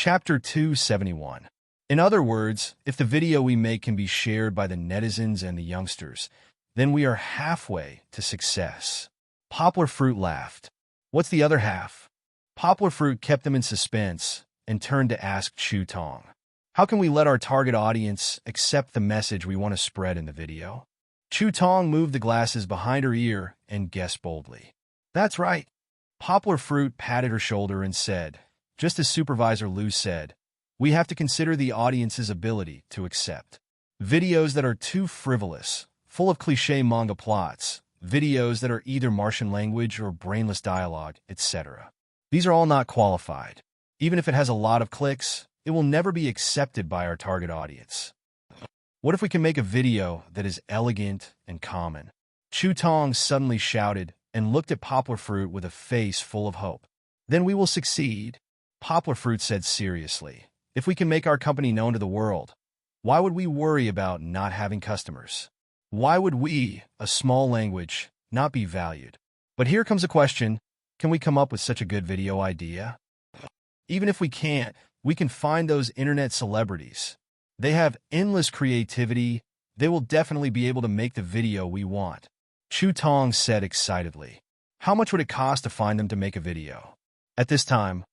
Chapter 271. In other words, if the video we make can be shared by the netizens and the youngsters, then we are halfway to success. Poplar Fruit laughed. What's the other half? Poplar Fruit kept them in suspense and turned to ask Chu Tong. How can we let our target audience accept the message we want to spread in the video? Chu Tong moved the glasses behind her ear and guessed boldly. That's right. Poplar Fruit patted her shoulder and said, just as Supervisor Liu said, we have to consider the audience's ability to accept. Videos that are too frivolous, full of cliché manga plots, videos that are either Martian language or brainless dialogue, etc. These are all not qualified. Even if it has a lot of clicks, it will never be accepted by our target audience. What if we can make a video that is elegant and common? Chu Tong suddenly shouted and looked at Poplar Fruit with a face full of hope. Then we will succeed, Poplar Fruit said seriously. If we can make our company known to the world, why would we worry about not having customers? Why would we, a small language, not be valued? But here comes a question. Can we come up with such a good video idea? Even if we can't, we can find those internet celebrities. They have endless creativity. They will definitely be able to make the video we want. Chu Tong said excitedly. How much would it cost to find them to make a video? At this time,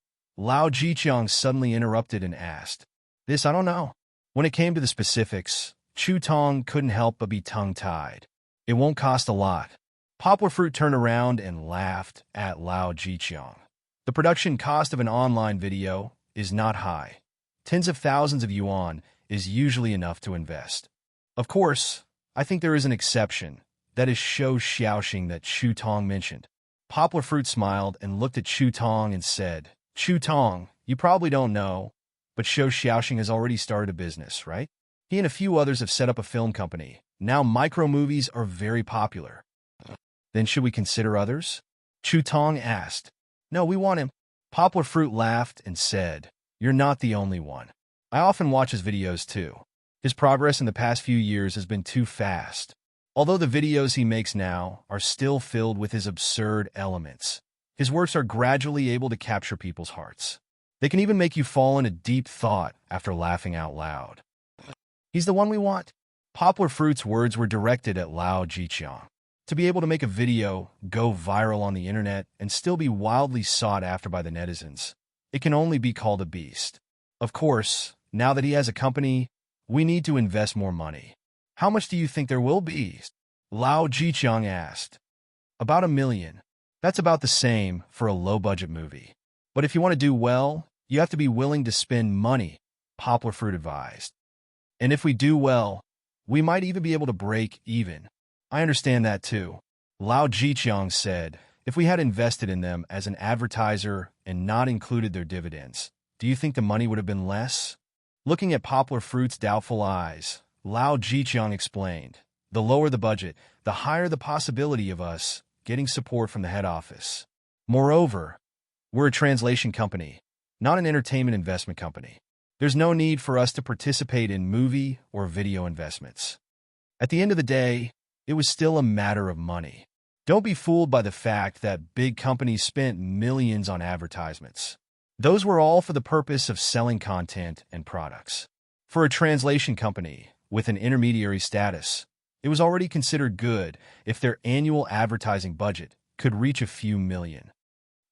Lao Jiqiang suddenly interrupted and asked, This I don't know. When it came to the specifics, Chu Tong couldn't help but be tongue-tied. It won't cost a lot. Poplar Fruit turned around and laughed at Lao Jiqiang. The production cost of an online video is not high. Tens of thousands of yuan is usually enough to invest. Of course, I think there is an exception. That is Shou Xiaoxing that Chu Tong mentioned. Poplar Fruit smiled and looked at Chu Tong and said, Chu Tong, you probably don't know, but Shou Xiaoxing has already started a business, right? He and a few others have set up a film company. Now micro-movies are very popular. Then should we consider others? Chu Tong asked. No, we want him. Poplar Fruit laughed and said, You're not the only one. I often watch his videos too. His progress in the past few years has been too fast. Although the videos he makes now are still filled with his absurd elements, his works are gradually able to capture people's hearts. They can even make you fall into deep thought after laughing out loud. He's the one we want. Poplar Fruit's words were directed at Lao Jiqiang. To be able to make a video, go viral on the internet, and still be wildly sought after by the netizens, it can only be called a beast. Of course, now that he has a company, we need to invest more money. How much do you think there will be? Lao Jiqiang asked. About $1 million. That's about the same for a low-budget movie. But if you want to do well, you have to be willing to spend money, Poplar Fruit advised. And if we do well, we might even be able to break even. I understand that too. Lao Jiqiang said, if we had invested in them as an advertiser and not included their dividends, do you think the money would have been less? Looking at Poplar Fruit's doubtful eyes, Lao Jiqiang explained, the lower the budget, the higher the possibility of us getting support from the head office. Moreover, we're a translation company, not an entertainment investment company. There's no need for us to participate in movie or video investments. At the end of the day, it was still a matter of money. Don't be fooled by the fact that big companies spent millions on advertisements. Those were all for the purpose of selling content and products. For a translation company with an intermediary status, it was already considered good if their annual advertising budget could reach a few million.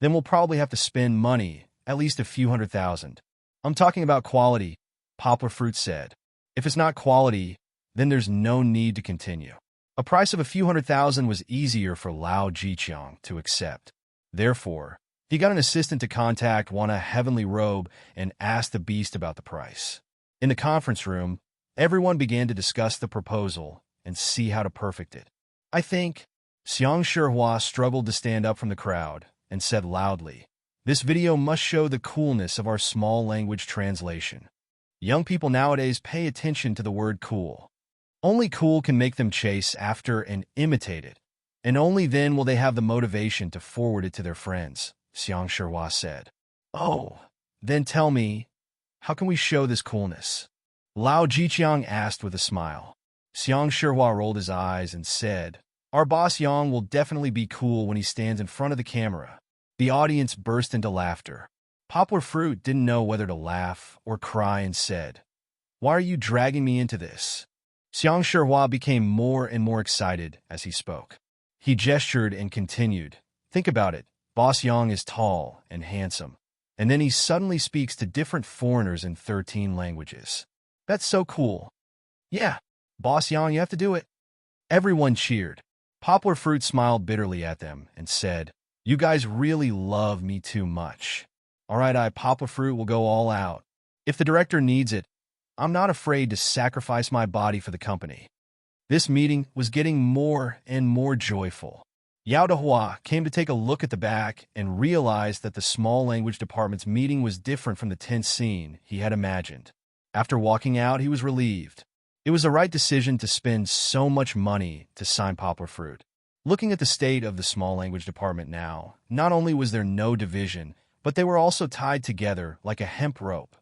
Then we'll probably have to spend money, at least a few $100,000. I'm talking about quality, Poplar Fruit said. If it's not quality, then there's no need to continue. A price of a few $100,000 was easier for Lao Jiqiang to accept. Therefore, he got an assistant to contact Wana Heavenly Robe and asked the beast about the price. In the conference room, everyone began to discuss the proposal and see how to perfect it. I think, Xiang Shihua struggled to stand up from the crowd and said loudly, this video must show the coolness of our small language translation. Young people nowadays pay attention to the word cool. Only cool can make them chase after and imitate it, and only then will they have the motivation to forward it to their friends, Xiang Shihua said. Oh, then tell me, how can we show this coolness? Lao Jiqiang asked with a smile. Xiang Shihua rolled his eyes and said, our boss Yang will definitely be cool when he stands in front of the camera. The audience burst into laughter. Poplar Fruit didn't know whether to laugh or cry and said, "Why are you dragging me into this?" Xiang Shihua became more and more excited as he spoke. He gestured and continued, "Think about it. Boss Yang is tall and handsome. And then he suddenly speaks to different foreigners in 13 languages. That's so cool." "Yeah, Boss Yang, you have to do it." Everyone cheered. Poplar Fruit smiled bitterly at them and said, "You guys really love me too much. All right, Poplar Fruit will go all out. If the director needs it, I'm not afraid to sacrifice my body for the company." This meeting was getting more and more joyful. Yao Dehua came to take a look at the back and realized that the small language department's meeting was different from the tense scene he had imagined. After walking out, he was relieved. It was the right decision to spend so much money to sign Poplar Fruit. Looking at the state of the small language department now, not only was there no division, but they were also tied together like a hemp rope.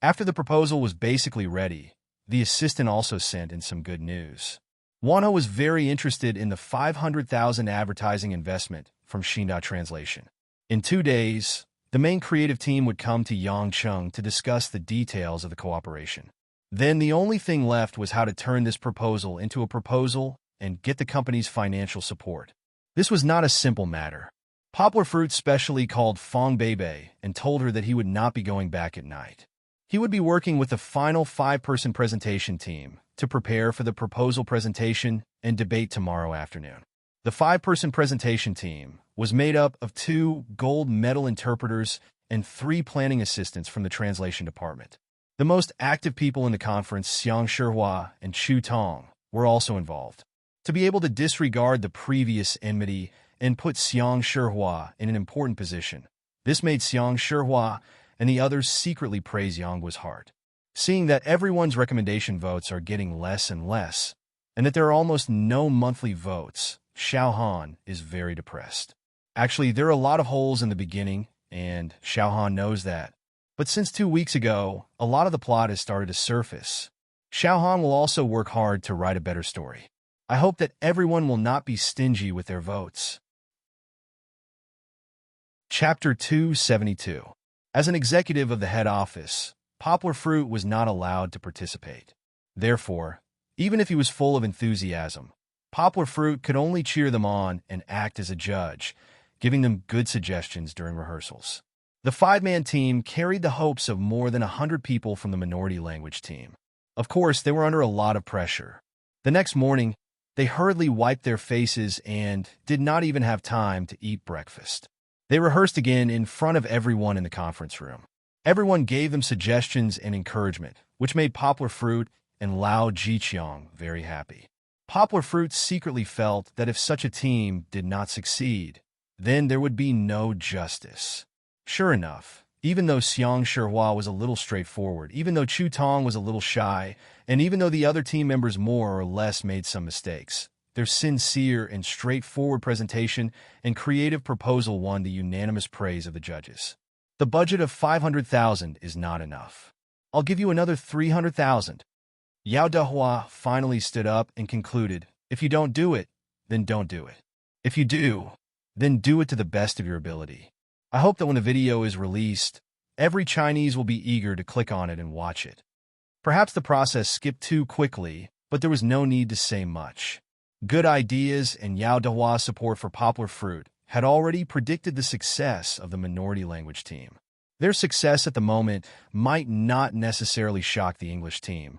After the proposal was basically ready, the assistant also sent in some good news. Wano was very interested in the 500,000 advertising investment from Xinda Translation. In 2 days, the main creative team would come to Yangcheng to discuss the details of the cooperation. Then the only thing left was how to turn this proposal into a proposal and get the company's financial support. This was not a simple matter. Poplar Fruit specially called Fong Beibei and told her that he would not be going back at night. He would be working with the final 5-person presentation team to prepare for the proposal presentation and debate tomorrow afternoon. The 5-person presentation team was made up of 2 gold medal interpreters and 3 planning assistants from the translation department. The most active people in the conference, Xiang Shihua and Chu Tong, were also involved. To be able to disregard the previous enmity and put Xiang Shihua in an important position, this made Xiang Shihua and the others secretly praise Yanggua's heart. Seeing that everyone's recommendation votes are getting less and less, and that there are almost no monthly votes, Xiao Han is very depressed. Actually, there are a lot of holes in the beginning, and Xiao Han knows that. But since 2 weeks ago, a lot of the plot has started to surface. Xiao Han will also work hard to write a better story. I hope that everyone will not be stingy with their votes. Chapter 272. As an executive of the head office, Poplar Fruit was not allowed to participate. Therefore, even if he was full of enthusiasm, Poplar Fruit could only cheer them on and act as a judge, giving them good suggestions during rehearsals. The 5-man team carried the hopes of more than 100 people from the minority language team. Of course, they were under a lot of pressure. The next morning, they hurriedly wiped their faces and did not even have time to eat breakfast. They rehearsed again in front of everyone in the conference room. Everyone gave them suggestions and encouragement, which made Poplar Fruit and Lao Jiqiang very happy. Poplar Fruit secretly felt that if such a team did not succeed, then there would be no justice. Sure enough, even though Xiang Shihua was a little straightforward, even though Chu Tong was a little shy, and even though the other team members more or less made some mistakes, their sincere and straightforward presentation and creative proposal won the unanimous praise of the judges. The budget of 500,000 is not enough. I'll give you another 300,000. Yao Dehua finally stood up and concluded, if you don't do it, then don't do it. If you do, then do it to the best of your ability. I hope that when the video is released, every Chinese will be eager to click on it and watch it. Perhaps the process skipped too quickly, but there was no need to say much. Good ideas and Yao Dehua's support for Poplar Fruit had already predicted the success of the minority language team. Their success at the moment might not necessarily shock the English team,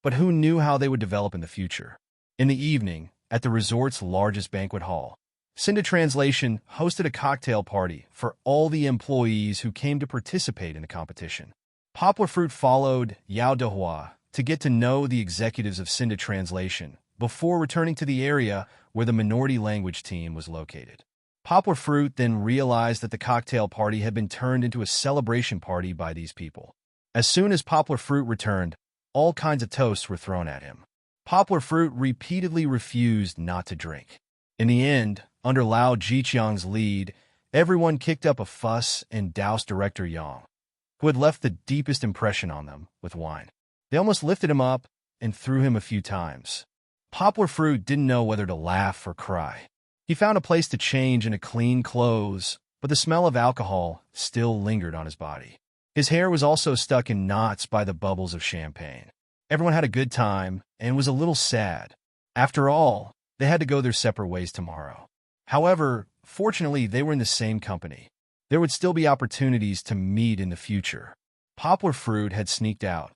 but who knew how they would develop in the future? In the evening, at the resort's largest banquet hall, Xinda Translation hosted a cocktail party for all the employees who came to participate in the competition. Poplar Fruit followed Yao Dehua to get to know the executives of Xinda Translation before returning to the area where the minority language team was located. Poplar Fruit then realized that the cocktail party had been turned into a celebration party by these people. As soon as Poplar Fruit returned, all kinds of toasts were thrown at him. Poplar Fruit repeatedly refused not to drink. In the end, under Lao Jiqiang's lead, everyone kicked up a fuss and doused director Yang, who had left the deepest impression on them, with wine. They almost lifted him up and threw him a few times. Poplar Fruit didn't know whether to laugh or cry. He found a place to change into clean clothes, but the smell of alcohol still lingered on his body. His hair was also stuck in knots by the bubbles of champagne. Everyone had a good time and was a little sad. After all, they had to go their separate ways tomorrow. However, fortunately, they were in the same company. There would still be opportunities to meet in the future. Poplar Fruit had sneaked out.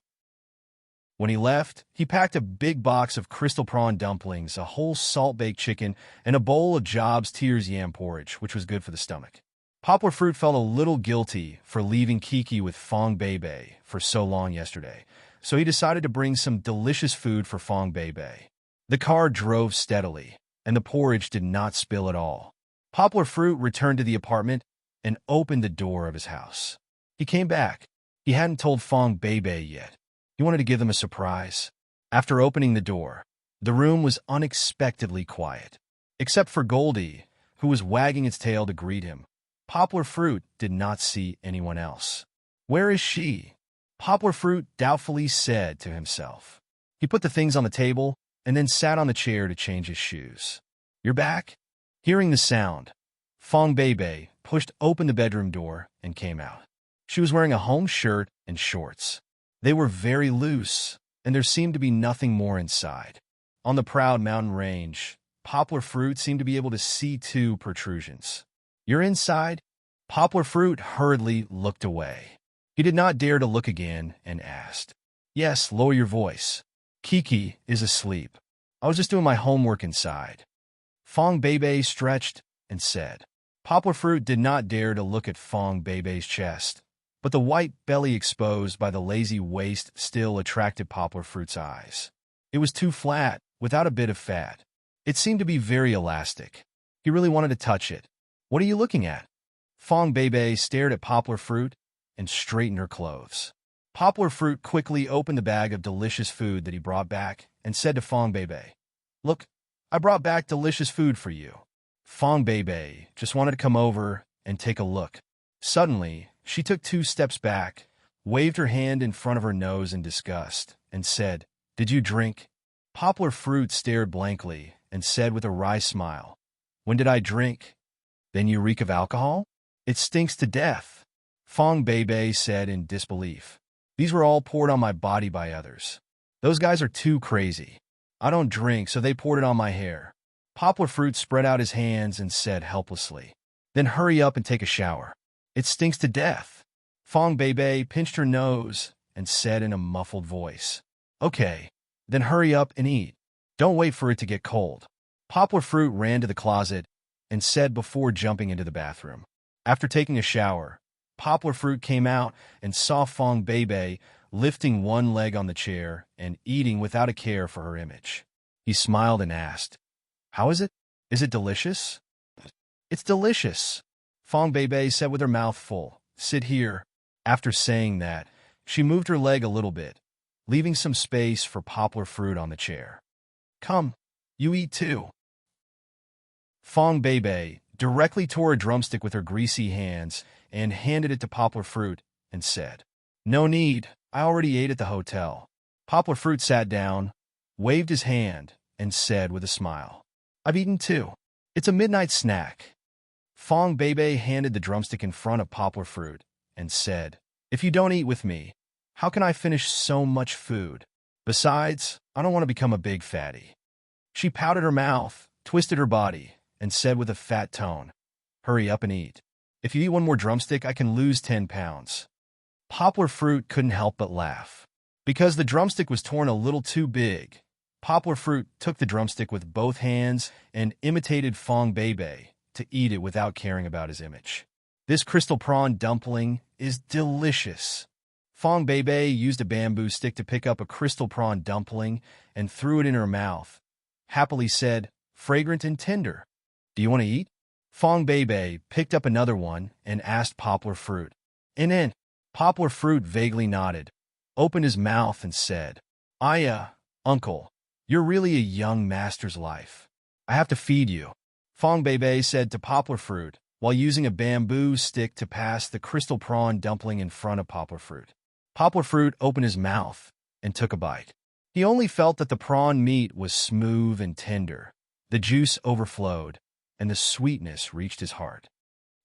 When he left, he packed a big box of crystal prawn dumplings, a whole salt-baked chicken, and a bowl of Job's Tears yam porridge, which was good for the stomach. Poplar Fruit felt a little guilty for leaving Kiki with Fong Bebe for so long yesterday, so he decided to bring some delicious food for Fong Bebe. The car drove steadily, and the porridge did not spill at all. Poplar Fruit returned to the apartment and opened the door of his house. He came back. He hadn't told Fong Bebe yet. He wanted to give them a surprise. After opening the door, the room was unexpectedly quiet. Except for Goldie, who was wagging its tail to greet him. Poplar Fruit did not see anyone else. "Where is she?" Poplar Fruit doubtfully said to himself. He put the things on the table and then sat on the chair to change his shoes. "You're back?" Hearing the sound, Fong Bebe pushed open the bedroom door and came out. She was wearing a home shirt and shorts. They were very loose, and there seemed to be nothing more inside. On the proud mountain range, Poplar Fruit seemed to be able to see two protrusions. "You're inside?" Poplar Fruit hurriedly looked away. He did not dare to look again and asked, "Yes, lower your voice. Kiki is asleep. I was just doing my homework inside." Fong Bebe stretched and said. Poplar Fruit did not dare to look at Fong Bebe's chest, but the white belly exposed by the lazy waist still attracted Poplar Fruit's eyes. It was too flat, without a bit of fat. It seemed to be very elastic. He really wanted to touch it. "What are you looking at?" Fong Bebe stared at Poplar Fruit and straightened her clothes. Poplar Fruit quickly opened the bag of delicious food that he brought back and said to Fong Bebe, "Look, I brought back delicious food for you." Fong Bebe just wanted to come over and take a look. Suddenly, she took 2 steps back, waved her hand in front of her nose in disgust, and said, "Did you drink?" Poplar Fruit stared blankly and said with a wry smile, "When did I drink?" "Then you reek of alcohol? It stinks to death." Fong Bebe said in disbelief. "These were all poured on my body by others. Those guys are too crazy. I don't drink, so they poured it on my hair." Poplar Fruit spread out his hands and said helplessly, "Then hurry up and take a shower. It stinks to death." Fong Bebe pinched her nose and said in a muffled voice, "Okay, then hurry up and eat. Don't wait for it to get cold." Poplar Fruit ran to the closet and said before jumping into the bathroom. After taking a shower, Poplar Fruit came out and saw Fong Bebe lifting one leg on the chair and eating without a care for her image. He smiled and asked, "How is it? Is it delicious?" "It's delicious," Fong Bebe said with her mouth full. "Sit here." After saying that, she moved her leg a little bit, leaving some space for Poplar Fruit on the chair. "Come, you eat too." Fong Bebe directly tore a drumstick with her greasy hands and handed it to Poplar Fruit and said, "No need, I already ate at the hotel." Poplar Fruit sat down, waved his hand, and said with a smile, "I've eaten too. It's a midnight snack." Fong Bebe handed the drumstick in front of Poplar Fruit and said, "If you don't eat with me, how can I finish so much food? Besides, I don't want to become a big fatty." She pouted her mouth, twisted her body, and said with a fat tone, "Hurry up and eat. If you eat one more drumstick, I can lose 10 pounds. Poplar Fruit couldn't help but laugh. Because the drumstick was torn a little too big, Poplar Fruit took the drumstick with both hands and imitated Fong Bebe to eat it without caring about his image. This crystal prawn dumpling is delicious. Fong Bebe used a bamboo stick to pick up a crystal prawn dumpling and threw it in her mouth. Happily said, "Fragrant and tender. Do you want to eat?" Fong Bebe picked up another one and asked Poplar Fruit. In. Poplar Fruit vaguely nodded, opened his mouth and said, Uncle, you're really a young master's life. I have to feed you." Fong Bebe said to Poplar Fruit, while using a bamboo stick to pass the crystal prawn dumpling in front of Poplar Fruit. Poplar Fruit opened his mouth and took a bite. He only felt that the prawn meat was smooth and tender. The juice overflowed, and the sweetness reached his heart.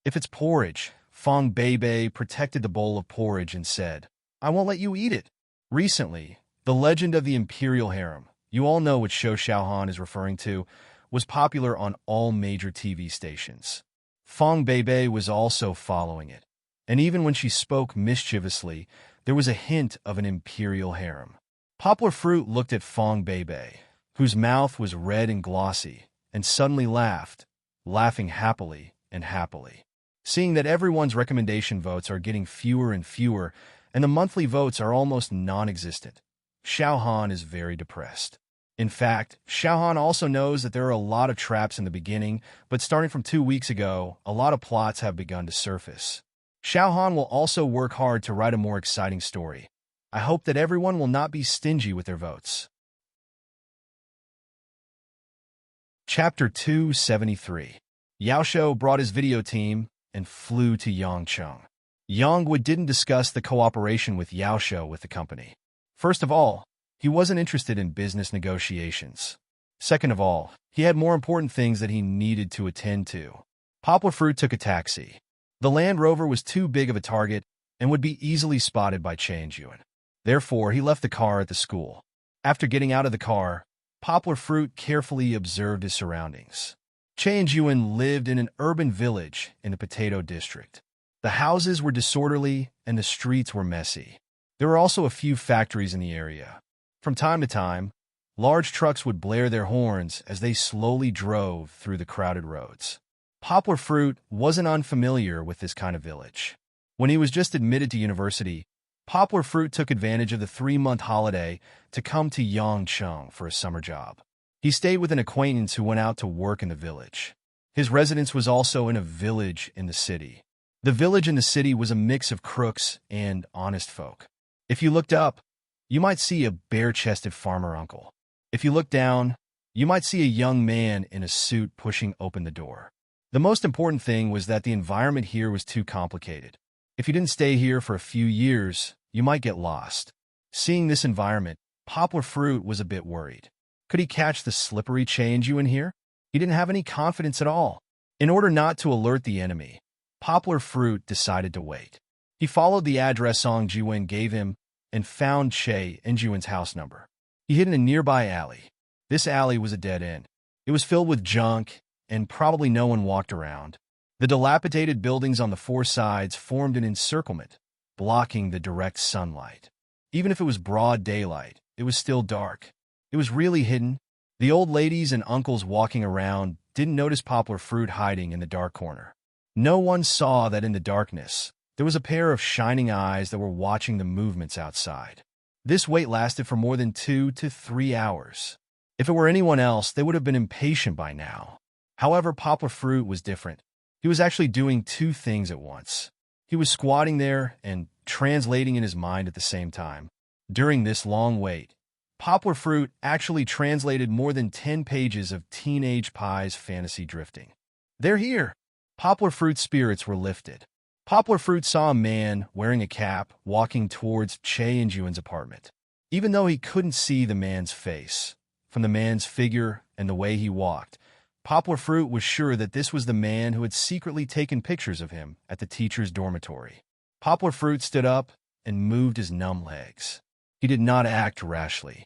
If it's porridge, Fong Beibei protected the bowl of porridge and said, "I won't let you eat it." Recently, the legend of the Imperial Harem, you all know which show Xiaohan is referring to, was popular on all major TV stations. Fong Beibei was also following it, and even when she spoke mischievously, there was a hint of an Imperial Harem. Poplar Fruit looked at Fong Beibei, whose mouth was red and glossy, and suddenly laughed, laughing happily and happily. Seeing that everyone's recommendation votes are getting fewer and fewer, and the monthly votes are almost non-existent, Xiaohan is very depressed. In fact, Xiaohan also knows that there are a lot of traps in the beginning, but starting from 2 weeks ago, a lot of plots have begun to surface. Xiaohan will also work hard to write a more exciting story. I hope that everyone will not be stingy with their votes. Chapter 273. Yaoshou brought his video team and flew to Yangcheng. Yangwu didn't discuss the cooperation with Yaoshou with the company. First of all, he wasn't interested in business negotiations. Second of all, he had more important things that he needed to attend to. Poplar Fruit took a taxi. The Land Rover was too big of a target and would be easily spotted by Chen Yuan. Therefore, he left the car at the school. After getting out of the car, Poplar Fruit carefully observed his surroundings. Chen Yuan lived in an urban village in the Potato District. The houses were disorderly and the streets were messy. There were also a few factories in the area. From time to time, large trucks would blare their horns as they slowly drove through the crowded roads. Poplar Fruit wasn't unfamiliar with this kind of village. When he was just admitted to university, Poplar Fruit took advantage of the 3-month holiday to come to Yangcheng for a summer job. He stayed with an acquaintance who went out to work in the village. His residence was also in a village in the city. The village in the city was a mix of crooks and honest folk. If you looked up, you might see a bare-chested farmer uncle. If you looked down, you might see a young man in a suit pushing open the door. The most important thing was that the environment here was too complicated. If you didn't stay here for a few years, you might get lost. Seeing this environment, Poplar Fruit was a bit worried. Could he catch the slippery Chen Yuan here? He didn't have any confidence at all. In order not to alert the enemy, Poplar Fruit decided to wait. He followed the address Song Jiwen gave him and found Che Enjuan's house number. He hid in a nearby alley. This alley was a dead end. It was filled with junk, and probably no one walked around. The dilapidated buildings on the 4 sides formed an encirclement, blocking the direct sunlight. Even if it was broad daylight, it was still dark. It was really hidden. The old ladies and uncles walking around didn't notice Poplar Fruit hiding in the dark corner. No one saw that in the darkness, there was a pair of shining eyes that were watching the movements outside. This wait lasted for more than 2 to 3 hours. If it were anyone else, they would have been impatient by now. However, Poplar Fruit was different. He was actually doing 2 things at once. He was squatting there and translating in his mind at the same time. During this long wait, Poplar Fruit actually translated more than 10 pages of Teenage Pie's fantasy drifting. "They're here!" Poplar Fruit's spirits were lifted. Poplar Fruit saw a man wearing a cap walking towards Che and Juan's apartment. Even though he couldn't see the man's face, from the man's figure and the way he walked, Poplar Fruit was sure that this was the man who had secretly taken pictures of him at the teacher's dormitory. Poplar Fruit stood up and moved his numb legs. He did not act rashly.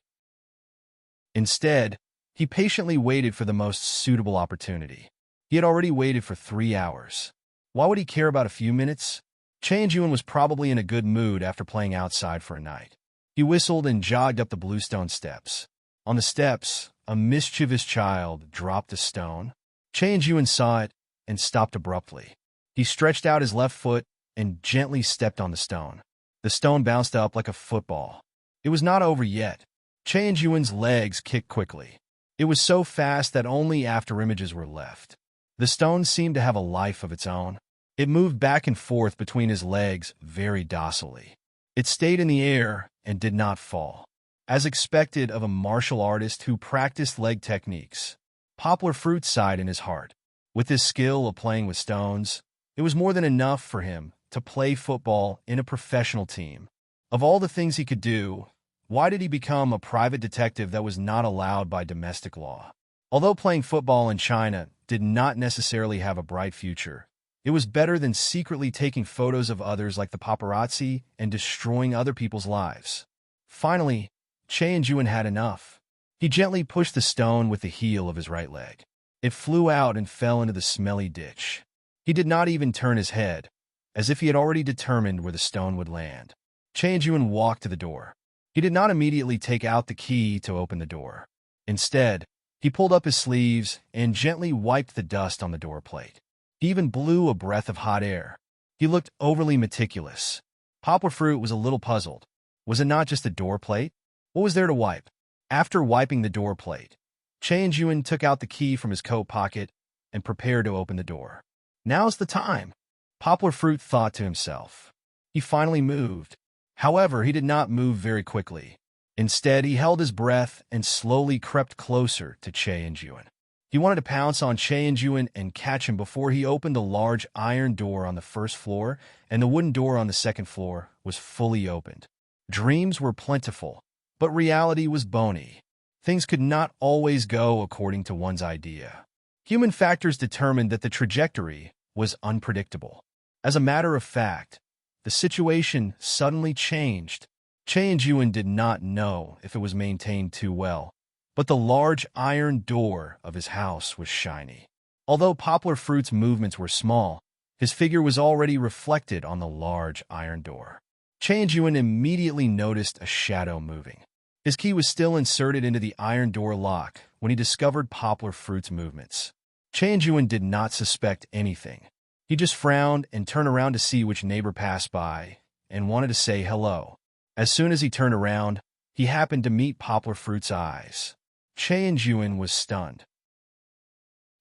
Instead, he patiently waited for the most suitable opportunity. He had already waited for 3 hours. Why would he care about a few minutes? Chen Yuan was probably in a good mood after playing outside for a night. He whistled and jogged up the bluestone steps. On the steps, a mischievous child dropped a stone. Chen Yuan saw it and stopped abruptly. He stretched out his left foot and gently stepped on the stone. The stone bounced up like a football. It was not over yet. Chen Yuan's legs kicked quickly. It was so fast that only afterimages were left. The stone seemed to have a life of its own. It moved back and forth between his legs very docilely. It stayed in the air and did not fall. As expected of a martial artist who practiced leg techniques, Poplar Fruit sighed in his heart. With his skill of playing with stones, it was more than enough for him to play football in a professional team. Of all the things he could do, why did he become a private detective that was not allowed by domestic law? Although playing football in China did not necessarily have a bright future, It was better than secretly taking photos of others like the paparazzi and destroying other people's lives. Finally, Che and Juan had enough. He gently pushed the stone with the heel of his right leg. It flew out and fell into the smelly ditch. He did not even turn his head, as if he had already determined where the stone would land. Che and Juan walked to the door. He did not immediately take out the key to open the door. Instead, he pulled up his sleeves and gently wiped the dust on the door plate. He even blew a breath of hot air. He looked overly meticulous. Poplar Fruit was a little puzzled. Was it not just a door plate? What was there to wipe? After wiping the door plate, Che and Juan took out the key from his coat pocket and prepared to open the door. Now's the time, Poplar Fruit thought to himself. He finally moved. However, he did not move very quickly. Instead, he held his breath and slowly crept closer to Che and Juan. He wanted to pounce on Che and Juan and catch him before he opened the large iron door on the first floor, and the wooden door on the second floor was fully opened. Dreams were plentiful, but reality was bony. Things could not always go according to one's idea. Human factors determined that the trajectory was unpredictable. As a matter of fact, the situation suddenly changed. Che and Juan did not know if it was maintained too well, but the large iron door of his house was shiny. Although Poplar Fruit's movements were small, his figure was already reflected on the large iron door. Che and Juan immediately noticed a shadow moving. His key was still inserted into the iron door lock when he discovered Poplar Fruit's movements. Che and Juan did not suspect anything. He just frowned and turned around to see which neighbor passed by and wanted to say hello. As soon as he turned around, he happened to meet Poplar Fruit's eyes. Che and Juan was stunned.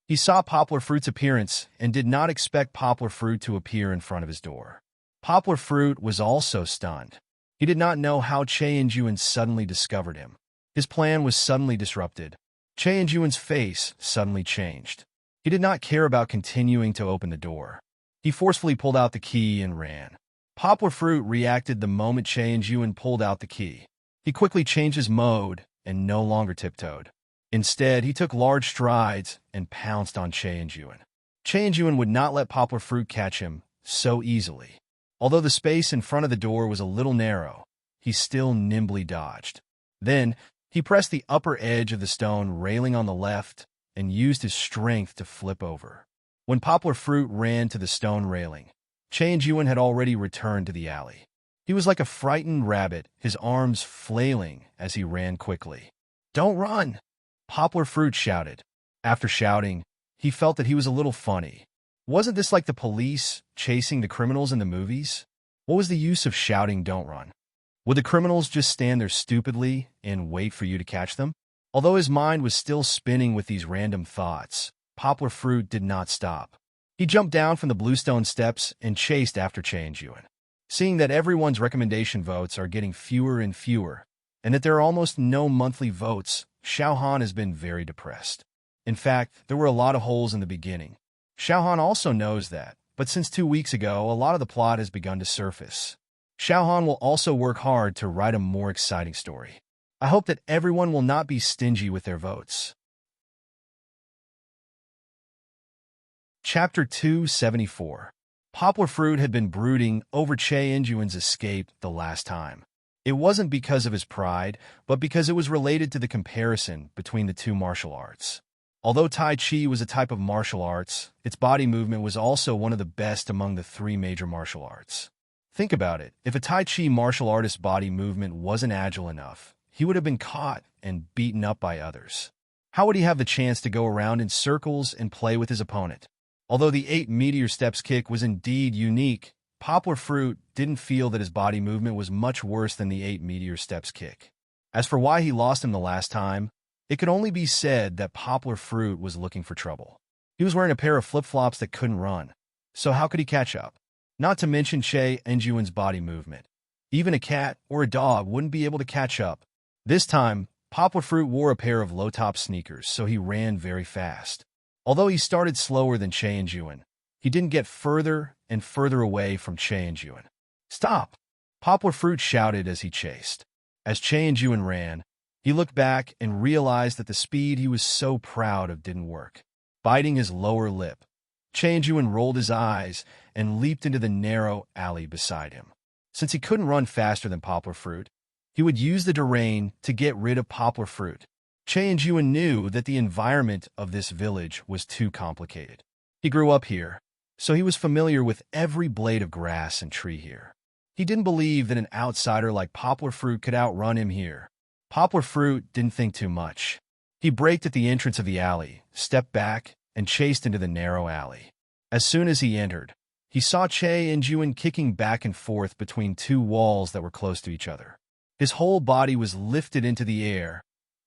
He saw Poplar Fruit's appearance and did not expect Poplar Fruit to appear in front of his door. Poplar Fruit was also stunned. He did not know how Che and Juan suddenly discovered him. His plan was suddenly disrupted. Che and Juan's face suddenly changed. He did not care about continuing to open the door. He forcefully pulled out the key and ran. Poplar Fruit reacted the moment Che and Juan pulled out the key. He quickly changed his mode and no longer tiptoed. Instead, he took large strides and pounced on Che and Juan. Che and Juan would not let Poplar Fruit catch him so easily. Although the space in front of the door was a little narrow, he still nimbly dodged. Then, he pressed the upper edge of the stone railing on the left and used his strength to flip over. When Poplar Fruit ran to the stone railing, Che and Juan had already returned to the alley. He was like a frightened rabbit, his arms flailing as he ran quickly. "Don't run!" Poplar Fruit shouted. After shouting, he felt that he was a little funny. Wasn't this like the police chasing the criminals in the movies? What was the use of shouting, "Don't run"? Would the criminals just stand there stupidly and wait for you to catch them? Although his mind was still spinning with these random thoughts, Poplar Fruit did not stop. He jumped down from the bluestone steps and chased after Che and Juan. Seeing that everyone's recommendation votes are getting fewer and fewer, and that there are almost no monthly votes, Xiao Han has been very depressed. In fact, there were a lot of holes in the beginning. Xiao Han also knows that, but since 2 weeks ago, a lot of the plot has begun to surface. Xiao Han will also work hard to write a more exciting story. I hope that everyone will not be stingy with their votes. Chapter 274. Poplar Fruit had been brooding over Che and Juan's escape the last time. It wasn't because of his pride, but because it was related to the comparison between the two martial arts. Although Tai Chi was a type of martial arts, its body movement was also one of the best among the 3 major martial arts. Think about it. If a Tai Chi martial artist's body movement wasn't agile enough, he would have been caught and beaten up by others. How would he have the chance to go around in circles and play with his opponent? Although the 8 meteor steps kick was indeed unique, Poplar Fruit didn't feel that his body movement was much worse than the 8 meteor steps kick. As for why he lost him the last time, it could only be said that Poplar Fruit was looking for trouble. He was wearing a pair of flip-flops that couldn't run, so how could he catch up? Not to mention Che and Juan's body movement. Even a cat or a dog wouldn't be able to catch up. This time, Poplar Fruit wore a pair of low-top sneakers, so he ran very fast. Although he started slower than Che and Juan, he didn't get further and further away from Che and Juan. "Stop!" Poplar Fruit shouted as he chased. As Che and Juan ran, he looked back and realized that the speed he was so proud of didn't work. Biting his lower lip, Chang-Yuan rolled his eyes and leaped into the narrow alley beside him. Since he couldn't run faster than Poplar Fruit, he would use the terrain to get rid of Poplar Fruit. Chang-Yuan knew that the environment of this village was too complicated. He grew up here, so he was familiar with every blade of grass and tree here. He didn't believe that an outsider like Poplar Fruit could outrun him here. Poplar Fruit didn't think too much. He braked at the entrance of the alley, stepped back, and chased into the narrow alley. As soon as he entered, he saw Chang-Yuan kicking back and forth between two walls that were close to each other. His whole body was lifted into the air,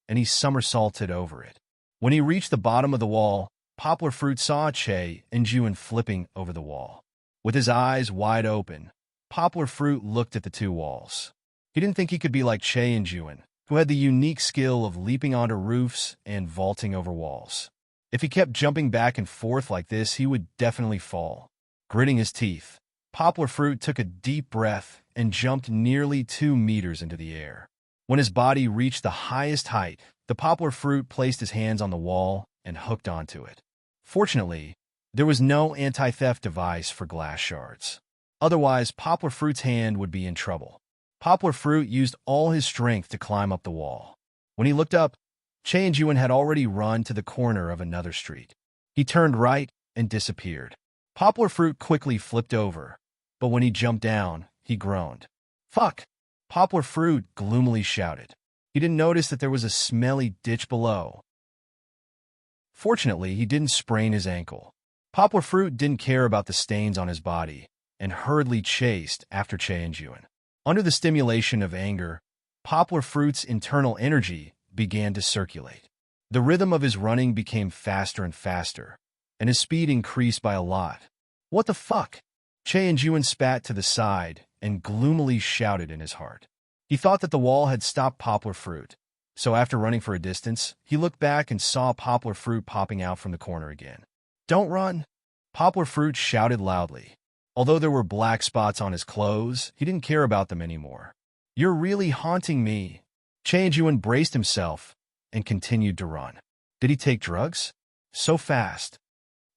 and he somersaulted over it. When he reached the bottom of the wall, Poplar Fruit saw Chang-Yuan flipping over the wall. With his eyes wide open, Poplar Fruit looked at the two walls. He didn't think he could be like Chang-Yuan, who had the unique skill of leaping onto roofs and vaulting over walls. If he kept jumping back and forth like this, he would definitely fall. Gritting his teeth, Poplar Fruit took a deep breath and jumped nearly 2 meters into the air. When his body reached the highest height, the Poplar Fruit placed his hands on the wall and hooked onto it. Fortunately, there was no anti-theft device for glass shards. Otherwise, Poplar Fruit's hand would be in trouble. Poplar Fruit used all his strength to climb up the wall. When he looked up, Chang-Yuan had already run to the corner of another street. He turned right and disappeared. Poplar Fruit quickly flipped over, but when he jumped down, he groaned. "Fuck!" Poplar Fruit gloomily shouted. He didn't notice that there was a smelly ditch below. Fortunately, he didn't sprain his ankle. Poplar Fruit didn't care about the stains on his body and hurriedly chased after Chang-Yuan. Under the stimulation of anger, Poplar Fruit's internal energy began to circulate. The rhythm of his running became faster and faster, and his speed increased by a lot. "What the fuck?" Chang-Yuan spat to the side and gloomily shouted in his heart. He thought that the wall had stopped Poplar Fruit, so after running for a distance, he looked back and saw Poplar Fruit popping out from the corner again. "Don't run!" Poplar Fruit shouted loudly. Although there were black spots on his clothes, he didn't care about them anymore. "You're really haunting me." Chang-Yuan braced himself and continued to run. Did he take drugs? So fast.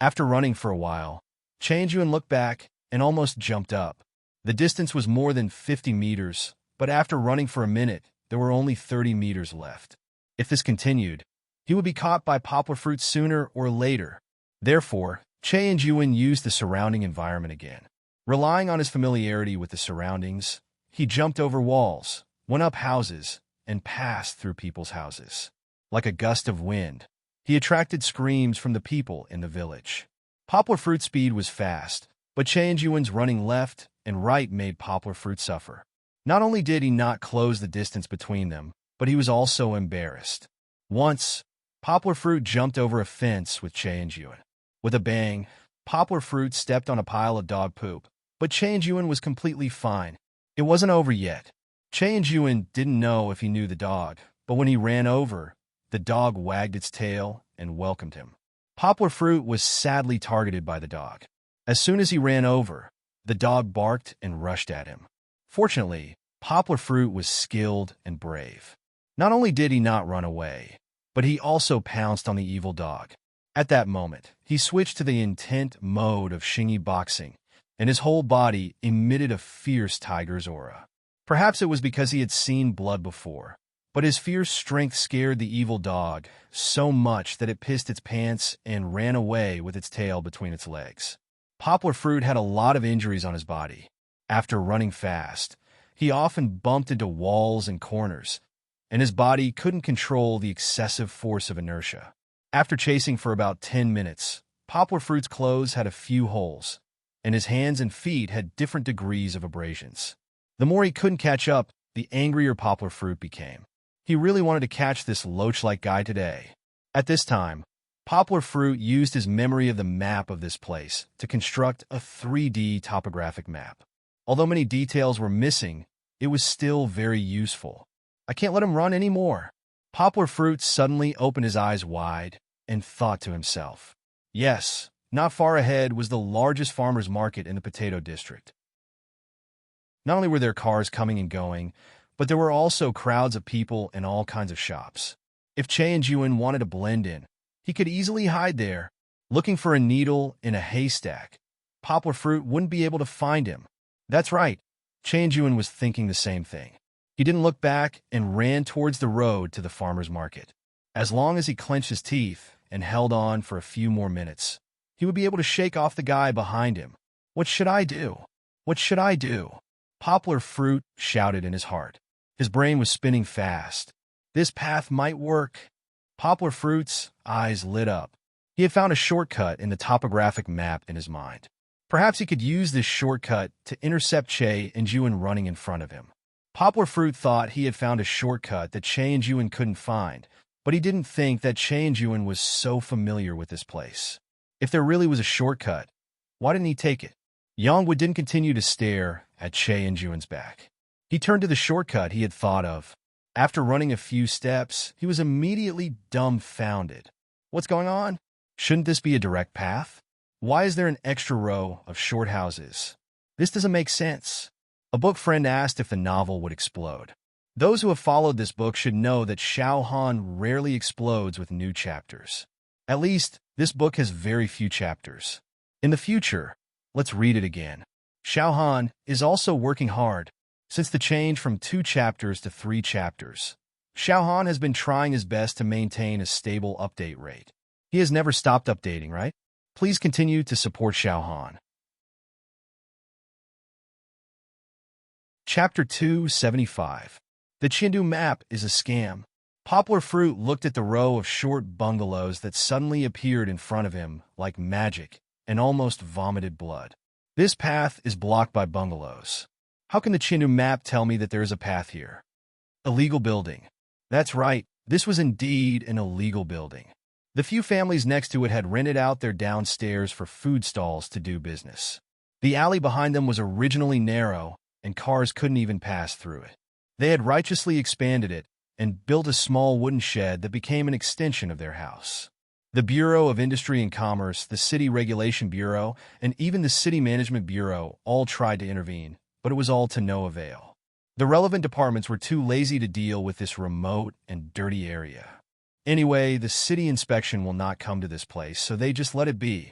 After running for a while, Chang-Yuan looked back and almost jumped up. The distance was more than 50 meters, but after running for a minute, there were only 30 meters left. If this continued, he would be caught by Poplar Fruit sooner or later. Therefore, Chang-Yuan used the surrounding environment again. Relying on his familiarity with the surroundings, he jumped over walls, went up houses, and passed through people's houses. Like a gust of wind, he attracted screams from the people in the village. Poplar Fruit's speed was fast, but Chang-Yuan's running left and right made Poplar Fruit suffer. Not only did he not close the distance between them, but he was also embarrassed. Once, Poplar Fruit jumped over a fence with Chang-Yuan. With a bang, Poplar Fruit stepped on a pile of dog poop, but Chang-Yuan was completely fine. It wasn't over yet. Chang-Yuan didn't know if he knew the dog, but when he ran over, the dog wagged its tail and welcomed him. Poplar Fruit was sadly targeted by the dog. As soon as he ran over, the dog barked and rushed at him. Fortunately, Poplar Fruit was skilled and brave. Not only did he not run away, but he also pounced on the evil dog. At that moment, he switched to the intent mode of Xingyi boxing, and his whole body emitted a fierce tiger's aura. Perhaps it was because he had seen blood before, but his fierce strength scared the evil dog so much that it pissed its pants and ran away with its tail between its legs. Poplar Fruit had a lot of injuries on his body. After running fast, he often bumped into walls and corners, and his body couldn't control the excessive force of inertia. After chasing for about 10 minutes, Poplar Fruit's clothes had a few holes, and his hands and feet had different degrees of abrasions. The more he couldn't catch up, the angrier Poplar Fruit became. He really wanted to catch this loach-like guy today. At this time, Poplar Fruit used his memory of the map of this place to construct a 3D topographic map. Although many details were missing, it was still very useful. I can't let him run anymore. Poplar Fruit suddenly opened his eyes wide and thought to himself. Yes, not far ahead was the largest farmer's market in the potato district. Not only were there cars coming and going, but there were also crowds of people and all kinds of shops. If Chang-Yuan wanted to blend in, he could easily hide there. Looking for a needle in a haystack, Poplar Fruit wouldn't be able to find him. That's right, Changyun was thinking the same thing. He didn't look back and ran towards the road to the farmer's market. As long as he clenched his teeth and held on for a few more minutes, he would be able to shake off the guy behind him. What should I do? What should I do? Poplar Fruit shouted in his heart. His brain was spinning fast. This path might work. Poplar Fruit's eyes lit up. He had found a shortcut in the topographic map in his mind. Perhaps he could use this shortcut to intercept Che and Juan running in front of him. Poplar Fruit thought he had found a shortcut that Che and Juan couldn't find, but he didn't think that Che and Juan was so familiar with this place. If there really was a shortcut, why didn't he take it? Yongwood didn't continue to stare at Che and Juan's back. He turned to the shortcut he had thought of. After running a few steps, he was immediately dumbfounded. What's going on? Shouldn't this be a direct path? Why is there an extra row of short houses? This doesn't make sense. A book friend asked if the novel would explode. Those who have followed this book should know that Xiao Han rarely explodes with new chapters. At least, this book has very few chapters. In the future, let's read it again. Xiao Han is also working hard. Since the change from 2 chapters to 3 chapters, Xiao Han has been trying his best to maintain a stable update rate. He has never stopped updating, right? Please continue to support Xiao Han. Chapter 275. The Chindu map is a scam. Poplar Fruit looked at the row of short bungalows that suddenly appeared in front of him like magic and almost vomited blood. This path is blocked by bungalows. How can the Chindu map tell me that there is a path here? Illegal building. That's right, this was indeed an illegal building. The few families next to it had rented out their downstairs for food stalls to do business. The alley behind them was originally narrow, and cars couldn't even pass through it. They had righteously expanded it and built a small wooden shed that became an extension of their house. The Bureau of Industry and Commerce, the City Regulation Bureau, and even the City Management Bureau all tried to intervene, but it was all to no avail. The relevant departments were too lazy to deal with this remote and dirty area. Anyway, the city inspection will not come to this place, so they just let it be.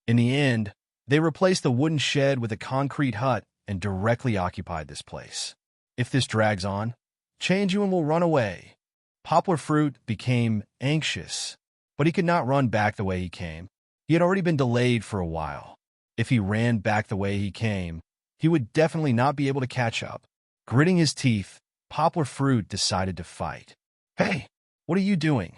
In the end, they replaced the wooden shed with a concrete hut and directly occupied this place. If this drags on, Changyun will run away. Poplar Fruit became anxious, but he could not run back the way he came. He had already been delayed for a while. If he ran back the way he came, he would definitely not be able to catch up. Gritting his teeth, Poplar Fruit decided to fight. Hey, what are you doing?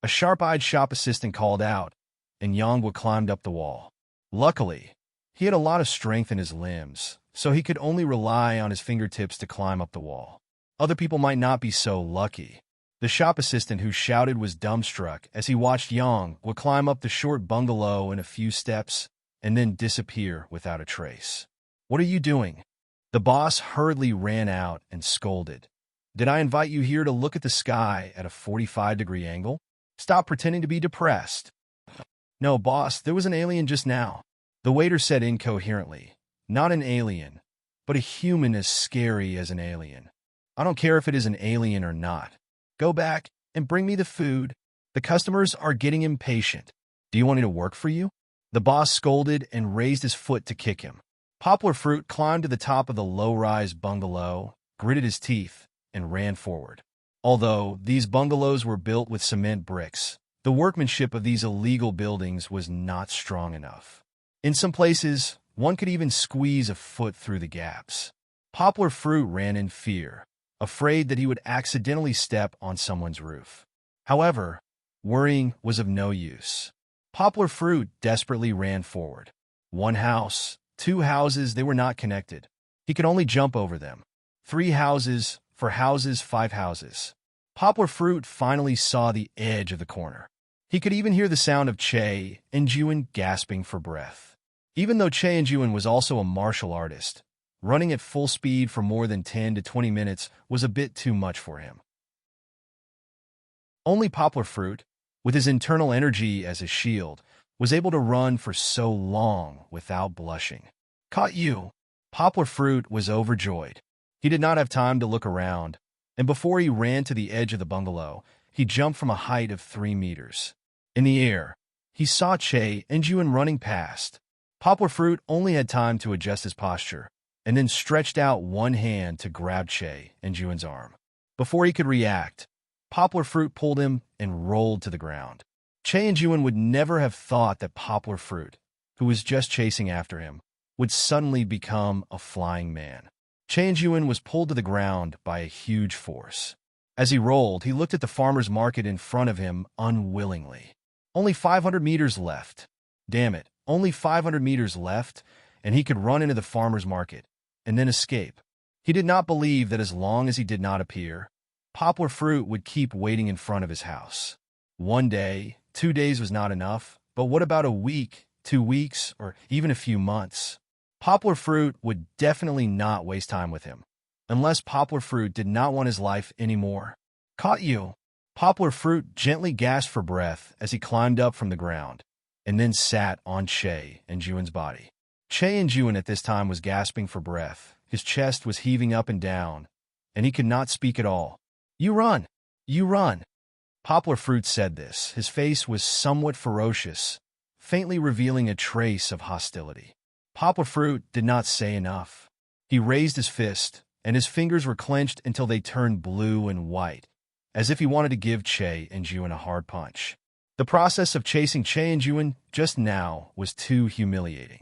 A sharp-eyed shop assistant called out, and Yongwa climbed up the wall. Luckily, he had a lot of strength in his limbs, so he could only rely on his fingertips to climb up the wall. Other people might not be so lucky. The shop assistant who shouted was dumbstruck as he watched Yongwa climb up the short bungalow in a few steps and then disappear without a trace. What are you doing? The boss hurriedly ran out and scolded. Did I invite you here to look at the sky at a 45-degree angle? Stop pretending to be depressed. No, boss, there was an alien just now. The waiter said incoherently. Not an alien, but a human as scary as an alien. I don't care if it is an alien or not. Go back and bring me the food. The customers are getting impatient. Do you want me to work for you? The boss scolded and raised his foot to kick him. Poplar Fruit climbed to the top of the low-rise bungalow, gritted his teeth, and ran forward. Although these bungalows were built with cement bricks, the workmanship of these illegal buildings was not strong enough. In some places, one could even squeeze a foot through the gaps. Poplar Fruit ran in fear, afraid that he would accidentally step on someone's roof. However, worrying was of no use. Poplar Fruit desperately ran forward. 1 house, 2 houses, they were not connected. He could only jump over them. 3 houses, 4 houses, 5 houses. Poplar Fruit finally saw the edge of the corner. He could even hear the sound of Che and Juan gasping for breath. Even though Che and Juan was also a martial artist, running at full speed for more than 10 to 20 minutes was a bit too much for him. Only Poplar Fruit, with his internal energy as his shield, was able to run for so long without blushing. Caught you! Poplar Fruit was overjoyed. He did not have time to look around, and before he ran to the edge of the bungalow, he jumped from a height of 3 meters. In the air, he saw Che and Yuen running past. Poplar Fruit only had time to adjust his posture, and then stretched out one hand to grab Che and Yuen's arm. Before he could react, Poplar Fruit pulled him and rolled to the ground. Che and Yuen would never have thought that Poplar Fruit, who was just chasing after him, would suddenly become a flying man. Che and Yuen was pulled to the ground by a huge force. As he rolled, he looked at the farmer's market in front of him unwillingly. Only 500 meters left. Damn it, only 500 meters left, and he could run into the farmer's market and then escape. He did not believe that as long as he did not appear, Poplar Fruit would keep waiting in front of his house. 1 day, 2 days was not enough, but what about a week, 2 weeks, or even a few months? Poplar Fruit would definitely not waste time with him, unless Poplar Fruit did not want his life anymore. Caught you! Poplar Fruit gently gasped for breath as he climbed up from the ground, and then sat on Che and Yuen's body. Che and Yuen at this time was gasping for breath. His chest was heaving up and down, and he could not speak at all. You run! You run! Poplar Fruit said this. His face was somewhat ferocious, faintly revealing a trace of hostility. Poplar Fruit did not say enough. He raised his fist, and his fingers were clenched until they turned blue and white, as if he wanted to give Che and Yuen a hard punch. The process of chasing Che and Yuen just now was too humiliating.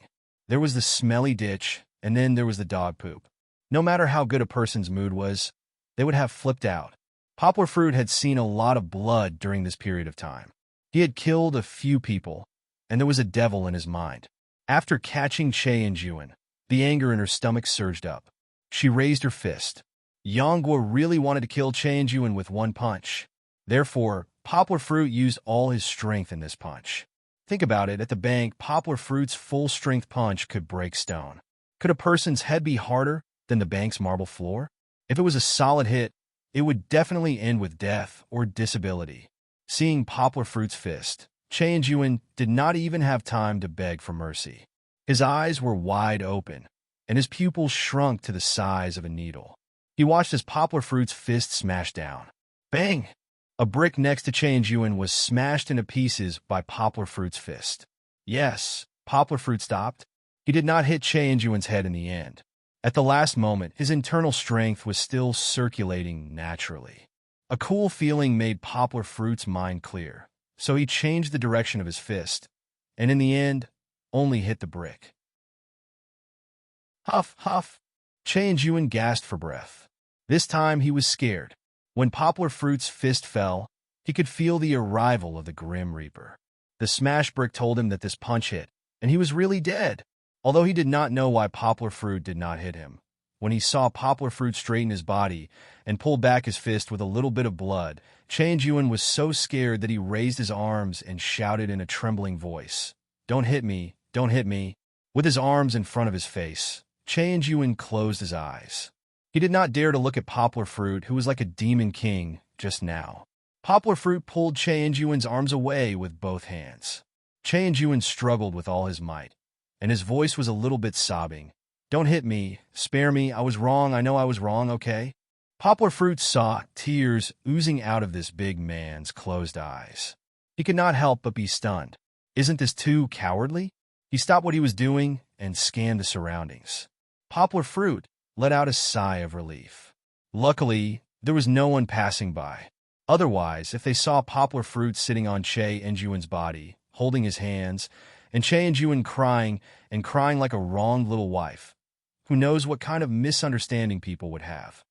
There was the smelly ditch, and then there was the dog poop. No matter how good a person's mood was, they would have flipped out. Poplar Fruit had seen a lot of blood during this period of time. He had killed a few people, and there was a devil in his mind. After catching Che and Yuen, the anger in her stomach surged up. She raised her fist. Yonggwa really wanted to kill Che and Yuen with one punch. Therefore, Poplar Fruit used all his strength in this punch. Think about it, at the bank, Poplar Fruit's full-strength punch could break stone. Could a person's head be harder than the bank's marble floor? If it was a solid hit, it would definitely end with death or disability. Seeing Poplar Fruit's fist, Che and Yuen did not even have time to beg for mercy. His eyes were wide open, and his pupils shrunk to the size of a needle. He watched as Poplar Fruit's fist smashed down. Bang! A brick next to Che and Yuen was smashed into pieces by Poplar Fruit's fist. Yes, Poplar Fruit stopped. He did not hit Che and Yuen's head in the end. At the last moment, his internal strength was still circulating naturally. A cool feeling made Poplar Fruit's mind clear, so he changed the direction of his fist, and in the end, only hit the brick. Huff, huff! Che and Yuen gasped for breath. This time he was scared. When Poplar Fruit's fist fell, he could feel the arrival of the Grim Reaper. The smash brick told him that this punch hit, and he was really dead. Although he did not know why Poplar Fruit did not hit him. When he saw Poplar Fruit straighten his body and pull back his fist with a little bit of blood, Che and Yuen was so scared that he raised his arms and shouted in a trembling voice, "Don't hit me, don't hit me." With his arms in front of his face, Che and Yuen closed his eyes. He did not dare to look at Poplar Fruit, who was like a demon king just now. Poplar Fruit pulled Che and Yuen's arms away with both hands. Che and Yuen struggled with all his might, and his voice was a little bit sobbing. "Don't hit me. Spare me. I was wrong. I know I was wrong, okay?" Poplar Fruit saw tears oozing out of this big man's closed eyes. He could not help but be stunned. Isn't this too cowardly? He stopped what he was doing and scanned the surroundings. Poplar Fruit let out a sigh of relief. Luckily, there was no one passing by. Otherwise, if they saw Poplar Fruit sitting on Che and Yuen's body, holding his hands, and Che and Yuen crying like a wronged little wife, who knows what kind of misunderstanding people would have.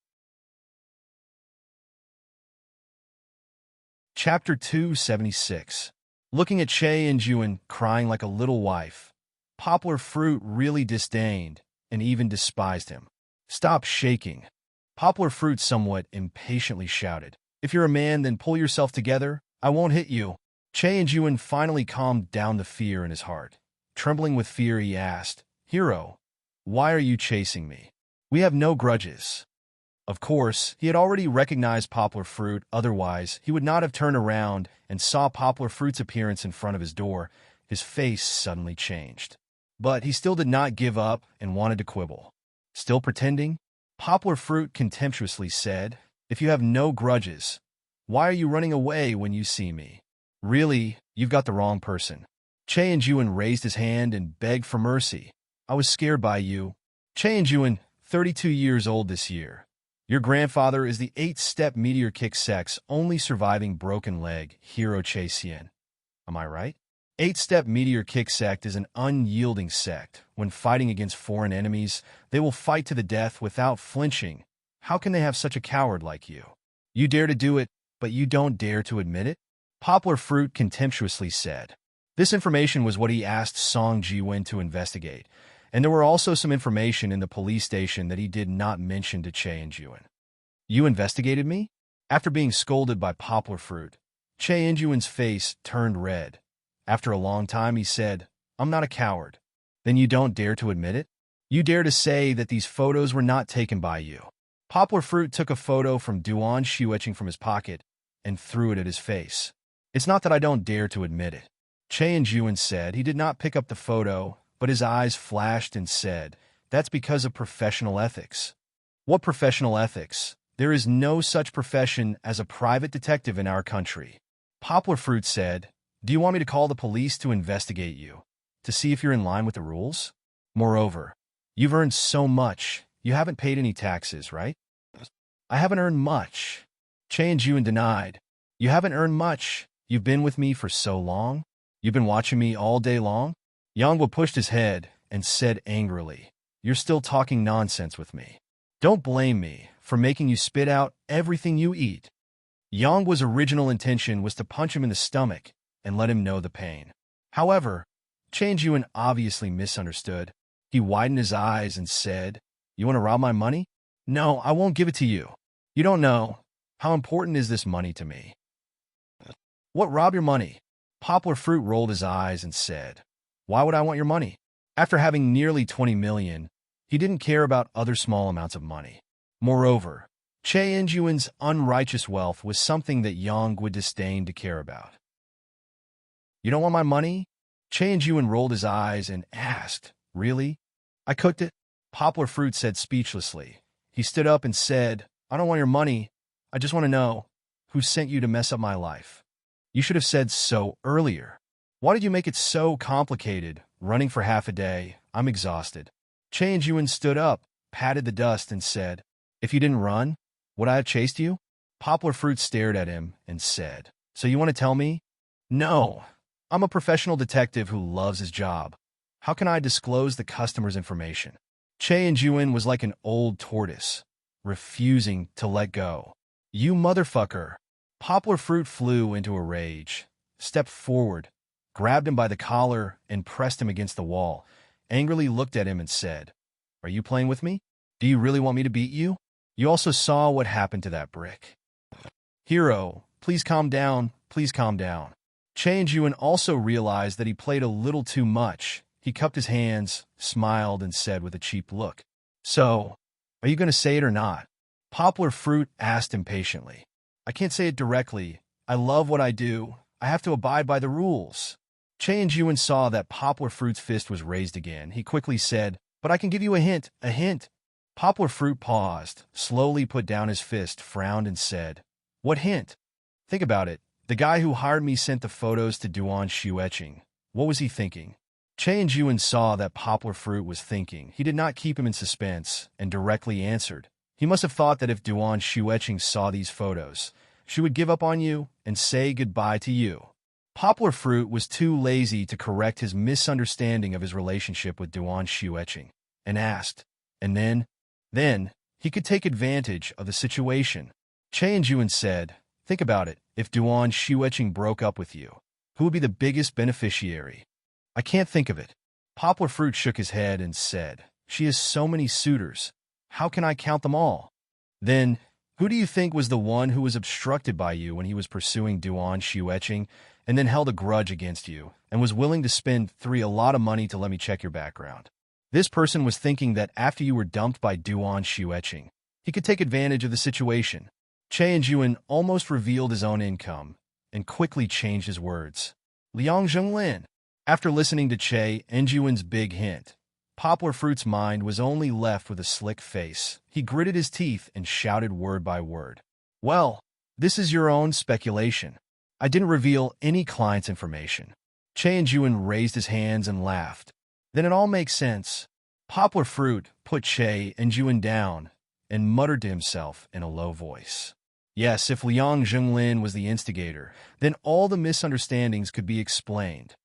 Chapter 276. Looking at Che and Yuen crying like a little wife, Poplar Fruit really disdained and even despised him. "Stop shaking," Poplar Fruit somewhat impatiently shouted. "If you're a man, then pull yourself together. I won't hit you." Che and Yuen finally calmed down the fear in his heart. Trembling with fear, he asked, "Hero, why are you chasing me? We have no grudges." Of course, he had already recognized Poplar Fruit, otherwise he would not have turned around and saw Poplar Fruit's appearance in front of his door. His face suddenly changed. But he still did not give up and wanted to quibble. Still pretending, Poplar Fruit contemptuously said, "If you have no grudges, why are you running away when you see me? Really, you've got the wrong person. Che and raised his hand and begged for mercy. I was scared by you. Che and 32 years old this year. Your grandfather is the 8-step meteor kick sect's only surviving broken leg, Hero Che Xian. Am I right? 8-step meteor kick sect is an unyielding sect. When fighting against foreign enemies, they will fight to the death without flinching. How can they have such a coward like you? You dare to do it, but you don't dare to admit it? Poplar Fruit contemptuously said. This information was what he asked Song Ji-wen to investigate, and there were also some information in the police station that he did not mention to Che and Jiwen. You investigated me? After being scolded by Poplar Fruit, Che and Jiwen's face turned red. After a long time, he said, I'm not a coward. Then you don't dare to admit it? You dare to say that these photos were not taken by you. Poplar Fruit took a photo from Duan Shuetching from his pocket and threw it at his face. It's not that I don't dare to admit it. Che and Jiwen said he did not pick up the photo, but his eyes flashed and said, that's because of professional ethics. What professional ethics? There is no such profession as a private detective in our country. Poplar Fruit said, do you want me to call the police to investigate you, to see if you're in line with the rules? Moreover, you've earned so much, you haven't paid any taxes, right? I haven't earned much. Che and Jiwen denied. You haven't earned much. You've been with me for so long. You've been watching me all day long. Yangwo pushed his head and said angrily, you're still talking nonsense with me. Don't blame me for making you spit out everything you eat. Yangwo's original intention was to punch him in the stomach and let him know the pain. However, Che Jiwen obviously misunderstood. He widened his eyes and said, you want to rob my money? No, I won't give it to you. You don't know. How important is this money to me? What, rob your money? Poplar Fruit rolled his eyes and said, why would I want your money? After having nearly 20 million, he didn't care about other small amounts of money. Moreover, Che Jiwen's unrighteous wealth was something that Yang would disdain to care about. You don't want my money? Che Jiwen rolled his eyes and asked, really? I cooked it? Poplar Fruit said speechlessly. He stood up and said, I don't want your money. I just want to know who sent you to mess up my life. You should have said so earlier. Why did you make it so complicated? Running for half a day. I'm exhausted. Che Jiwen stood up, patted the dust, and said, if you didn't run, would I have chased you? Poplar Fruit stared at him and said, so you want to tell me? No. I'm a professional detective who loves his job. How can I disclose the customer's information? Che Jiwen was like an old tortoise, refusing to let go. You motherfucker. Poplar Fruit flew into a rage, stepped forward, grabbed him by the collar, and pressed him against the wall, angrily looked at him and said, are you playing with me? Do you really want me to beat you? You also saw what happened to that brick. Hero, please calm down, please calm down. Che Jiwen also realized that he played a little too much. He cupped his hands, smiled, and said with a cheap look, so, are you going to say it or not? Poplar Fruit asked impatiently. I can't say it directly. I love what I do. I have to abide by the rules. Che Jiwen saw that Poplar Fruit's fist was raised again. He quickly said, but I can give you a hint, a hint. Poplar Fruit paused, slowly put down his fist, frowned, and said, what hint? Think about it. The guy who hired me sent the photos to Duan Shuetching. What was he thinking? Che Jiwen saw that Poplar Fruit was thinking. He did not keep him in suspense and directly answered. He must have thought that if Duan Shuetching saw these photos, she would give up on you and say goodbye to you. Poplar Fruit was too lazy to correct his misunderstanding of his relationship with Duan Shuetching and asked, and then, he could take advantage of the situation. Che Jiwen said, think about it. If Duan Shuetching broke up with you, who would be the biggest beneficiary? I can't think of it. Poplar Fruit shook his head and said, she has so many suitors. How can I count them all? Then, who do you think was the one who was obstructed by you when he was pursuing Duan Shuetching and then held a grudge against you and was willing to spend a lot of money to let me check your background? This person was thinking that after you were dumped by Duan Shuetching, he could take advantage of the situation. Che Jiwen almost revealed his own income and quickly changed his words. Liang Zhenglin. After listening to Che Jiwen's big hint, Poplar Fruit's mind was only left with a slick face. He gritted his teeth and shouted word by word. Well, this is your own speculation. I didn't reveal any client's information. Che and Yuan raised his hands and laughed. Then it all makes sense. Poplar Fruit put Che and Yuan down and muttered to himself in a low voice. Yes, if Liang Zhenglin was the instigator, then all the misunderstandings could be explained.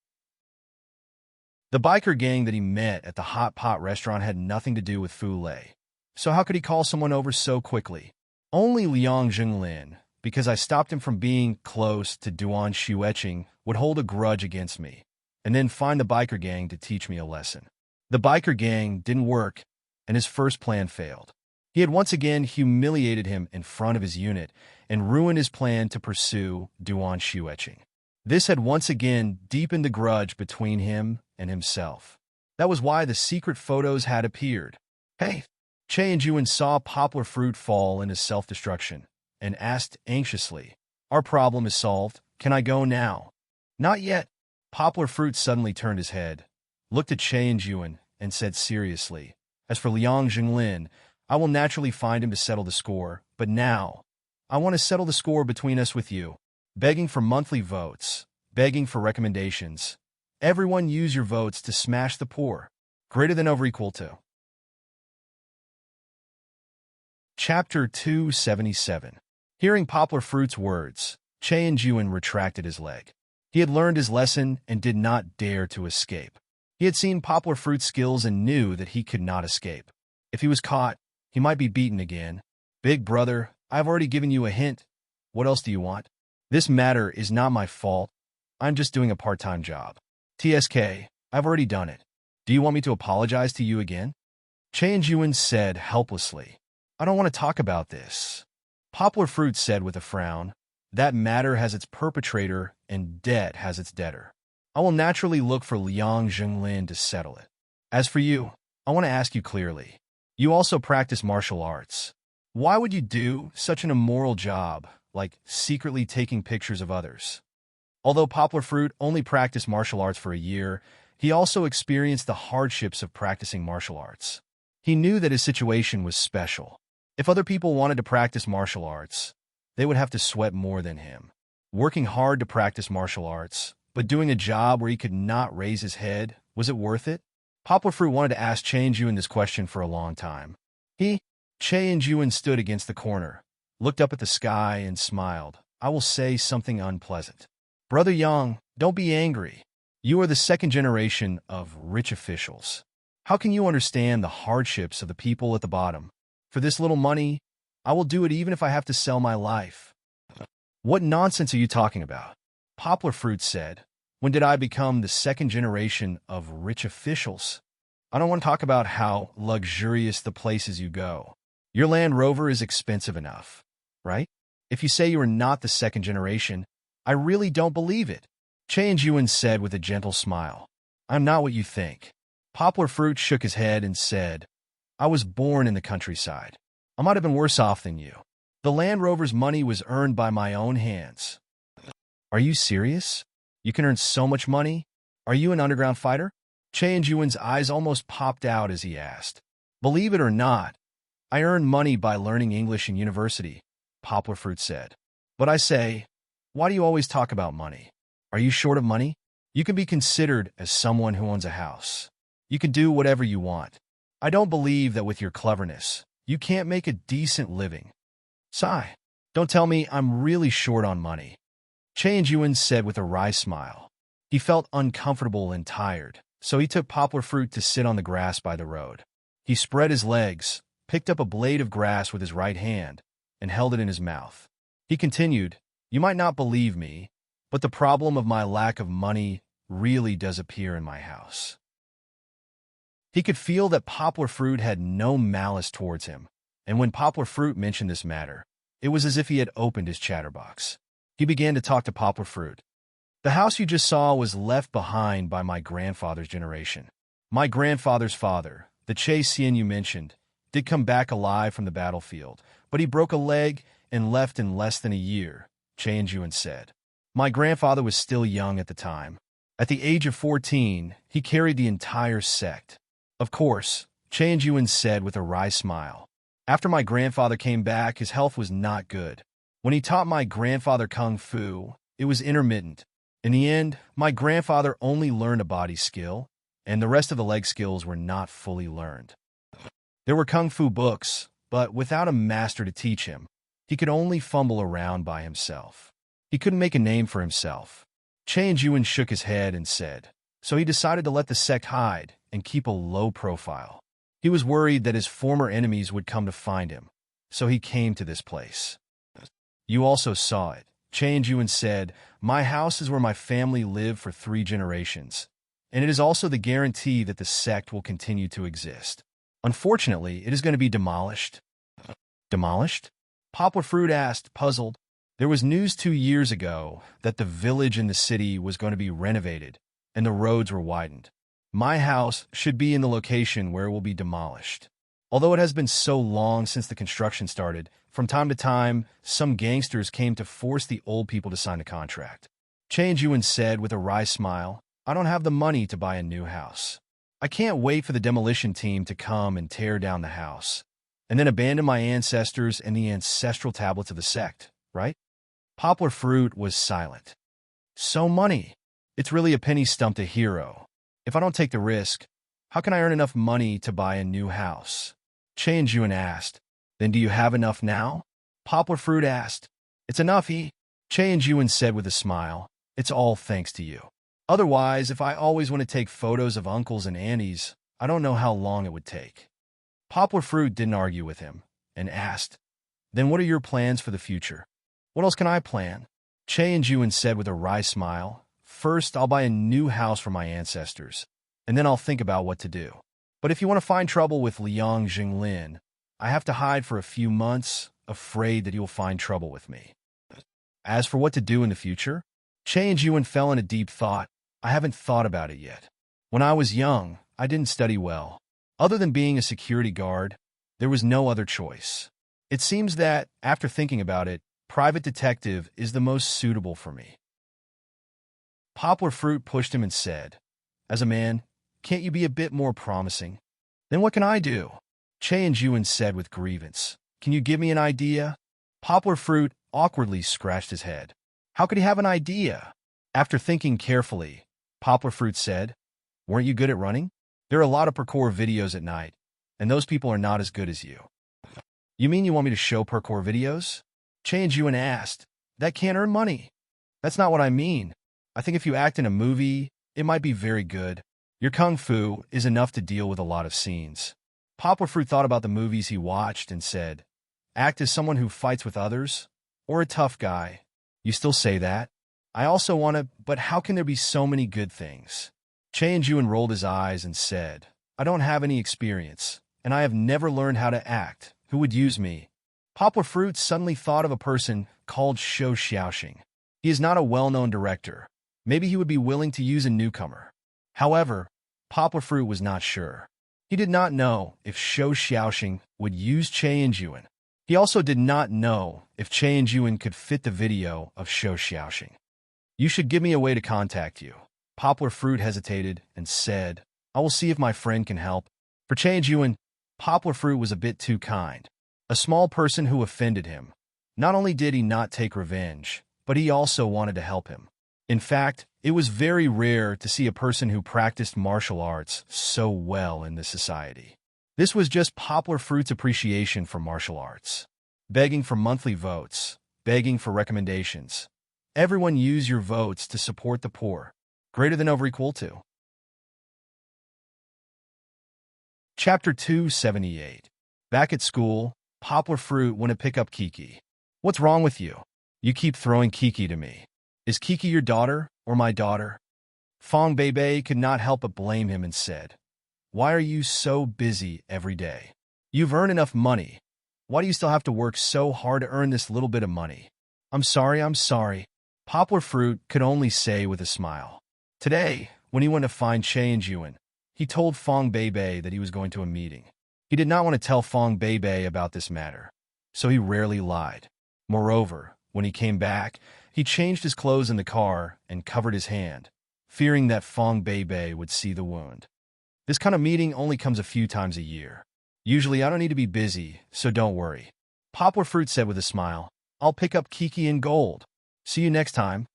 The biker gang that he met at the hot pot restaurant had nothing to do with Fu Lei. So how could he call someone over so quickly? Only Liang Zhenglin, because I stopped him from being close to Duan Xueqing, would hold a grudge against me, and then find the biker gang to teach me a lesson. The biker gang didn't work, and his first plan failed. He had once again humiliated him in front of his unit and ruined his plan to pursue Duan Xueqing. This had once again deepened the grudge between him and himself. That was why the secret photos had appeared. Hey, Che and Yuan saw Poplar Fruit fall into self-destruction and asked anxiously, "Our problem is solved. Can I go now?" "Not yet." Poplar Fruit suddenly turned his head, looked at Che and Yuan, and said seriously, "As for Liang Zhenglin, I will naturally find him to settle the score, but now, I want to settle the score between us with you. Begging for monthly votes, begging for recommendations. Everyone use your votes to smash the poor. Greater than over equal to." Chapter 277. Hearing Poplar Fruit's words, Che and Yuan retracted his leg. He had learned his lesson and did not dare to escape. He had seen Poplar Fruit's skills and knew that he could not escape. If he was caught, he might be beaten again. "Big brother, I've already given you a hint. What else do you want? This matter is not my fault. I'm just doing a part-time job. TSK, I've already done it. Do you want me to apologize to you again?" Che and Yuan said helplessly, "I don't want to talk about this." Poplar Fruit said with a frown, "That matter has its perpetrator and debt has its debtor. I will naturally look for Liang Zhenglin to settle it. As for you, I want to ask you clearly. You also practice martial arts. Why would you do such an immoral job, like secretly taking pictures of others?" Although Poplar Fruit only practiced martial arts for a year, he also experienced the hardships of practicing martial arts. He knew that his situation was special. If other people wanted to practice martial arts, they would have to sweat more than him. Working hard to practice martial arts, but doing a job where he could not raise his head, was it worth it? Poplar Fruit wanted to ask Che and Yuan this question for a long time. Che and Yuan stood against the corner, looked up at the sky, and smiled. "I will say something unpleasant. Brother Yang, don't be angry. You are the second generation of rich officials. How can you understand the hardships of the people at the bottom? For this little money, I will do it even if I have to sell my life." "What nonsense are you talking about?" Poplar Fruit said. "When did I become the second generation of rich officials? I don't want to talk about how luxurious the places you go. Your Land Rover is expensive enough, right? If you say you are not the second generation, I really don't believe it." Che and Yuan said with a gentle smile, "I'm not what you think." Poplar Fruit shook his head and said, "I was born in the countryside. I might have been worse off than you. The Land Rover's money was earned by my own hands." "Are you serious? You can earn so much money? Are you an underground fighter?" Che and Yuan's eyes almost popped out as he asked. "Believe it or not, I earned money by learning English in university," Poplar Fruit said. "But I say, why do you always talk about money? Are you short of money? You can be considered as someone who owns a house. You can do whatever you want. I don't believe that with your cleverness, you can't make a decent living. Sigh, don't tell me I'm really short on money." Che and Yuan said with a wry smile. He felt uncomfortable and tired, so he took Poplar Fruit to sit on the grass by the road. He spread his legs, picked up a blade of grass with his right hand, and held it in his mouth. He continued, "You might not believe me, but the problem of my lack of money really does appear in my house." He could feel that Poplar Fruit had no malice towards him, and when Poplar Fruit mentioned this matter, it was as if he had opened his chatterbox. He began to talk to Poplar Fruit. "The house you just saw was left behind by my grandfather's generation. My grandfather's father, the Che Xian you mentioned, did come back alive from the battlefield, but he broke a leg and left in less than a year," Che and Yuan said. "My grandfather was still young at the time. At the age of 14, he carried the entire sect." "Of course," Che and Yuan said with a wry smile. "After my grandfather came back, his health was not good. When he taught my grandfather kung fu, it was intermittent, In the end, my grandfather only learned a body skill, and the rest of the leg skills were not fully learned. There were kung fu books, but without a master to teach him, he could only fumble around by himself. He couldn't make a name for himself. Chen Yuan shook his head and said, so he decided to let the sect hide and keep a low profile. He was worried that his former enemies would come to find him, so he came to this place. You also saw it. Chen Yuan said, my house is where my family lived for 3 generations, and it is also the guarantee that the sect will continue to exist. Unfortunately, it is going to be demolished. Demolished? Poplar Fruit asked, puzzled. There was news 2 years ago that the village in the city was going to be renovated, and the roads were widened. My house should be in the location where it will be demolished. Although it has been so long since the construction started, from time to time, some gangsters came to force the old people to sign a contract. Chen Yuan said with a wry smile, I don't have the money to buy a new house. I can't wait for the demolition team to come and tear down the house, and then abandon my ancestors and the ancestral tablets of the sect, right? Poplar Fruit was silent. So money. It's really a penny stumped a hero. If I don't take the risk, how can I earn enough money to buy a new house? Chen Yuan asked. Then do you have enough now? Poplar Fruit asked. It's enough, Chen Yuan said with a smile. It's all thanks to you. Otherwise, if I always want to take photos of uncles and aunties, I don't know how long it would take. Poplar Fruit didn't argue with him, and asked, then what are your plans for the future? What else can I plan? Chen Yuan said with a wry smile, first I'll buy a new house for my ancestors, and then I'll think about what to do. But if you want to find trouble with Liang Jinglin, I have to hide for a few months, afraid that you'll find trouble with me. As for what to do in the future, Chen Yuan fell in a deep thought. I haven't thought about it yet. When I was young, I didn't study well. Other than being a security guard, there was no other choice. It seems that, after thinking about it, private detective is the most suitable for me. Poplar Fruit pushed him and said, as a man, can't you be a bit more promising? Then what can I do? Chen Yuan said with grievance. Can you give me an idea? Poplar Fruit awkwardly scratched his head. How could he have an idea? After thinking carefully, Poplar Fruit said, weren't you good at running? There are a lot of parkour videos at night, and those people are not as good as you. You mean you want me to show parkour videos? Chen Yuan asked. That can't earn money. That's not what I mean. I think if you act in a movie, it might be very good. Your kung fu is enough to deal with a lot of scenes. Poplar Fruit thought about the movies he watched and said, act as someone who fights with others, or a tough guy. You still say that? I also want to, but how can there be so many good things? Chen Yuan rolled his eyes and said, I don't have any experience, and I have never learned how to act. Who would use me? Poplar Fruit suddenly thought of a person called Shou Xiaoxing. He is not a well-known director. Maybe he would be willing to use a newcomer. However, Poplar Fruit was not sure. He did not know if Shou Xiaoxing would use Chen Yuan. He also did not know if Chen Yuan could fit the video of Shou Xiaoxing. You should give me a way to contact you. Poplar Fruit hesitated and said, I will see if my friend can help. For Chen Yuan, Poplar Fruit was a bit too kind. A small person who offended him. Not only did he not take revenge, but he also wanted to help him. In fact, it was very rare to see a person who practiced martial arts so well in this society. This was just Poplar Fruit's appreciation for martial arts. Begging for monthly votes, begging for recommendations. Everyone use your votes to support the poor. Greater than over equal to. Chapter 278. Back at school, Poplar Fruit went to pick up Kiki. What's wrong with you? You keep throwing Kiki to me. Is Kiki your daughter or my daughter? Fong Beibei could not help but blame him and said, why are you so busy every day? You've earned enough money. Why do you still have to work so hard to earn this little bit of money? I'm sorry. Poplar Fruit could only say with a smile. Today, when he went to find Chen Yuan, he told Fong Beibei that he was going to a meeting. He did not want to tell Fong Beibei about this matter, so he rarely lied. Moreover, when he came back, he changed his clothes in the car and covered his hand, fearing that Fong Beibei would see the wound. This kind of meeting only comes a few times a year. Usually I don't need to be busy, so don't worry. Poplar Fruit said with a smile, I'll pick up Kiki in gold. See you next time.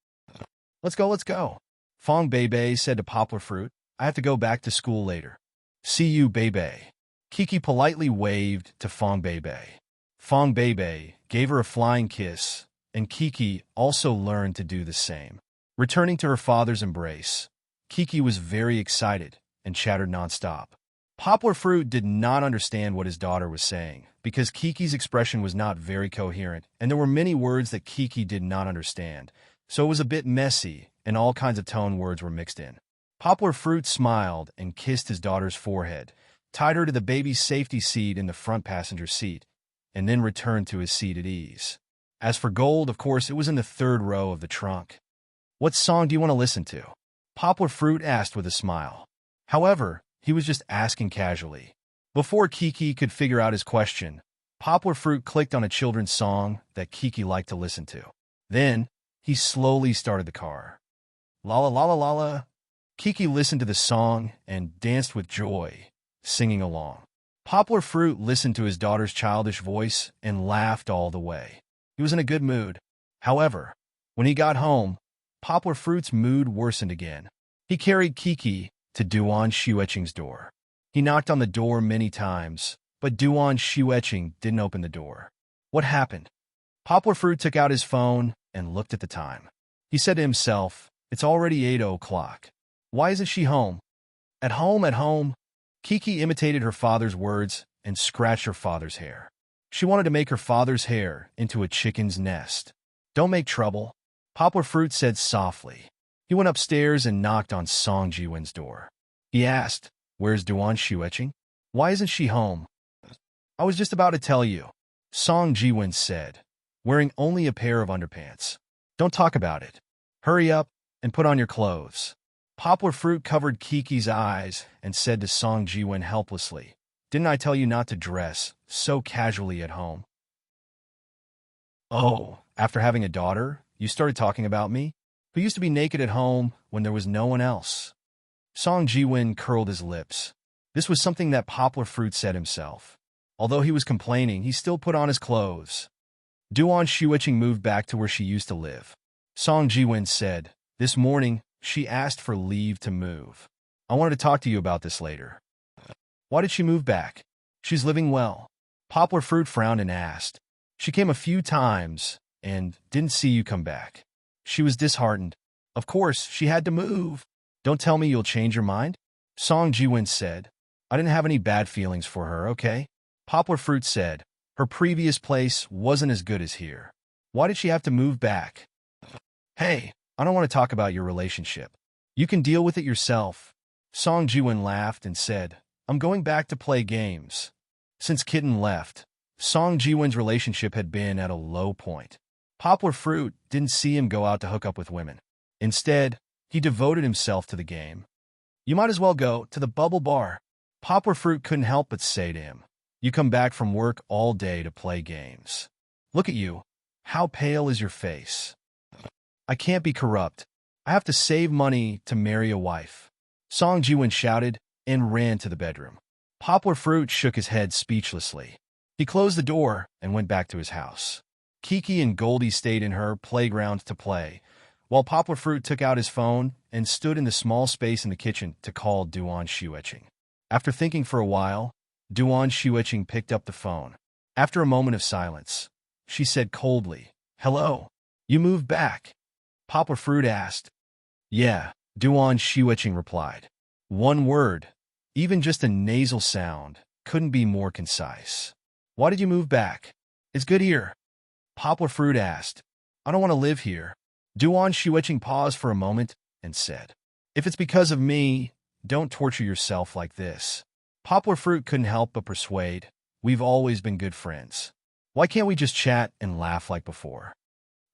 Let's go, let's go. Fong Bebe said to Poplar Fruit, I have to go back to school later. See you, Bebe. Kiki politely waved to Fong Bebe. Fong Bebe gave her a flying kiss, and Kiki also learned to do the same. Returning to her father's embrace, Kiki was very excited and chattered nonstop. Poplar Fruit did not understand what his daughter was saying because Kiki's expression was not very coherent, and there were many words that Kiki did not understand, so it was a bit messy, and all kinds of tone words were mixed in. Poplar Fruit smiled and kissed his daughter's forehead, tied her to the baby's safety seat in the front passenger seat, and then returned to his seat at ease. As for Gold, of course, it was in the third row of the trunk. What song do you want to listen to? Poplar Fruit asked with a smile. However, he was just asking casually. Before Kiki could figure out his question, Poplar Fruit clicked on a children's song that Kiki liked to listen to. Then, he slowly started the car. La la la la la la. Kiki listened to the song and danced with joy, singing along. Poplar Fruit listened to his daughter's childish voice and laughed all the way. He was in a good mood. However, when he got home, Poplar Fruit's mood worsened again. He carried Kiki to Duan Xueqing's door. He knocked on the door many times, but Duan Xueqing didn't open the door. What happened? Poplar Fruit took out his phone and looked at the time. He said to himself, it's already 8 o'clock. Why isn't she home? At home, at home. Kiki imitated her father's words and scratched her father's hair. She wanted to make her father's hair into a chicken's nest. Don't make trouble, Poplar Fruit said softly. He went upstairs and knocked on Song Jiwen's door. He asked, where's Duan Xueqing? Why isn't she home? I was just about to tell you, Song Jiwen said, wearing only a pair of underpants. Don't talk about it. Hurry up and put on your clothes. Poplar Fruit covered Kiki's eyes and said to Song Jiwen helplessly, didn't I tell you not to dress so casually at home? Oh, after having a daughter, you started talking about me? Who used to be naked at home when there was no one else? Song Jiwen curled his lips. This was something that Poplar Fruit said himself. Although he was complaining, he still put on his clothes. Duan Xueqing moved back to where she used to live. Song Jiwen said, this morning, she asked for leave to move. I wanted to talk to you about this later. Why did she move back? She's living well. Poplar Fruit frowned and asked. She came a few times and didn't see you come back. She was disheartened. Of course, she had to move. Don't tell me you'll change your mind? Song Jiwen said. I didn't have any bad feelings for her, okay? Poplar Fruit said. Her previous place wasn't as good as here. Why did she have to move back? Hey, I don't want to talk about your relationship. You can deal with it yourself. Song Jiwen laughed and said, I'm going back to play games. Since Kitten left, Song Jiwen's relationship had been at a low point. Poplar Fruit didn't see him go out to hook up with women. Instead, he devoted himself to the game. You might as well go to the bubble bar. Poplar Fruit couldn't help but say to him, you come back from work all day to play games. Look at you. How pale is your face? I can't be corrupt. I have to save money to marry a wife. Song Jiwen shouted and ran to the bedroom. Poplar Fruit shook his head speechlessly. He closed the door and went back to his house. Kiki and Goldie stayed in her playground to play, while Poplar Fruit took out his phone and stood in the small space in the kitchen to call Duan Xueqing. After thinking for a while, Duan Xueqing picked up the phone. After a moment of silence, she said coldly, hello, you moved back? Poplar Fruit asked. Yeah, Duan Xueqing replied. One word, even just a nasal sound, couldn't be more concise. Why did you move back? It's good here. Poplar Fruit asked. I don't want to live here. Duan Xueqing paused for a moment and said, if it's because of me, don't torture yourself like this. Poplar Fruit couldn't help but persuade. We've always been good friends. Why can't we just chat and laugh like before?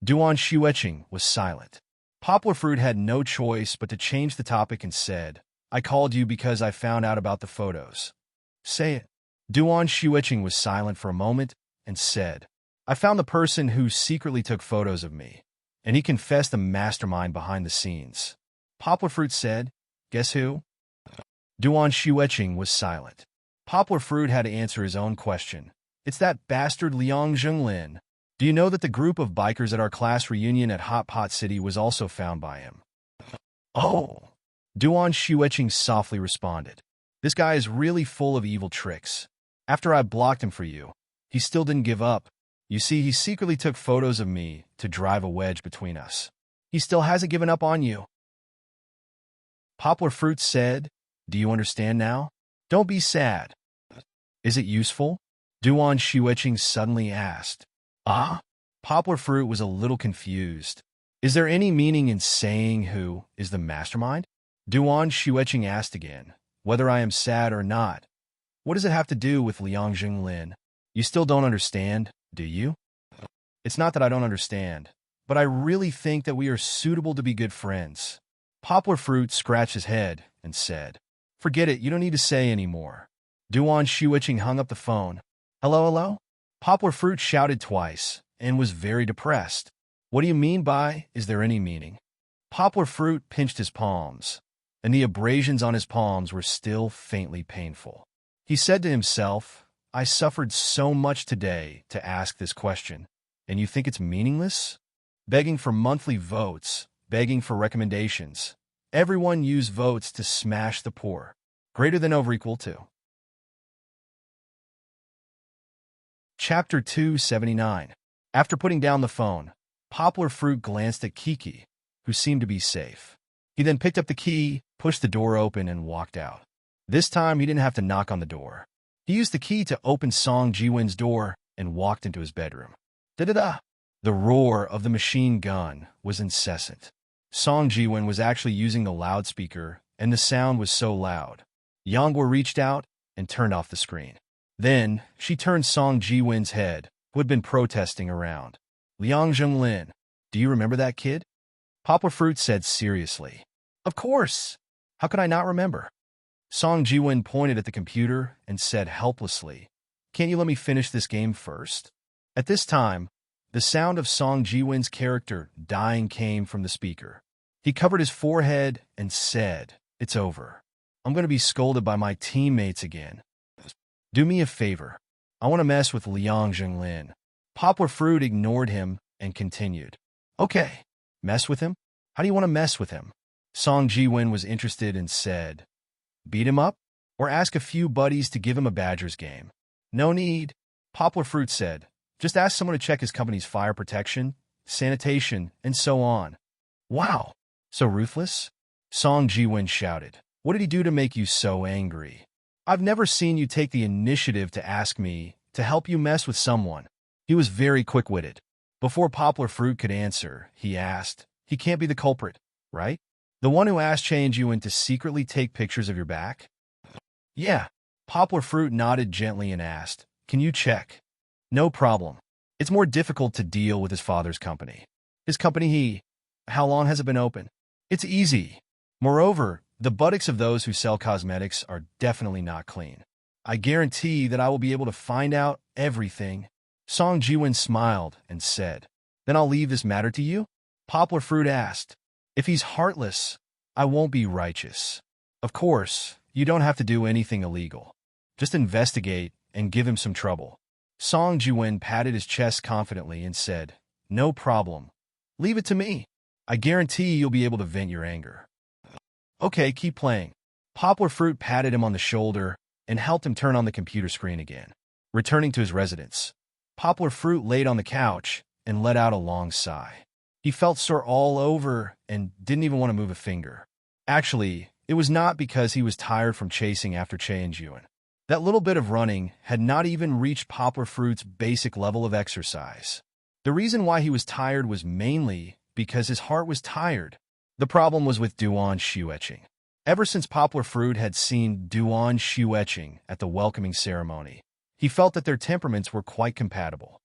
Duan Xueqing was silent. Poplar Fruit had no choice but to change the topic and said, I called you because I found out about the photos. Say it. Duan Xueqing was silent for a moment and said, I found the person who secretly took photos of me, and he confessed the mastermind behind the scenes. Poplar Fruit said, guess who? Duan Xueqing was silent. Poplar Fruit had to answer his own question. It's that bastard Liang Zhenglin. Do you know that the group of bikers at our class reunion at Hot Pot City was also found by him? Oh. Duan Shueching softly responded. This guy is really full of evil tricks. After I blocked him for you, he still didn't give up. You see, he secretly took photos of me to drive a wedge between us. He still hasn't given up on you. Poplar Fruit said, Do you understand now? Don't be sad. Is it useful? Duan Shueching suddenly asked. Ah? Poplar Fruit was a little confused. Is there any meaning in saying who is the mastermind? Duan Shueching asked again, whether I am sad or not. What does it have to do with Liang Jinglin? You still don't understand, do you? It's not that I don't understand, but I really think that we are suitable to be good friends. Poplar Fruit scratched his head and said, Forget it, you don't need to say any more. Duan Shueching hung up the phone. Hello, hello? Poplar Fruit shouted twice and was very depressed. What do you mean by, is there any meaning? Poplar Fruit pinched his palms, and the abrasions on his palms were still faintly painful. He said to himself, I suffered so much today to ask this question, and you think it's meaningless? Begging for monthly votes, begging for recommendations. Everyone used votes to smash the poor. Greater than over equal to. Chapter 279. After putting down the phone, Poplar Fruit glanced at Kiki, who seemed to be safe. He then picked up the key, pushed the door open, and walked out. This time, he didn't have to knock on the door. He used the key to open Song Jiwin's door and walked into his bedroom. Da-da-da! The roar of the machine gun was incessant. Song Jiwin was actually using the loudspeaker, and the sound was so loud. Yangguo reached out and turned off the screen. Then, she turned Song Jiwin's head, who had been protesting around. Liang Zhenglin, do you remember that kid? Poplar Fruit said seriously. Of course. How could I not remember? Song Jiwin pointed at the computer and said helplessly, Can't you let me finish this game first? At this time, the sound of Song Jiwin's character dying came from the speaker. He covered his forehead and said, It's over. I'm going to be scolded by my teammates again. Do me a favor. I want to mess with Liang Zhenglin. Poplar Fruit ignored him and continued. Okay, mess with him? How do you want to mess with him? Song Jiwin was interested and said, Beat him up? Or ask a few buddies to give him a Badgers game? No need. Poplar Fruit said, Just ask someone to check his company's fire protection, sanitation, and so on. Wow, so ruthless? Song Jiwin shouted. What did he do to make you so angry? I've never seen you take the initiative to ask me to help you mess with someone. He was very quick-witted. Before Poplar Fruit could answer, he asked, He can't be the culprit, right? The one who asked Jiwin to secretly take pictures of your back? Yeah. Poplar Fruit nodded gently and asked, Can you check? No problem. It's more difficult to deal with his father's company. His company, How long has it been open? It's easy. Moreover, the buttocks of those who sell cosmetics are definitely not clean. I guarantee that I will be able to find out everything. Song Jiwin smiled and said, Then I'll leave this matter to you? Poplar Fruit asked, If he's heartless, I won't be righteous. Of course, you don't have to do anything illegal. Just investigate and give him some trouble. Song Jiwin patted his chest confidently and said, No problem. Leave it to me. I guarantee you'll be able to vent your anger. Okay, keep playing. Poplar Fruit patted him on the shoulder and helped him turn on the computer screen again. Returning to his residence, Poplar Fruit laid on the couch and let out a long sigh. He felt sore all over and didn't even want to move a finger. Actually, it was not because he was tired from chasing after Che and Jiwin. That little bit of running had not even reached Poplar Fruit's basic level of exercise. The reason why he was tired was mainly because his heart was tired. The problem was with Duan Shueching. Ever since Poplar Fruit had seen Duan Shueching at the welcoming ceremony, he felt that their temperaments were quite compatible.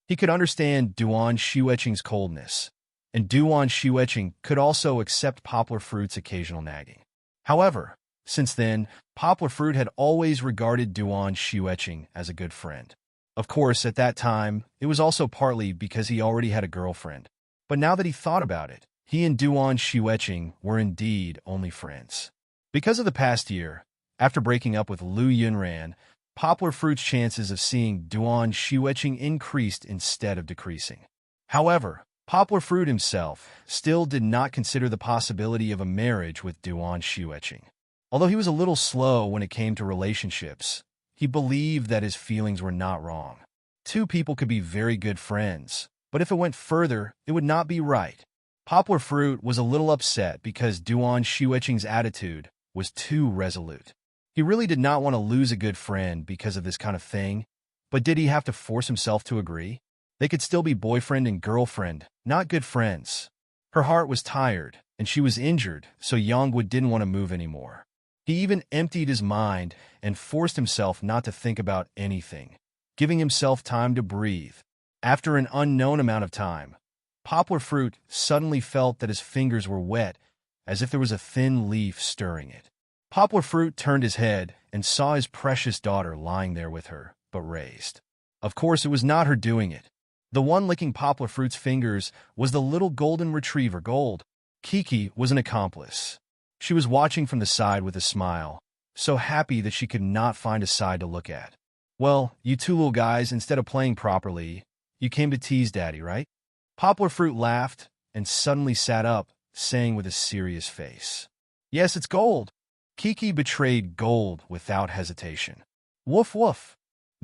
He could understand Duan Shueching's coldness, and Duan Shueching could also accept Poplar Fruit's occasional nagging. However, since then, Poplar Fruit had always regarded Duan Shueching as a good friend. Of course, at that time, it was also partly because he already had a girlfriend. But now that he thought about it, he and Duan Shueching were indeed only friends. Because of the past year, after breaking up with Lu Yunran, Poplar Fruit's chances of seeing Duan Shiueching increased instead of decreasing. However, Poplar Fruit himself still did not consider the possibility of a marriage with Duan Shiueching. Although he was a little slow when it came to relationships, he believed that his feelings were not wrong. Two people could be very good friends, but if it went further, it would not be right. Poplar Fruit was a little upset because Duan Shiueching's attitude was too resolute. He really did not want to lose a good friend because of this kind of thing, but did he have to force himself to agree? They could still be boyfriend and girlfriend, not good friends. Her heart was tired, and she was injured, so Yongwood didn't want to move anymore. He even emptied his mind and forced himself not to think about anything, giving himself time to breathe. After an unknown amount of time, Poplar Fruit suddenly felt that his fingers were wet, as if there was a thin leaf stirring it. Poplar Fruit turned his head and saw his precious daughter lying there with her, but raised. Of course, it was not her doing it. The one licking Poplar Fruit's fingers was the little golden retriever Gold. Kiki was an accomplice. She was watching from the side with a smile, so happy that she could not find a side to look at. Well, you two little guys, instead of playing properly, you came to tease Daddy, right? Poplar Fruit laughed and suddenly sat up, saying with a serious face, "Yes, it's Gold." Kiki betrayed Gold without hesitation. "Woof woof."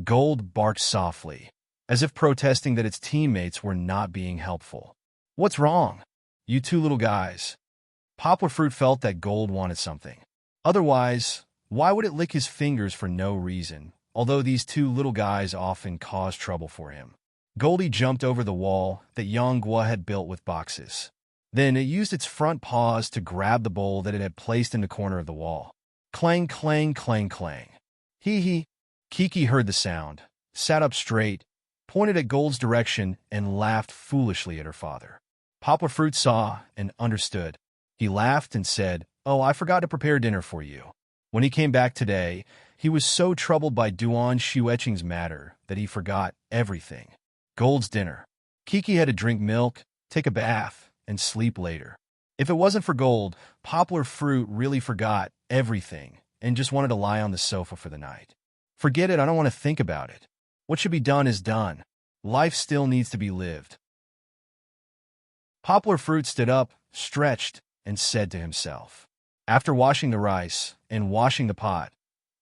Gold barked softly, as if protesting that its teammates were not being helpful. "What's wrong? You two little guys." Poplar Fruit felt that Gold wanted something. Otherwise, why would it lick his fingers for no reason, although these two little guys often caused trouble for him? Goldie jumped over the wall that Yonghua had built with boxes. Then it used its front paws to grab the bowl that it had placed in the corner of the wall. Clang, clang, clang, clang. Hee. Kiki heard the sound, sat up straight, pointed at Gold's direction, and laughed foolishly at her father. Poplar Fruit saw and understood. He laughed and said, "Oh, I forgot to prepare dinner for you." When he came back today, he was so troubled by Duan Shiueching's matter that he forgot everything. Gold's dinner. Kiki had to drink milk, take a bath, and sleep later. If it wasn't for Gold, Poplar Fruit really forgot everything and just wanted to lie on the sofa for the night. Forget it, I don't want to think about it. What should be done is done. Life still needs to be lived. Poplar Fruit stood up, stretched, and said to himself. After washing the rice and washing the pot,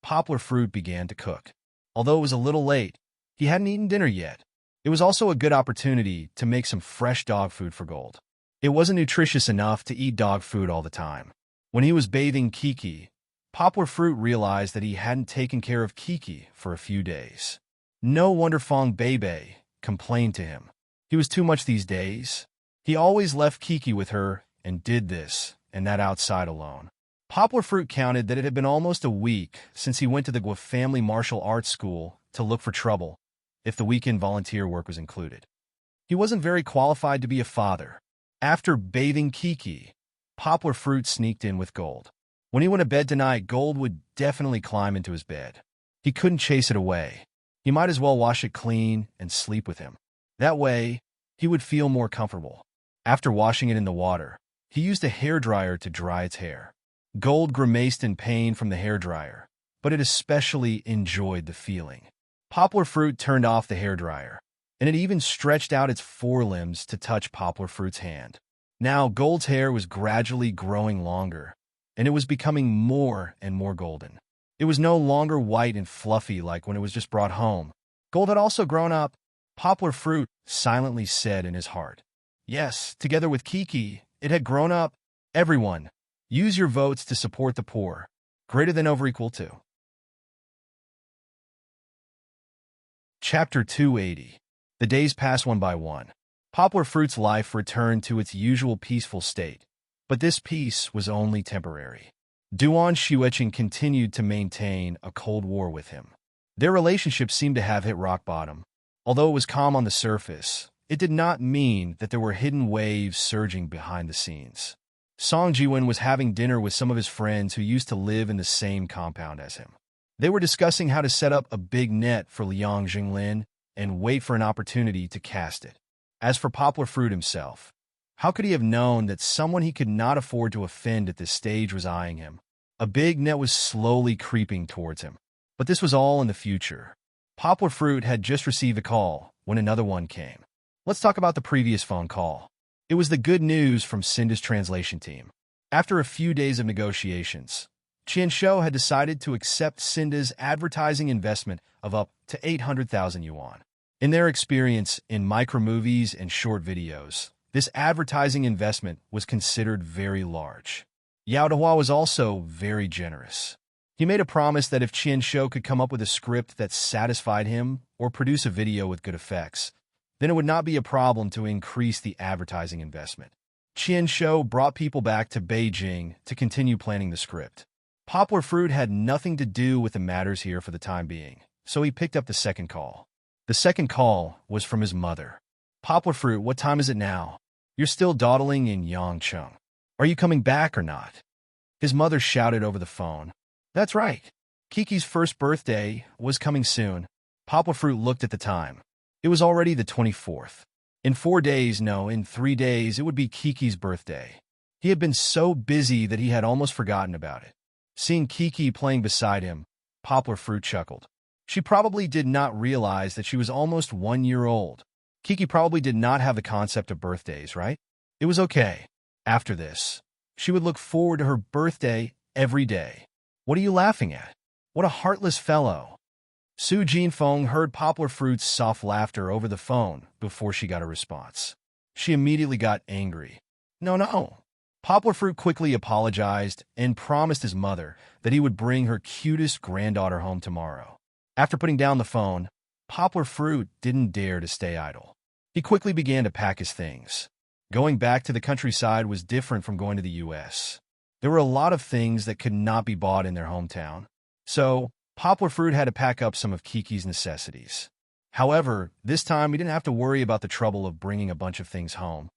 Poplar Fruit began to cook. Although it was a little late, he hadn't eaten dinner yet. It was also a good opportunity to make some fresh dog food for Gold. It wasn't nutritious enough to eat dog food all the time. When he was bathing Kiki, Poplar Fruit realized that he hadn't taken care of Kiki for a few days. No wonder Fong Bebe complained to him. He was too much these days. He always left Kiki with her and did this and that outside alone. Poplar Fruit counted that it had been almost a week since he went to the Gua Family Martial Arts School to look for trouble, if the weekend volunteer work was included. He wasn't very qualified to be a father. After bathing Kiki, Poplar Fruit sneaked in with Gold. When he went to bed tonight, Gold would definitely climb into his bed. He couldn't chase it away. He might as well wash it clean and sleep with him. That way, he would feel more comfortable. After washing it in the water, he used a hairdryer to dry its hair. Gold grimaced in pain from the hairdryer, but it especially enjoyed the feeling. Poplar Fruit turned off the hairdryer, and it even stretched out its forelimbs to touch Poplar Fruit's hand. Now, Gold's hair was gradually growing longer, and it was becoming more and more golden. It was no longer white and fluffy like when it was just brought home. Gold had also grown up, Poplar Fruit silently said in his heart. Yes, together with Kiki, it had grown up. Everyone, use your votes to support the poor. Greater than over equal to. Chapter 280. The days passed one by one. Poplar Fruit's life returned to its usual peaceful state, but this peace was only temporary. Duan Shiueching continued to maintain a cold war with him. Their relationship seemed to have hit rock bottom. Although it was calm on the surface, it did not mean that there were hidden waves surging behind the scenes. Song Jiwen was having dinner with some of his friends who used to live in the same compound as him. They were discussing how to set up a big net for Liang Jinglin and wait for an opportunity to cast it. As for Poplar Fruit himself, how could he have known that someone he could not afford to offend at this stage was eyeing him? A big net was slowly creeping towards him. But this was all in the future. Poplar Fruit had just received a call when another one came. Let's talk about the previous phone call. It was the good news from Cinda's translation team. After a few days of negotiations, Qianshou had decided to accept Cinda's advertising investment of up to 800,000 yuan. In their experience in micromovies and short videos, this advertising investment was considered very large. Yao Dehua was also very generous. He made a promise that if Qianshou could come up with a script that satisfied him or produce a video with good effects, then it would not be a problem to increase the advertising investment. Qianshou brought people back to Beijing to continue planning the script. Poplar Fruit had nothing to do with the matters here for the time being, so he picked up the second call. The second call was from his mother. Poplar Fruit, what time is it now? You're still dawdling in Yangcheng. Are you coming back or not? His mother shouted over the phone. That's right. Kiki's first birthday was coming soon. Poplar Fruit looked at the time. It was already the 24th. In 4 days, no, in 3 days, it would be Kiki's birthday. He had been so busy that he had almost forgotten about it. Seeing Kiki playing beside him, Poplar Fruit chuckled. She probably did not realize that she was almost 1 year old. Kiki probably did not have the concept of birthdays, right? It was okay. After this, she would look forward to her birthday every day. What are you laughing at? What a heartless fellow. Su Jinfeng heard Poplar Fruit's soft laughter over the phone before she got a response. She immediately got angry. No. Poplar Fruit quickly apologized and promised his mother that he would bring her cutest granddaughter home tomorrow. After putting down the phone, Poplar Fruit didn't dare to stay idle. He quickly began to pack his things. Going back to the countryside was different from going to the U.S. There were a lot of things that could not be bought in their hometown. So, Poplar Fruit had to pack up some of Kiki's necessities. However, this time he didn't have to worry about the trouble of bringing a bunch of things home.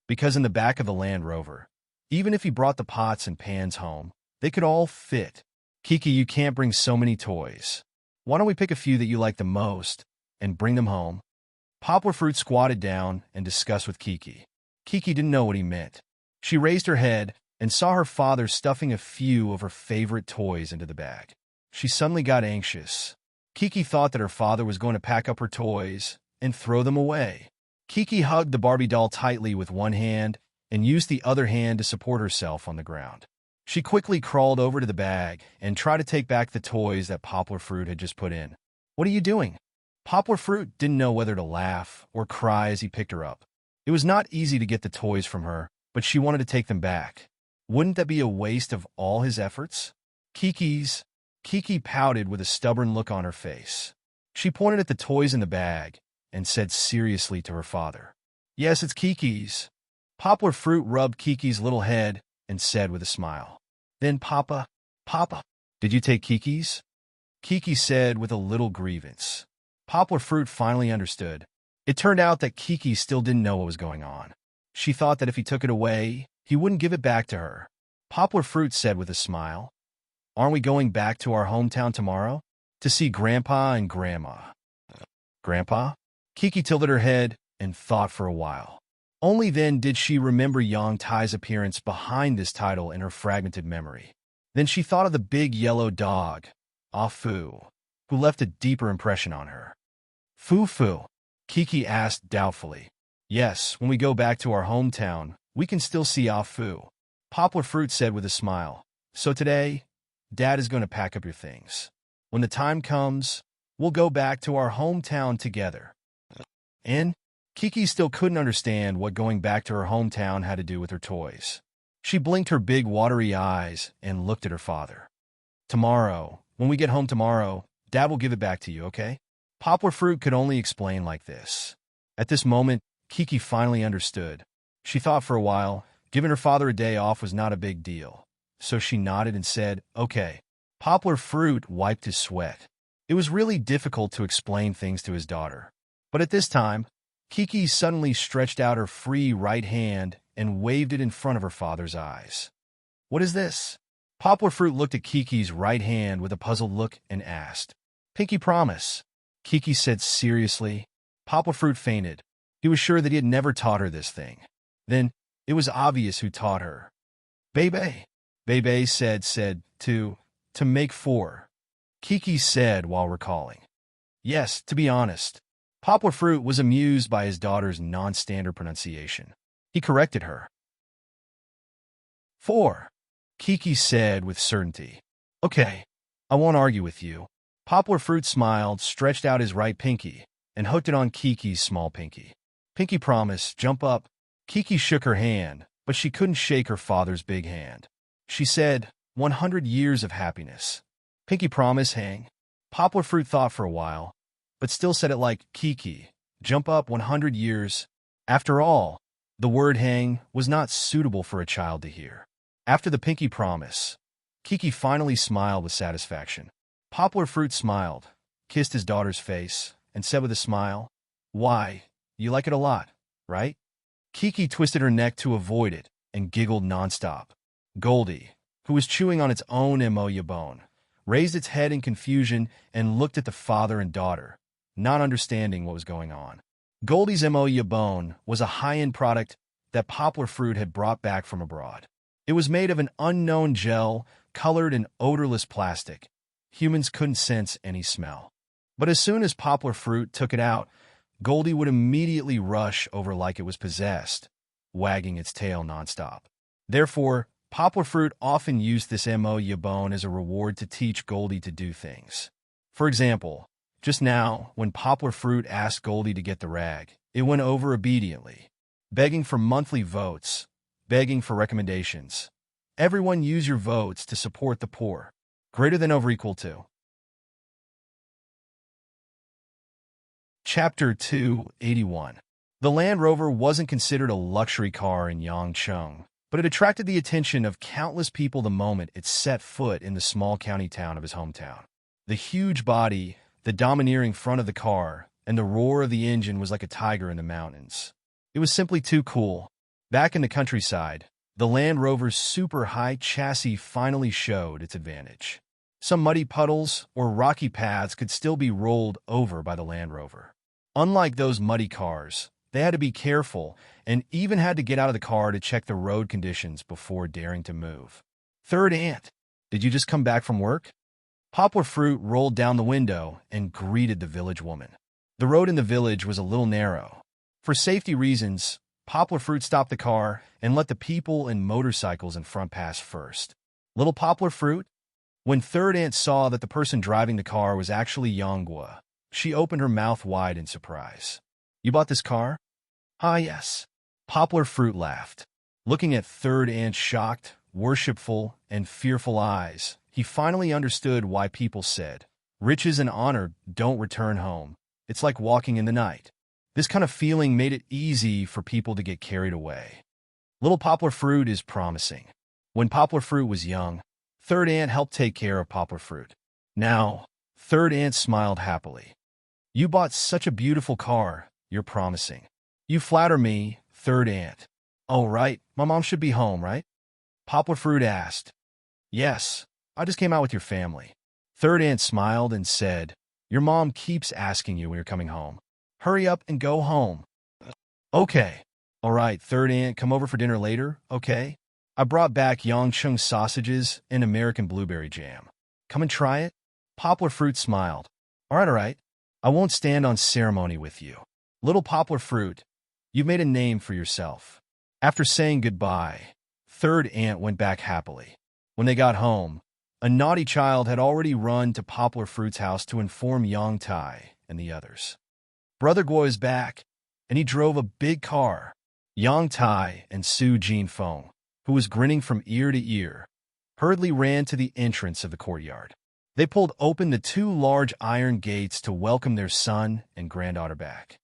Because in the back of the Land Rover, even if he brought the pots and pans home, they could all fit. Kiki, you can't bring so many toys. Why don't we pick a few that you like the most and bring them home? Poplar Fruit squatted down and discussed with Kiki. Kiki didn't know what he meant. She raised her head and saw her father stuffing a few of her favorite toys into the bag. She suddenly got anxious. Kiki thought that her father was going to pack up her toys and throw them away. Kiki hugged the Barbie doll tightly with one hand and used the other hand to support herself on the ground. She quickly crawled over to the bag and tried to take back the toys that Poplar Fruit had just put in. What are you doing? Poplar Fruit didn't know whether to laugh or cry as he picked her up. It was not easy to get the toys from her, but she wanted to take them back. Wouldn't that be a waste of all his efforts? Kiki pouted with a stubborn look on her face. She pointed at the toys in the bag and said seriously to her father, Yes, it's Kiki's. Poplar Fruit rubbed Kiki's little head and said with a smile, Then Papa, did you take Kiki's? Kiki said with a little grievance. Poplar Fruit finally understood. It turned out that Kiki still didn't know what was going on. She thought that if he took it away, he wouldn't give it back to her. Poplar Fruit said with a smile, Aren't we going back to our hometown tomorrow? To see Grandpa and Grandma. Grandpa? Kiki tilted her head and thought for a while. Only then did she remember Yang Tai's appearance behind this title in her fragmented memory. Then she thought of the big yellow dog, Ah Fu, who left a deeper impression on her. Fu, Kiki asked doubtfully. Yes, when we go back to our hometown, we can still see Ah Fu. Poplar Fruit said with a smile. So today, Dad is going to pack up your things. When the time comes, we'll go back to our hometown together. And Kiki still couldn't understand what going back to her hometown had to do with her toys. She blinked her big watery eyes and looked at her father. Tomorrow, when we get home tomorrow, Dad will give it back to you, okay? Poplar Fruit could only explain like this. At this moment, Kiki finally understood. She thought for a while, giving her father a day off was not a big deal. So she nodded and said, Okay. Poplar Fruit wiped his sweat. It was really difficult to explain things to his daughter. But at this time, Kiki suddenly stretched out her free right hand and waved it in front of her father's eyes. What is this? Poplar Fruit looked at Kiki's right hand with a puzzled look and asked. Pinky promise. Kiki said seriously. Poplar Fruit fainted. He was sure that he had never taught her this thing. Then, it was obvious who taught her. Bebe said to To make 4, Kiki said while recalling. Yes, to be honest. Poplar Fruit was amused by his daughter's non-standard pronunciation. He corrected her. 4, Kiki said with certainty. Okay, I won't argue with you. Poplar Fruit smiled, stretched out his right pinky, and hooked it on Kiki's small pinky. Pinky promise, jump up. Kiki shook her hand, but she couldn't shake her father's big hand. She said, 100 years of happiness. Pinky promise, hang. Poplar Fruit thought for a while, but still said it like, Kiki, jump up 100 years. After all, the word hang was not suitable for a child to hear. After the pinky promise, Kiki finally smiled with satisfaction. Poplar Fruit smiled, kissed his daughter's face, and said with a smile, Why, you like it a lot, right? Kiki twisted her neck to avoid it and giggled nonstop. Goldie, who was chewing on its own emoya bone, raised its head in confusion and looked at the father and daughter, not understanding what was going on. Goldie's emoya bone was a high-end product that Poplar Fruit had brought back from abroad. It was made of an unknown gel, colored in odorless plastic. Humans couldn't sense any smell. But as soon as Poplar Fruit took it out, Goldie would immediately rush over like it was possessed, wagging its tail nonstop. Therefore, Poplar Fruit often used this emoya bone as a reward to teach Goldie to do things. For example, just now, when Poplar Fruit asked Goldie to get the rag, it went over obediently, begging for monthly votes, begging for recommendations. Everyone use your votes to support the poor. Greater than over equal to. Chapter 281. The Land Rover wasn't considered a luxury car in Yangcheng, but it attracted the attention of countless people the moment it set foot in the small county town of his hometown. The huge body, the domineering front of the car, and the roar of the engine was like a tiger in the mountains. It was simply too cool. Back in the countryside, the Land Rover's super-high chassis finally showed its advantage. Some muddy puddles or rocky paths could still be rolled over by the Land Rover. Unlike those muddy cars, they had to be careful and even had to get out of the car to check the road conditions before daring to move. Third Aunt, did you just come back from work? Poplar Fruit rolled down the window and greeted the village woman. The road in the village was a little narrow. For safety reasons, Poplar Fruit stopped the car and let the people and motorcycles in front pass first. Little Poplar Fruit? When Third Aunt saw that the person driving the car was actually Yonghua, she opened her mouth wide in surprise. You bought this car? Ah, yes. Poplar Fruit laughed. Looking at Third Aunt's shocked, worshipful, and fearful eyes, he finally understood why people said, riches and honor don't return home. It's like walking in the night. This kind of feeling made it easy for people to get carried away. Little Poplar Fruit is promising. When Poplar Fruit was young, Third Aunt helped take care of Poplar Fruit. Now, Third Aunt smiled happily. You bought such a beautiful car, you're promising. You flatter me, Third Aunt. Oh, right, my mom should be home, right? Poplar Fruit asked. Yes, I just came out with your family. Third Aunt smiled and said, your mom keeps asking you when you're coming home. Hurry up and go home. Okay. All right, Third Aunt, come over for dinner later, okay? I brought back Yangcheng sausages and American blueberry jam. Come and try it? Poplar Fruit smiled. All right. I won't stand on ceremony with you. Little Poplar Fruit, you've made a name for yourself. After saying goodbye, Third Aunt went back happily. When they got home, a naughty child had already run to Poplar Fruit's house to inform Yang Tai and the others. Brother Guo is back, and he drove a big car. Yang Tai and Su Jinfeng, who was grinning from ear to ear, hurriedly ran to the entrance of the courtyard. They pulled open the 2 large iron gates to welcome their son and granddaughter back.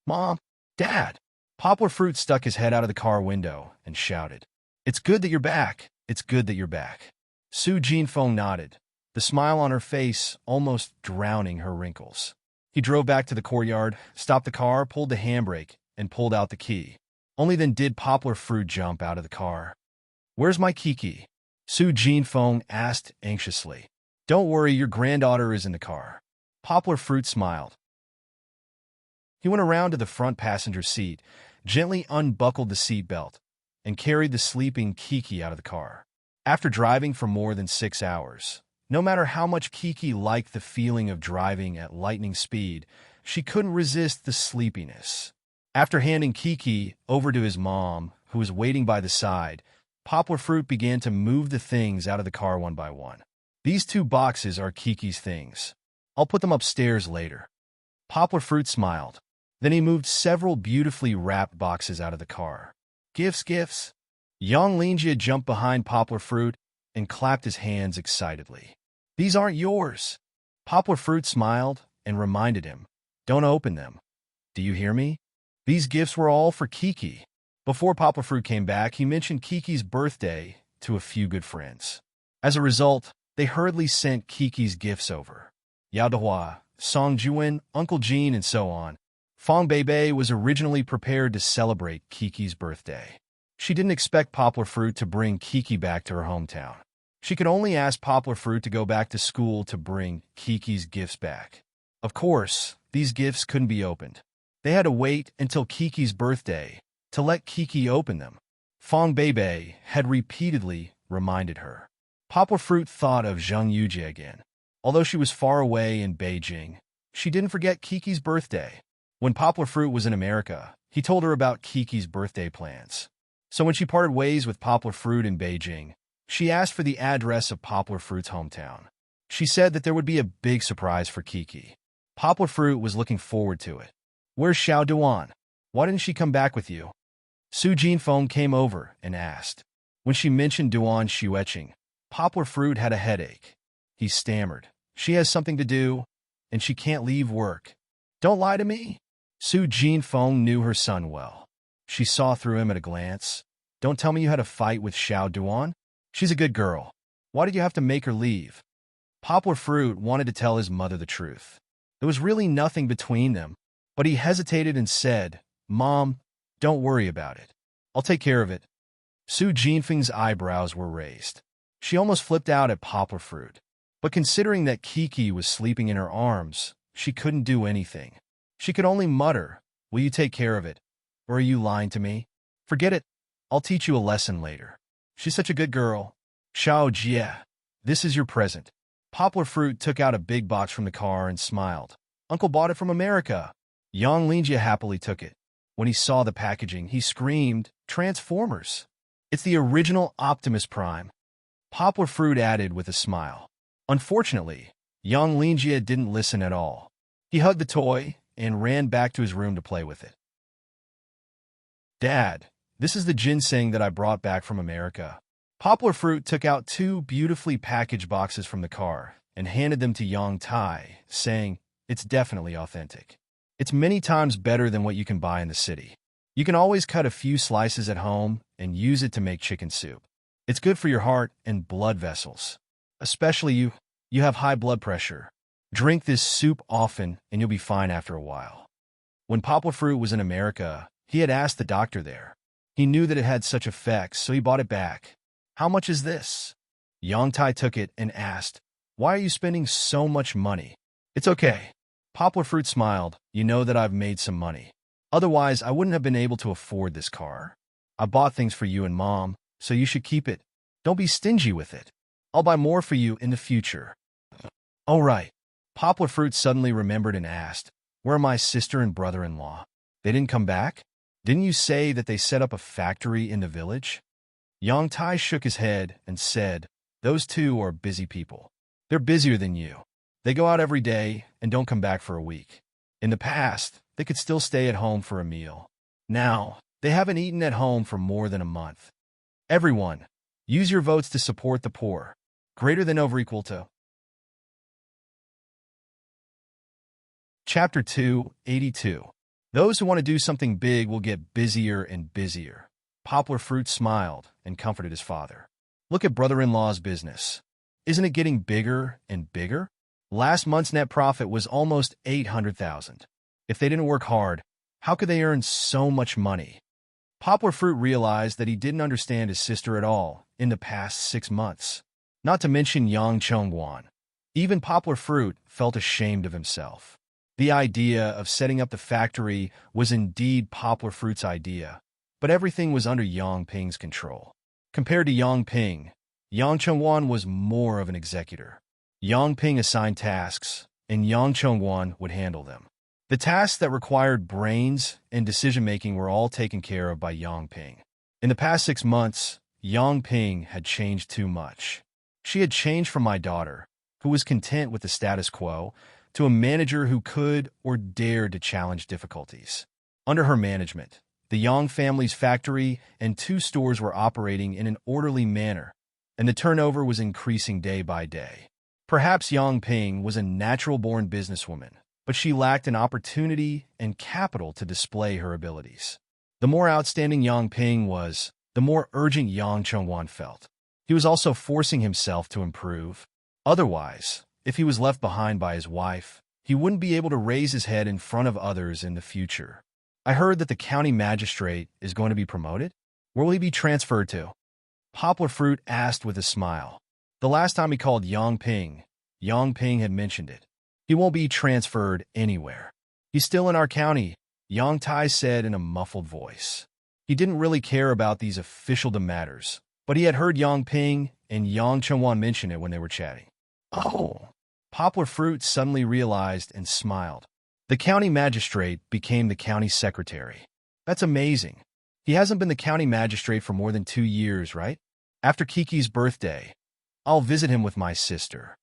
Mom, Dad! Poplar Fruit stuck his head out of the car window and shouted, It's good that you're back. It's good that you're back. Su Jinfeng nodded, the smile on her face almost drowning her wrinkles. He drove back to the courtyard, stopped the car, pulled the handbrake, and pulled out the key. Only then did Poplar Fruit jump out of the car. Where's my Kiki? Su Jinfeng asked anxiously. Don't worry, your granddaughter is in the car. Poplar Fruit smiled. He went around to the front passenger seat, gently unbuckled the seatbelt, and carried the sleeping Kiki out of the car. After driving for more than 6 hours, No matter how much Kiki liked the feeling of driving at lightning speed, she couldn't resist the sleepiness. After handing Kiki over to his mom, who was waiting by the side, Poplar Fruit began to move the things out of the car one by one. These 2 boxes are Kiki's things. I'll put them upstairs later. Poplar Fruit smiled. Then he moved several beautifully wrapped boxes out of the car. Gifts, gifts. Young Linjia jumped behind Poplar Fruit and clapped his hands excitedly. These aren't yours. Poplar Fruit smiled and reminded him, don't open them. Do you hear me? These gifts were all for Kiki. Before Poplar Fruit came back, he mentioned Kiki's birthday to a few good friends. As a result, they hurriedly sent Kiki's gifts over. Yao Dehua, Song Juan, Uncle Jean, and so on. Fong Beibei was originally prepared to celebrate Kiki's birthday. She didn't expect Poplar Fruit to bring Kiki back to her hometown. She could only ask Poplar Fruit to go back to school to bring Kiki's gifts back. Of course, these gifts couldn't be opened. They had to wait until Kiki's birthday to let Kiki open them. Fong Beibei had repeatedly reminded her. Poplar Fruit thought of Zheng Yujie again. Although she was far away in Beijing, she didn't forget Kiki's birthday. When Poplar Fruit was in America, he told her about Kiki's birthday plans. So when she parted ways with Poplar Fruit in Beijing, she asked for the address of Poplar Fruit's hometown. She said that there would be a big surprise for Kiki. Poplar Fruit was looking forward to it. Where's Xiao Duan? Why didn't she come back with you? Su Jinfeng came over and asked. When she mentioned Duan Xueqing, Poplar Fruit had a headache. He stammered. She has something to do, and she can't leave work. Don't lie to me. Su Jinfeng knew her son well. She saw through him at a glance. Don't tell me you had a fight with Xiao Duan? She's a good girl. Why did you have to make her leave? Poplar Fruit wanted to tell his mother the truth. There was really nothing between them, but he hesitated and said, Mom, don't worry about it. I'll take care of it. Su Jinfeng's eyebrows were raised. She almost flipped out at Poplar Fruit. But considering that Kiki was sleeping in her arms, she couldn't do anything. She could only mutter, will you take care of it? Or are you lying to me? Forget it. I'll teach you a lesson later. She's such a good girl. Xiao Jie, this is your present. Poplar Fruit took out a big box from the car and smiled. Uncle bought it from America. Yang Linjia happily took it. When he saw the packaging, he screamed, Transformers. It's the original Optimus Prime. Poplar Fruit added with a smile. Unfortunately, Yang Linjia didn't listen at all. He hugged the toy and ran back to his room to play with it. Dad, this is the ginseng that I brought back from America. Poplar Fruit took out 2 beautifully packaged boxes from the car and handed them to Yang Tai, saying, it's definitely authentic. It's many times better than what you can buy in the city. You can always cut a few slices at home and use it to make chicken soup. It's good for your heart and blood vessels. Especially you have high blood pressure. Drink this soup often and you'll be fine after a while. When Poplar Fruit was in America, he had asked the doctor there. He knew that it had such effects, so he bought it back. How much is this? Yang Tai took it and asked, why are you spending so much money? It's okay. Poplar Fruit smiled. You know that I've made some money. Otherwise, I wouldn't have been able to afford this car. I bought things for you and Mom, so you should keep it. Don't be stingy with it. I'll buy more for you in the future. All right. Poplar Fruit suddenly remembered and asked, where are my sister and brother-in-law? They didn't come back? Didn't you say that they set up a factory in the village? Yang Tai shook his head and said, those 2 are busy people. They're busier than you. They go out every day and don't come back for a week. In the past, they could still stay at home for a meal. Now, they haven't eaten at home for more than a month. Everyone, use your votes to support the poor. Greater than over equal to. Chapter 282. Those who want to do something big will get busier and busier. Poplar Fruit smiled and comforted his father. Look at brother-in-law's business. Isn't it getting bigger and bigger? Last month's net profit was almost 800,000. If they didn't work hard, how could they earn so much money? Poplar Fruit realized that he didn't understand his sister at all in the past 6 months. Not to mention Yang Chengguan. Even Poplar Fruit felt ashamed of himself. The idea of setting up the factory was indeed Poplar Fruit's idea, but everything was under Yang Ping's control. Compared to Yang Ping, Yang Chengguan was more of an executor. Yang Ping assigned tasks, and Yang Chongwan would handle them. The tasks that required brains and decision-making were all taken care of by Yang Ping. In the past 6 months, Yang Ping had changed too much. She had changed from my daughter, who was content with the status quo, to a manager who could or dared to challenge difficulties. Under her management, the Yang family's factory and 2 stores were operating in an orderly manner, and the turnover was increasing day by day. Perhaps Yang Ping was a natural-born businesswoman, but she lacked an opportunity and capital to display her abilities. The more outstanding Yang Ping was, the more urgent Yang Chongwan felt. He was also forcing himself to improve. Otherwise, if he was left behind by his wife, he wouldn't be able to raise his head in front of others in the future. I heard that the county magistrate is going to be promoted. Where will he be transferred to? Poplar Fruit asked with a smile. The last time he called Yang Ping had mentioned it. He won't be transferred anywhere. He's still in our county, Yang Tai said in a muffled voice. He didn't really care about these official matters, but he had heard Yang Ping and Yang Chongwan mention it when they were chatting. Oh! Poplar Fruit suddenly realized and smiled. The county magistrate became the county secretary. That's amazing. He hasn't been the county magistrate for more than 2 years, right? After Kiki's birthday, I'll visit him with my sister.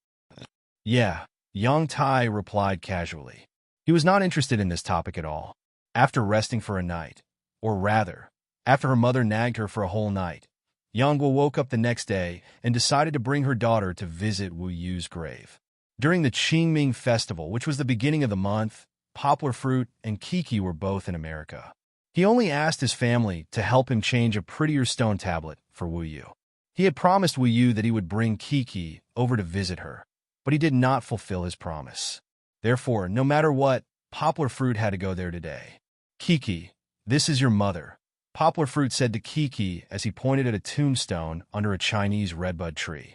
Yeah, Yang Tai replied casually. He was not interested in this topic at all. After resting for a night, or rather, after her mother nagged her for a whole night, Yang Guo woke up the next day and decided to bring her daughter to visit Wu Yu's grave. During the Qingming festival, which was the beginning of the month, Poplar Fruit and Kiki were both in America. He only asked his family to help him change a prettier stone tablet for Wu Yu. He had promised Wu Yu that he would bring Kiki over to visit her, but he did not fulfill his promise. Therefore, no matter what, Poplar Fruit had to go there today. Kiki, this is your mother, Poplar Fruit said to Kiki as he pointed at a tombstone under a Chinese redbud tree.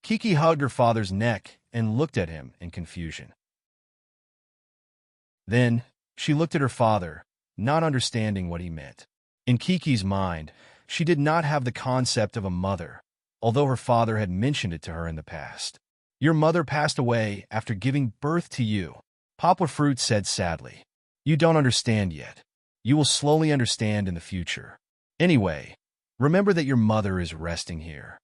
Kiki hugged her father's neck and looked at him in confusion. Then, she looked at her father, not understanding what he meant. In Kiki's mind, she did not have the concept of a mother, although her father had mentioned it to her in the past. Your mother passed away after giving birth to you, Poplar Fruit said sadly. You don't understand yet. You will slowly understand in the future. Anyway, remember that your mother is resting here.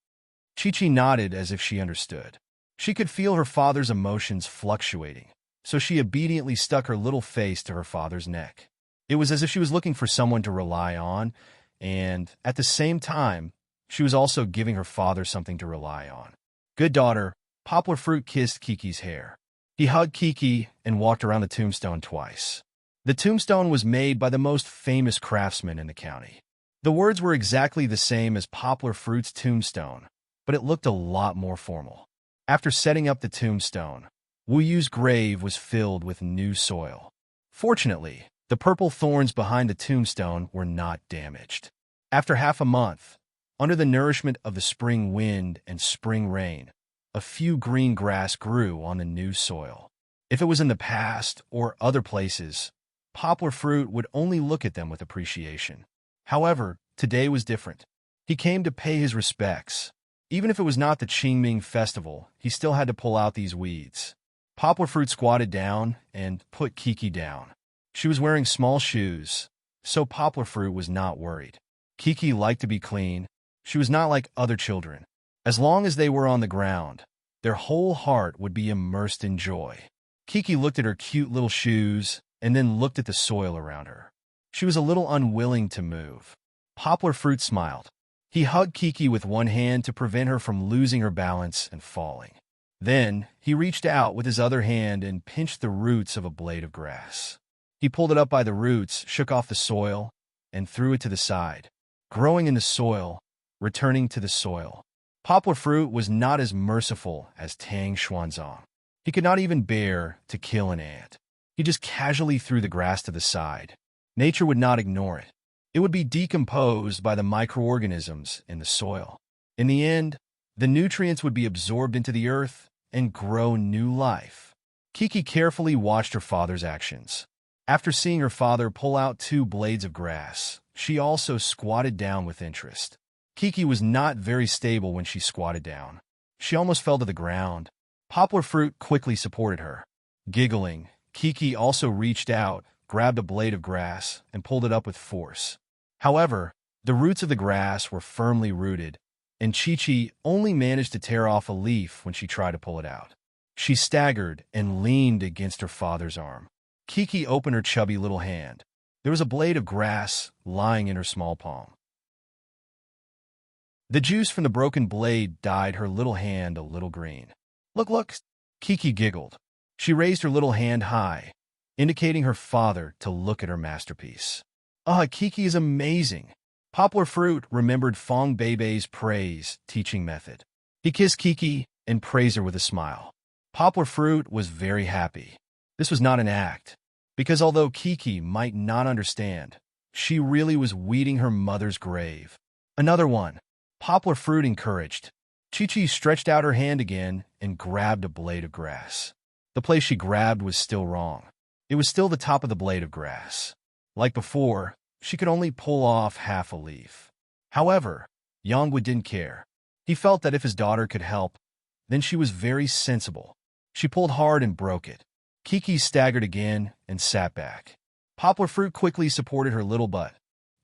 Chi-Chi nodded as if she understood. She could feel her father's emotions fluctuating, so she obediently stuck her little face to her father's neck. It was as if she was looking for someone to rely on, and, at the same time, she was also giving her father something to rely on. Good daughter, Poplar Fruit kissed Kiki's hair. He hugged Kiki and walked around the tombstone twice. The tombstone was made by the most famous craftsman in the county. The words were exactly the same as Poplar Fruit's tombstone, but it looked a lot more formal. After setting up the tombstone, Wu Yu's grave was filled with new soil. Fortunately, the purple thorns behind the tombstone were not damaged. After half a month, under the nourishment of the spring wind and spring rain, a few green grass grew on the new soil. If it was in the past or other places, Poplar Fruit would only look at them with appreciation. However, today was different. He came to pay his respects. Even if it was not the Qingming festival, he still had to pull out these weeds. Poplar Fruit squatted down and put Kiki down. She was wearing small shoes, so Poplar Fruit was not worried. Kiki liked to be clean. She was not like other children. As long as they were on the ground, their whole heart would be immersed in joy. Kiki looked at her cute little shoes and then looked at the soil around her. She was a little unwilling to move. Poplar Fruit smiled. He hugged Kiki with one hand to prevent her from losing her balance and falling. Then, he reached out with his other hand and pinched the roots of a blade of grass. He pulled it up by the roots, shook off the soil, and threw it to the side, growing in the soil, returning to the soil. Poplar Fruit was not as merciful as Tang Xuanzang. He could not even bear to kill an ant. He just casually threw the grass to the side. Nature would not ignore it. It would be decomposed by the microorganisms in the soil. In the end, the nutrients would be absorbed into the earth and grow new life. Kiki carefully watched her father's actions. After seeing her father pull out 2 blades of grass, she also squatted down with interest. Kiki was not very stable when she squatted down. She almost fell to the ground. Poplar Fruit quickly supported her. Giggling, Kiki also reached out, grabbed a blade of grass, and pulled it up with force. However, the roots of the grass were firmly rooted, and Chi-Chi only managed to tear off a leaf when she tried to pull it out. She staggered and leaned against her father's arm. Kiki opened her chubby little hand. There was a blade of grass lying in her small palm. The juice from the broken blade dyed her little hand a little green. Look, look! Kiki giggled. She raised her little hand high, indicating her father to look at her masterpiece. Kiki is amazing. Poplar Fruit remembered Fong Beibei's praise teaching method. He kissed Kiki and praised her with a smile. Poplar Fruit was very happy. This was not an act, because although Kiki might not understand, she really was weeding her mother's grave. Another one. Poplar Fruit encouraged. Chi-Chi stretched out her hand again and grabbed a blade of grass. The place she grabbed was still wrong. It was still the top of the blade of grass. Like before, she could only pull off half a leaf. However, Yongwu didn't care. He felt that if his daughter could help, then she was very sensible. She pulled hard and broke it. Kiki staggered again and sat back. Poplar Fruit quickly supported her little butt.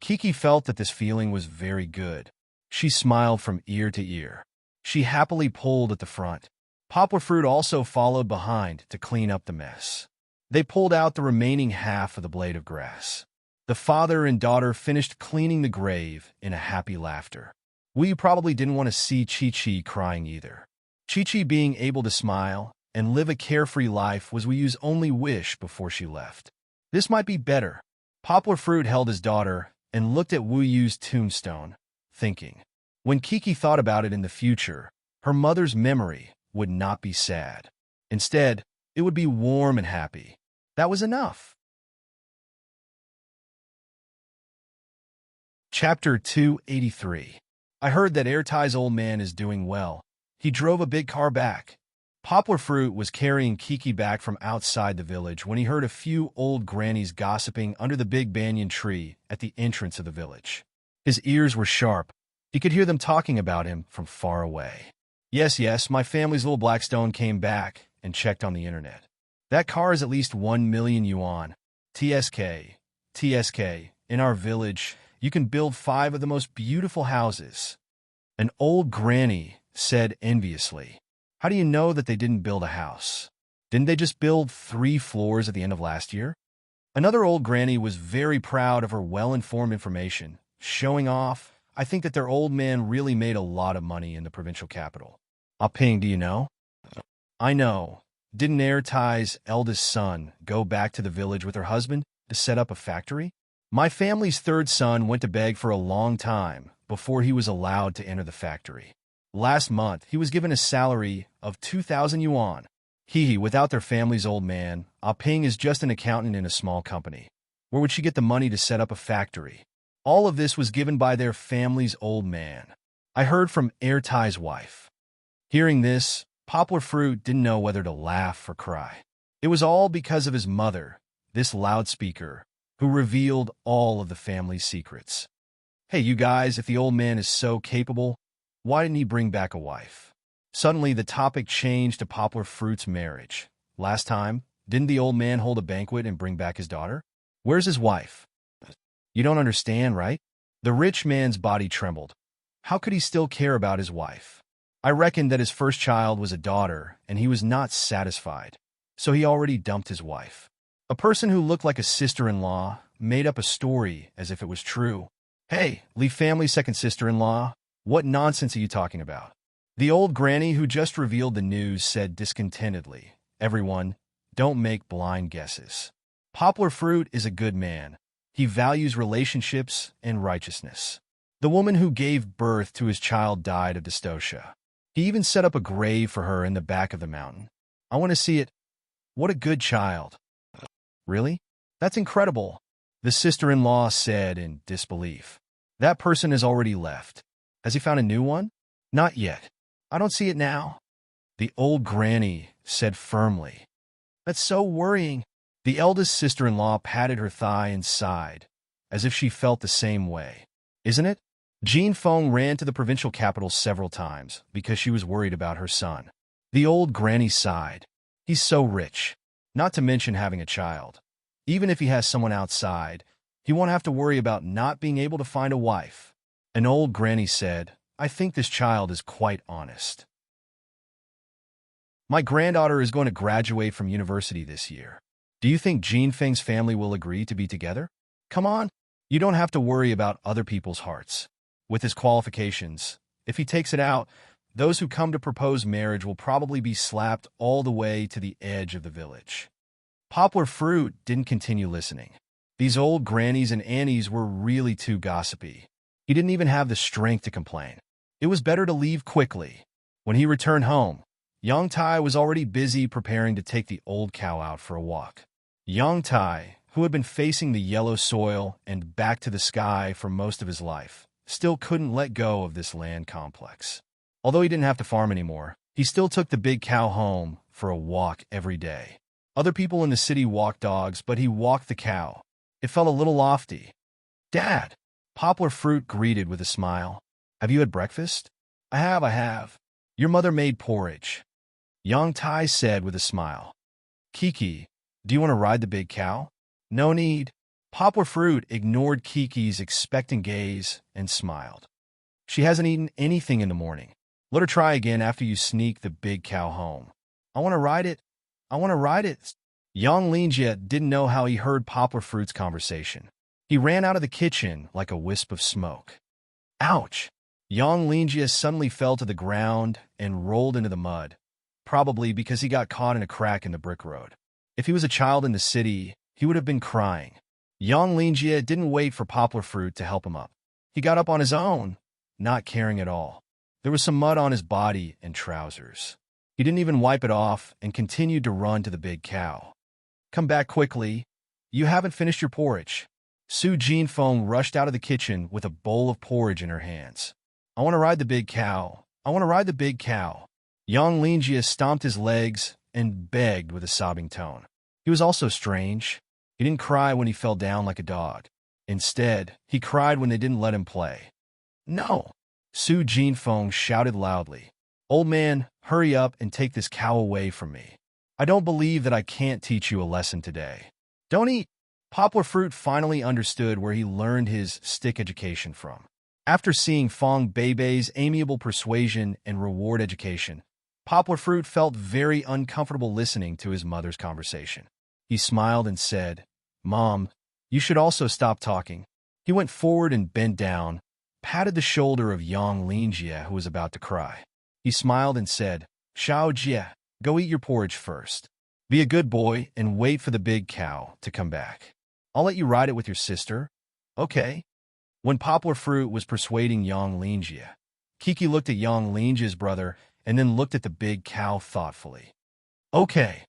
Kiki felt that this feeling was very good. She smiled from ear to ear. She happily pulled at the front. Poplar Fruit also followed behind to clean up the mess. They pulled out the remaining half of the blade of grass. The father and daughter finished cleaning the grave in a happy laughter. We probably didn't want to see Chi-Chi crying either. Chi-Chi being able to smile and live a carefree life was Wu Yu's only wish before she left. This might be better. Poplar Fruit held his daughter and looked at Wu Yu's tombstone, thinking. When Kiki thought about it in the future, her mother's memory would not be sad. Instead, it would be warm and happy. That was enough. Chapter 283. I heard that Airtai's old man is doing well. He drove a big car back. Poplar Fruit was carrying Kiki back from outside the village when he heard a few old grannies gossiping under the big banyan tree at the entrance of the village. His ears were sharp. He could hear them talking about him from far away. Yes, my family's little Blackstone came back and checked on the internet. That car is at least 1 million yuan. TSK. In our village, you can build 5 of the most beautiful houses. An old granny said enviously. How do you know that they didn't build a house? Didn't they just build 3 floors at the end of last year? Another old granny was very proud of her well-informed information, showing off. I think that their old man really made a lot of money in the provincial capital. Ping, do you know? I know. Didn't Airtai's eldest son go back to the village with her husband to set up a factory? My family's 3rd son went to beg for a long time before he was allowed to enter the factory. Last month, he was given a salary of 2,000 yuan. Without their family's old man, Ping is just an accountant in a small company. Where would she get the money to set up a factory? All of this was given by their family's old man. I heard from Airtai's wife. Hearing this, Poplar Fruit didn't know whether to laugh or cry. It was all because of his mother, this loudspeaker, who revealed all of the family's secrets. Hey, you guys, if the old man is so capable, why didn't he bring back a wife? Suddenly, the topic changed to Poplar Fruit's marriage. Last time, didn't the old man hold a banquet and bring back his daughter? Where's his wife? You don't understand, right? The rich man's body trembled. How could he still care about his wife? I reckoned that his first child was a daughter, and he was not satisfied. So he already dumped his wife. A person who looked like a sister-in-law made up a story as if it was true. Hey, leave family second sister-in-law? What nonsense are you talking about? The old granny who just revealed the news said discontentedly, Everyone, don't make blind guesses. Poplar Fruit is a good man. He values relationships and righteousness. The woman who gave birth to his child died of dystocia. He even set up a grave for her in the back of the mountain. I want to see it. What a good child. Really? That's incredible, the sister-in-law said in disbelief. That person has already left. Has he found a new one? Not yet. I don't see it now. The old granny said firmly. That's so worrying. The eldest sister-in-law patted her thigh and sighed, as if she felt the same way. Isn't it? Jean Feng ran to the provincial capital several times because she was worried about her son. The old granny sighed. He's so rich, not to mention having a child. Even if he has someone outside, he won't have to worry about not being able to find a wife. An old granny said, I think this child is quite honest. My granddaughter is going to graduate from university this year. Do you think Jean Feng's family will agree to be together? Come on, you don't have to worry about other people's hearts. With his qualifications, if he takes it out, those who come to propose marriage will probably be slapped all the way to the edge of the village. Poplar Fruit didn't continue listening. These old grannies and aunties were really too gossipy. He didn't even have the strength to complain. It was better to leave quickly. When he returned home, Yang Tai was already busy preparing to take the old cow out for a walk. Yang Tai, who had been facing the yellow soil and back to the sky for most of his life, still couldn't let go of this land complex. Although he didn't have to farm anymore, he still took the big cow home for a walk every day. Other people in the city walked dogs, but he walked the cow. It felt a little lofty. Dad, Poplar Fruit greeted with a smile. Have you had breakfast? I have. Your mother made porridge. Yang Tai said with a smile. Kiki, do you want to ride the big cow? No need. Poplar Fruit ignored Kiki's expectant gaze and smiled. She hasn't eaten anything in the morning. Let her try again after you sneak the big cow home. I want to ride it. Yang Linjie didn't know how he heard Poplar Fruit's conversation. He ran out of the kitchen like a wisp of smoke. Ouch! Yang Linjie suddenly fell to the ground and rolled into the mud, probably because he got caught in a crack in the brick road. If he was a child in the city, he would have been crying. Yang Linjie didn't wait for Poplar Fruit to help him up. He got up on his own, not caring at all. There was some mud on his body and trousers. He didn't even wipe it off and continued to run to the big cow. Come back quickly. You haven't finished your porridge. Su Jinfeng rushed out of the kitchen with a bowl of porridge in her hands. I want to ride the big cow. Yang Linjie stomped his legs and begged with a sobbing tone. He was also strange. He didn't cry when he fell down like a dog. Instead, he cried when they didn't let him play. No! Su Jinfeng shouted loudly. Old man, hurry up and take this cow away from me. I don't believe that I can't teach you a lesson today. Don't eat. Poplar Fruit finally understood where he learned his stick education from. After seeing Fong Beibei's amiable persuasion and reward education, Poplar Fruit felt very uncomfortable listening to his mother's conversation. He smiled and said, Mom, you should also stop talking. He went forward and bent down, patted the shoulder of Yang Linjie, who was about to cry. He smiled and said, Xiao Jie, go eat your porridge first. Be a good boy and wait for the big cow to come back. I'll let you ride it with your sister. Okay. When Poplar Fruit was persuading Yang Linjie, Kiki looked at Yang Linjie's brother and then looked at the big cow thoughtfully. Okay.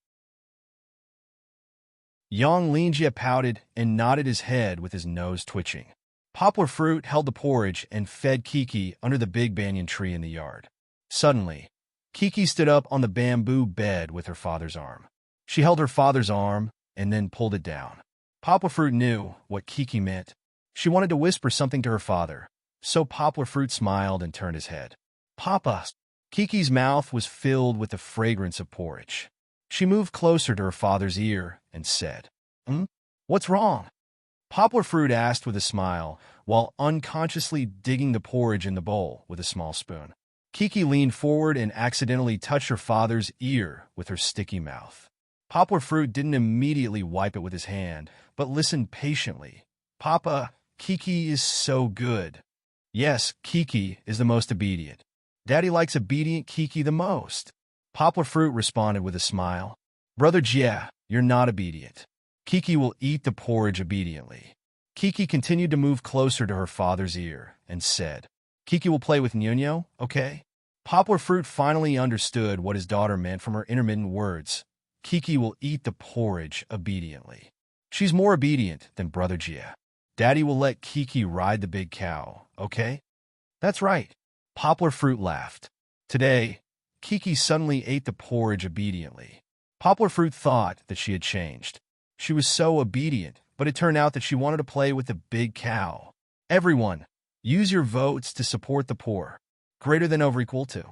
Yang Linjie pouted and nodded his head with his nose twitching. Poplar Fruit held the porridge and fed Kiki under the big banyan tree in the yard. Suddenly, Kiki stood up on the bamboo bed with her father's arm. She held her father's arm and then pulled it down. Poplar Fruit knew what Kiki meant. She wanted to whisper something to her father, so Poplar Fruit smiled and turned his head. Papa! Kiki's mouth was filled with the fragrance of porridge. She moved closer to her father's ear and said, What's wrong? Poplar Fruit asked with a smile, while unconsciously digging the porridge in the bowl with a small spoon. Kiki leaned forward and accidentally touched her father's ear with her sticky mouth. Poplar Fruit didn't immediately wipe it with his hand, but listened patiently. Papa, Kiki is so good. Yes, Kiki is the most obedient. Daddy likes obedient Kiki the most. Poplar Fruit responded with a smile. Brother Jie, you're not obedient. Kiki will eat the porridge obediently. Kiki continued to move closer to her father's ear and said, Kiki will play with Nyonyo, okay? Poplar Fruit finally understood what his daughter meant from her intermittent words. Kiki will eat the porridge obediently. She's more obedient than Brother Jie. Daddy will let Kiki ride the big cow, okay? That's right. Poplar Fruit laughed. Today, Kiki suddenly ate the porridge obediently. Poplar Fruit thought that she had changed. She was so obedient, but it turned out that she wanted to play with the big cow. Everyone, use your votes to support the poor. Greater than over equal to.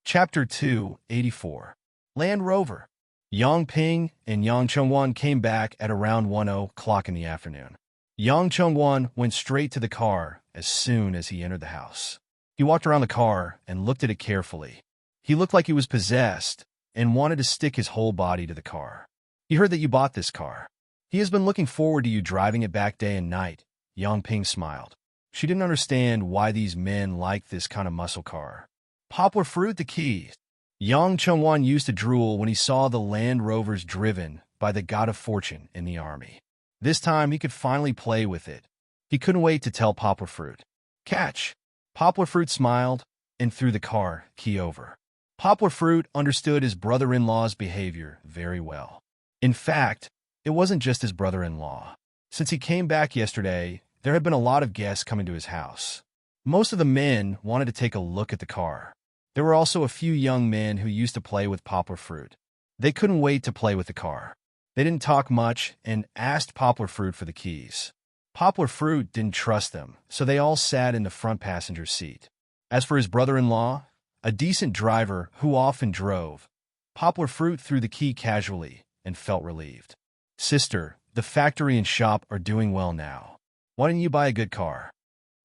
Chapter 284. Land Rover. Yang Ping and Yang Chengwan came back at around 1 o'clock in the afternoon. Yang Chengwan went straight to the car as soon as he entered the house. He walked around the car and looked at it carefully. He looked like he was possessed and wanted to stick his whole body to the car. He heard that you bought this car. He has been looking forward to you driving it back day and night. Yang Ping smiled. She didn't understand why these men liked this kind of muscle car. Poplar fruit, the keys. Yang Chengwan used to drool when he saw the Land Rovers driven by the god of fortune in the army. This time he could finally play with it. He couldn't wait to tell Poplar fruit. Catch! Poplar fruit smiled and threw the car key over. Poplar fruit understood his brother-in-law's behavior very well. In fact, it wasn't just his brother-in-law. Since he came back yesterday, there had been a lot of guests coming to his house. Most of the men wanted to take a look at the car. There were also a few young men who used to play with Poplar fruit. They couldn't wait to play with the car. They didn't talk much and asked Poplar fruit for the keys. Poplar fruit didn't trust them, so they all sat in the front passenger seat. As for his brother-in-law, a decent driver who often drove, Poplar fruit threw the key casually and felt relieved. Sister, the factory and shop are doing well now. Why didn't you buy a good car?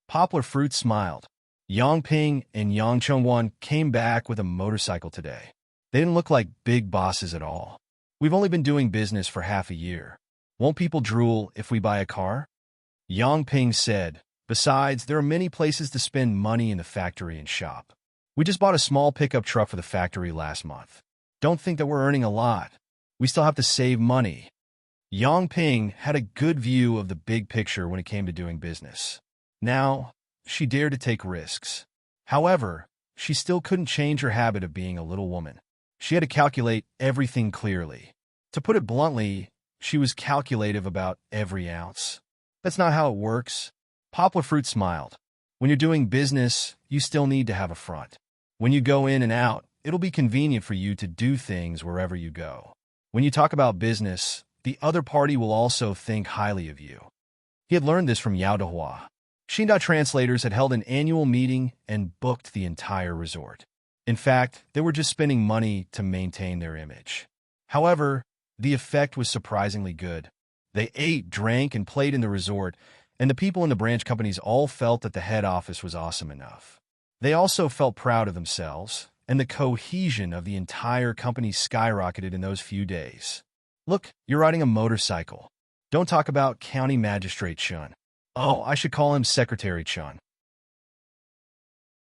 Poplar fruit smiled. Yang Ping and Yang Chengwan came back with a motorcycle today. They didn't look like big bosses at all. We've only been doing business for half a year. Won't people drool if we buy a car? Yang Ping said, besides, there are many places to spend money in the factory and shop. We just bought a small pickup truck for the factory last month. Don't think that we're earning a lot. We still have to save money. Yang Ping had a good view of the big picture when it came to doing business. Now, she dared to take risks. However, she still couldn't change her habit of being a little woman. She had to calculate everything clearly. To put it bluntly, she was calculative about every ounce. That's not how it works. Poplar fruit smiled. When you're doing business, you still need to have a front. When you go in and out, it'll be convenient for you to do things wherever you go. When you talk about business, the other party will also think highly of you. He had learned this from Yao Dehua. Xinda translators had held an annual meeting and booked the entire resort. In fact, they were just spending money to maintain their image. However, the effect was surprisingly good. They ate, drank, and played in the resort, and the people in the branch companies all felt that the head office was awesome enough. They also felt proud of themselves, and the cohesion of the entire company skyrocketed in those few days. Look, you're riding a motorcycle. Don't talk about County Magistrate Chun. Oh, I should call him Secretary Chun.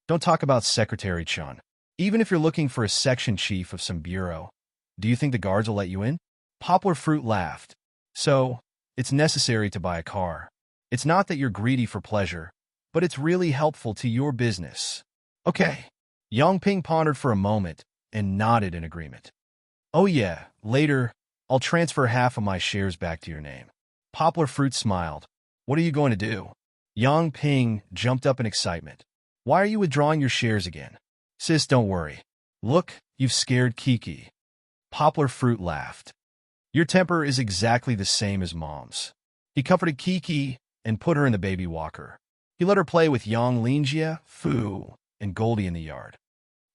Don't talk about Secretary Chun. Even if you're looking for a section chief of some bureau, do you think the guards will let you in? Poplar fruit laughed. So, it's necessary to buy a car. It's not that you're greedy for pleasure, but it's really helpful to your business. Okay. Yang Ping pondered for a moment and nodded in agreement. Oh yeah, later, I'll transfer half of my shares back to your name. Poplar fruit smiled. What are you going to do? Yang Ping jumped up in excitement. Why are you withdrawing your shares again? Sis, don't worry. Look, you've scared Kiki. Poplar fruit laughed. Your temper is exactly the same as Mom's. He comforted Kiki and put her in the baby walker. He let her play with Yang Lingjia, Fu, and Goldie in the yard.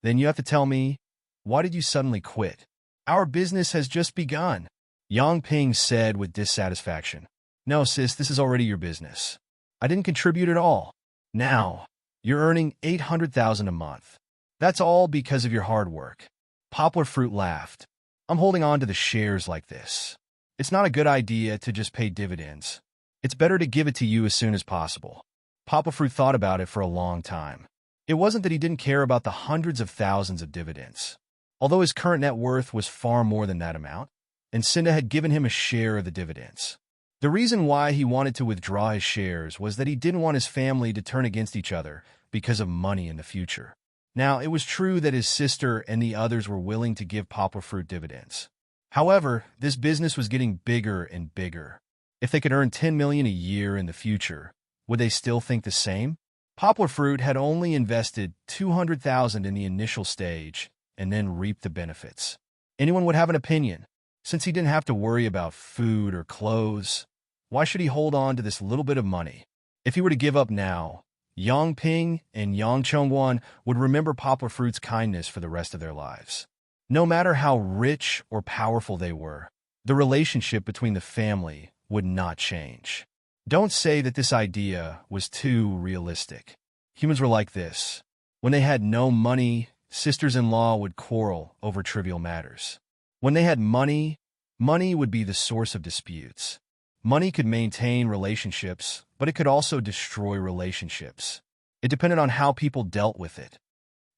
Then you have to tell me, why did you suddenly quit? Our business has just begun, Yang Ping said with dissatisfaction. No, sis, this is already your business. I didn't contribute at all. Now, you're earning $800,000 a month. That's all because of your hard work. Poplar fruit laughed. I'm holding on to the shares like this. It's not a good idea to just pay dividends. It's better to give it to you as soon as possible. Poplar fruit thought about it for a long time. It wasn't that he didn't care about the hundreds of thousands of dividends. Although his current net worth was far more than that amount, and Cinda had given him a share of the dividends. The reason why he wanted to withdraw his shares was that he didn't want his family to turn against each other because of money in the future. Now, it was true that his sister and the others were willing to give Poplar fruit dividends. However, this business was getting bigger and bigger. If they could earn $10 million a year in the future, would they still think the same? Poplar fruit had only invested $200,000 in the initial stage and then reaped the benefits. Anyone would have an opinion. Since he didn't have to worry about food or clothes, why should he hold on to this little bit of money? If he were to give up now, Yang Ping and Yang Chengwan would remember Poplar Fruit's kindness for the rest of their lives. No matter how rich or powerful they were, the relationship between the family would not change. Don't say that this idea was too realistic. Humans were like this. When they had no money, sisters-in-law would quarrel over trivial matters. When they had money, money would be the source of disputes. Money could maintain relationships, but it could also destroy relationships. It depended on how people dealt with it.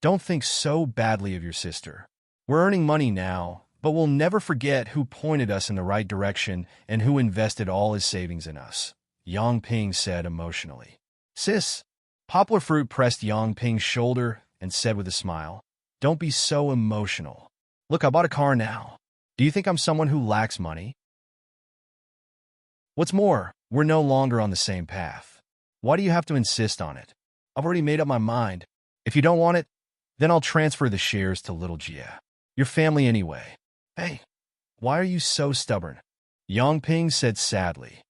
Don't think so badly of your sister. We're earning money now, but we'll never forget who pointed us in the right direction and who invested all his savings in us, Yang Ping said emotionally. Sis, Poplar Fruit pressed Yang Ping's shoulder and said with a smile, don't be so emotional. Look, I bought a car now. Do you think I'm someone who lacks money? What's more, we're no longer on the same path. Why do you have to insist on it? I've already made up my mind. If you don't want it, then I'll transfer the shares to little Jia. Your family anyway. Hey, why are you so stubborn? Yang Ping said sadly.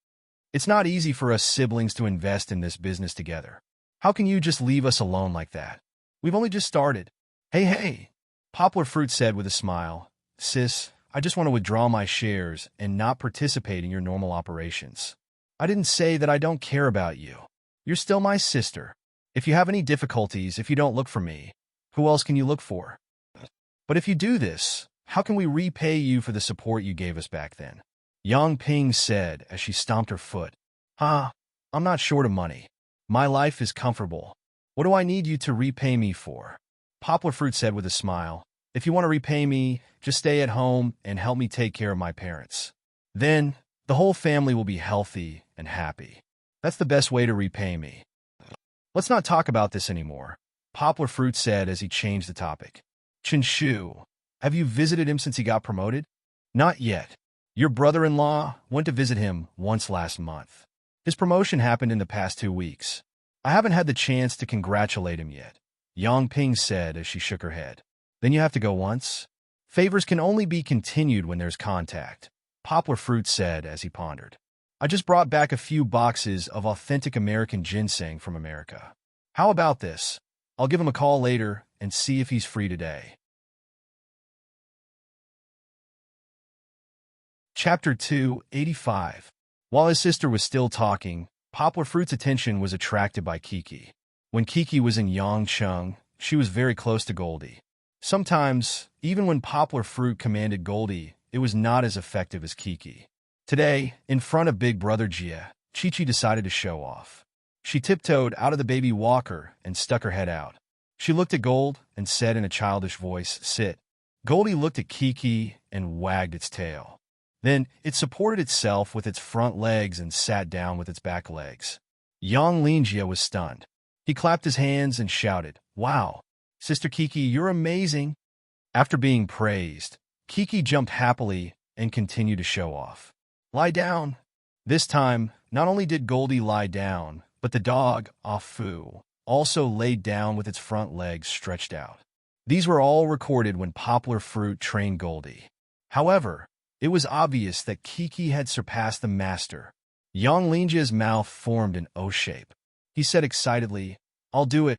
It's not easy for us siblings to invest in this business together. How can you just leave us alone like that? We've only just started. Hey, Poplar Fruit said with a smile. Sis, I just want to withdraw my shares and not participate in your normal operations. I didn't say that I don't care about you. You're still my sister. If you have any difficulties, if you don't look for me, who else can you look for? But if you do this, how can we repay you for the support you gave us back then? Yang Ping said as she stomped her foot. I'm not short of money. My life is comfortable. What do I need you to repay me for? Poplar Fruit said with a smile. If you want to repay me, just stay at home and help me take care of my parents. Then, the whole family will be healthy and happy. That's the best way to repay me. Let's not talk about this anymore, Poplar Fruit said as he changed the topic. Chen Shu, have you visited him since he got promoted? Not yet. Your brother-in-law went to visit him once last month. His promotion happened in the past 2 weeks. I haven't had the chance to congratulate him yet, Yang Ping said as she shook her head. Then you have to go once? Favors can only be continued when there's contact, Poplar Fruit said as he pondered. I just brought back a few boxes of authentic American ginseng from America. How about this? I'll give him a call later and see if he's free today. Chapter 285. While his sister was still talking, Poplar Fruit's attention was attracted by Kiki. When Kiki was in Yangcheng, she was very close to Goldie. Sometimes, even when Poplar Fruit commanded Goldie, it was not as effective as Kiki. Today, in front of Big Brother Jia, Chi-Chi decided to show off. She tiptoed out of the baby walker and stuck her head out. She looked at Gold and said in a childish voice, "Sit." Goldie looked at Kiki and wagged its tail. Then it supported itself with its front legs and sat down with its back legs. Yang Lingjia was stunned. He clapped his hands and shouted, "Wow, Sister Kiki, you're amazing." After being praised, Kiki jumped happily and continued to show off. "Lie down." This time, not only did Goldie lie down, but the dog, Ah Fu, also laid down with its front legs stretched out. These were all recorded when Poplar Fruit trained Goldie. However, it was obvious that Kiki had surpassed the master. Yang Linjia's mouth formed an O shape. He said excitedly, I'll do it.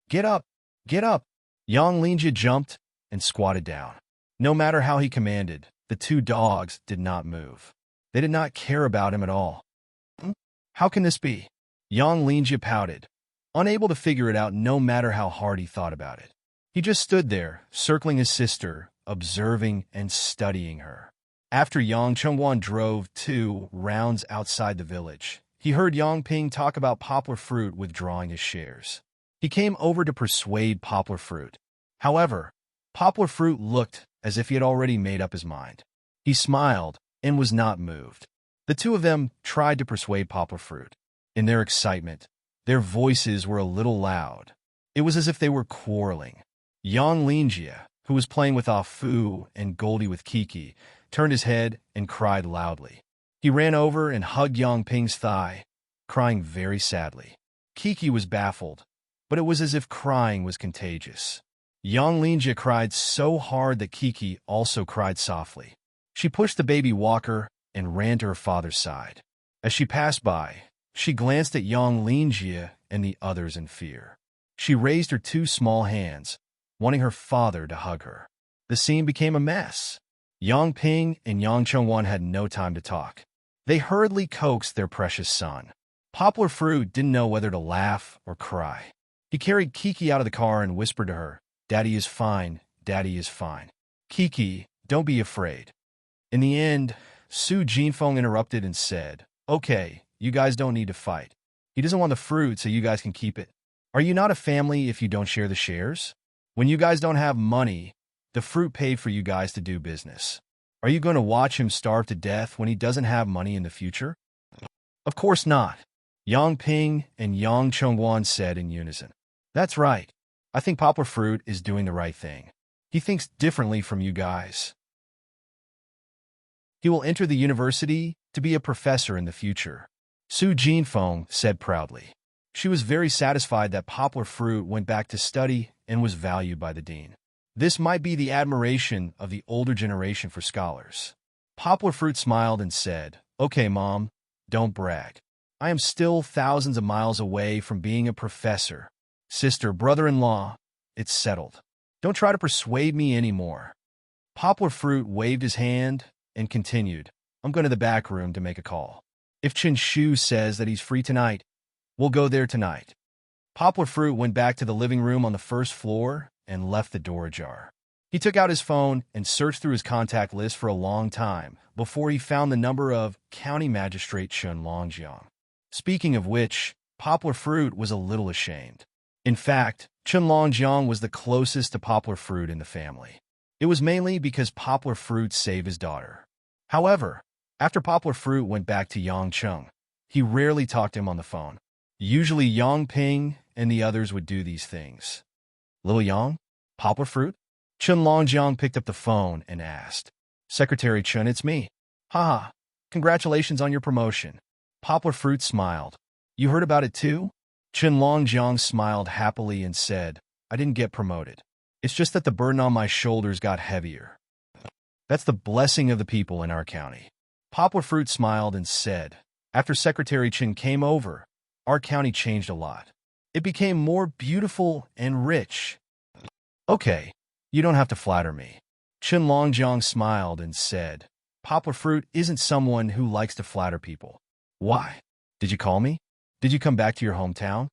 Get up, get up." Yang Lingjia jumped and squatted down. No matter how he commanded, the two dogs did not move. They did not care about him at all. How can this be? Yang Lingjia pouted, unable to figure it out no matter how hard he thought about it. He just stood there, circling his sister, observing and studying her. After Yang Chengwan drove 2 rounds outside the village, he heard Yang Ping talk about Poplar Fruit withdrawing his shares. He came over to persuade Poplar Fruit. However, Poplar Fruit looked as if he had already made up his mind. He smiled and was not moved. The two of them tried to persuade Poplar Fruit. In their excitement, their voices were a little loud. It was as if they were quarreling. Yang Lingjia, who was playing with Ah Fu and Goldie with Kiki, turned his head and cried loudly. He ran over and hugged Yang Ping's thigh, crying very sadly. Kiki was baffled, but it was as if crying was contagious. Yang Lingjia cried so hard that Kiki also cried softly. She pushed the baby walker and ran to her father's side. As she passed by, she glanced at Yang Lingjia and the others in fear. She raised her two small hands, wanting her father to hug her. The scene became a mess. Yang Ping and Yang Chengwan had no time to talk. They hurriedly coaxed their precious son. Poplar Fruit didn't know whether to laugh or cry. He carried Kiki out of the car and whispered to her, "Daddy is fine, Daddy is fine. Kiki, don't be afraid." In the end, Su Jinfeng interrupted and said, "Okay, you guys don't need to fight. He doesn't want the fruit, so you guys can keep it. Are you not a family if you don't share the shares? When you guys don't have money, the fruit paid for you guys to do business. Are you going to watch him starve to death when he doesn't have money in the future?" "Of course not," Yang Ping and Yang Chengwan said in unison. "That's right. I think Poplar Fruit is doing the right thing. He thinks differently from you guys. He will enter the university to be a professor in the future," Su Jinfeng said proudly. She was very satisfied that Poplar Fruit went back to study and was valued by the dean. This might be the admiration of the older generation for scholars. Poplar Fruit smiled and said, "Okay, Mom, don't brag. I am still thousands of miles away from being a professor. Sister, brother-in-law, it's settled. Don't try to persuade me anymore." Poplar Fruit waved his hand and continued, "I'm going to the back room to make a call. If Chen Shu says that he's free tonight, we'll go there tonight." Poplar Fruit went back to the living room on the first floor and left the door ajar. He took out his phone and searched through his contact list for a long time before he found the number of County Magistrate Chen Longjiang. Speaking of which, Poplar Fruit was a little ashamed. In fact, Chen Longjiang was the closest to Poplar Fruit in the family. It was mainly because Poplar Fruit saved his daughter. However, after Poplar Fruit went back to Yangcheng, he rarely talked to him on the phone. Usually Yang Ping and the others would do these things. "Little Yang? Poplar Fruit?" Chen Longjiang picked up the phone and asked. "Secretary Chen, it's me." "Haha, congratulations on your promotion." Poplar Fruit smiled. "You heard about it too?" Chen Longjiang smiled happily and said, "I didn't get promoted. It's just that the burden on my shoulders got heavier. That's the blessing of the people in our county." Poplar Fruit smiled and said, "After Secretary Chen came over, our county changed a lot. It became more beautiful and rich." "Okay, you don't have to flatter me." Chen Longjiang smiled and said, "Poplar Fruit isn't someone who likes to flatter people." "Why? Did you call me? Did you come back to your hometown?"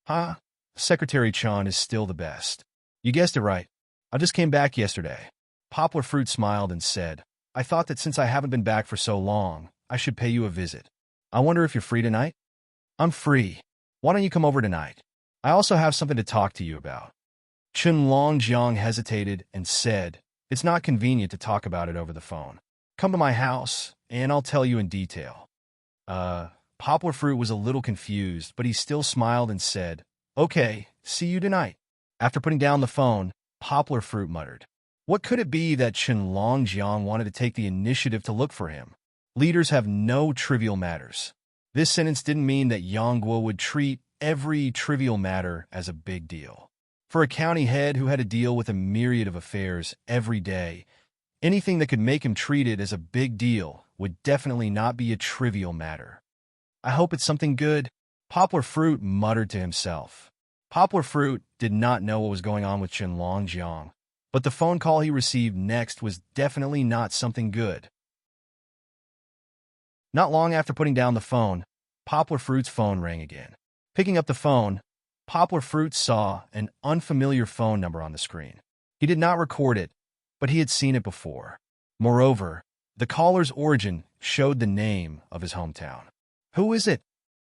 "Huh? Secretary Chan is still the best." "You guessed it right. I just came back yesterday." Poplar Fruit smiled and said, "I thought that since I haven't been back for so long, I should pay you a visit. I wonder if you're free tonight?" "I'm free. Why don't you come over tonight? I also have something to talk to you about." Chen Longjiang hesitated and said, "It's not convenient to talk about it over the phone. Come to my house, and I'll tell you in detail." Poplar Fruit was a little confused, but he still smiled and said, "Okay, see you tonight." After putting down the phone, Poplar Fruit muttered, "What could it be that Chen Longjiang wanted to take the initiative to look for him? Leaders have no trivial matters." This sentence didn't mean that Yang Guo would treat every trivial matter as a big deal. For a county head who had to deal with a myriad of affairs every day, anything that could make him treat it as a big deal would definitely not be a trivial matter. "I hope it's something good," Poplar Fruit muttered to himself. Poplar Fruit did not know what was going on with Chen Longjiang, but the phone call he received next was definitely not something good. Not long after putting down the phone, Poplar Fruit's phone rang again. Picking up the phone, Poplar Fruit saw an unfamiliar phone number on the screen. He did not record it, but he had seen it before. Moreover, the caller's origin showed the name of his hometown. "Who is it?"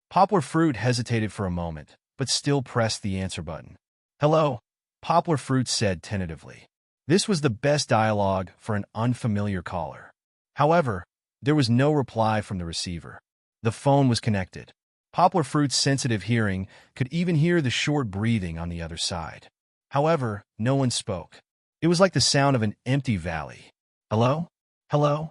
Poplar Fruit hesitated for a moment, but still pressed the answer button. "Hello," Poplar Fruit said tentatively. This was the best dialogue for an unfamiliar caller. However, there was no reply from the receiver. The phone was connected. Poplar Fruit's sensitive hearing could even hear the short breathing on the other side. However, no one spoke. It was like the sound of an empty valley. "Hello? Hello?"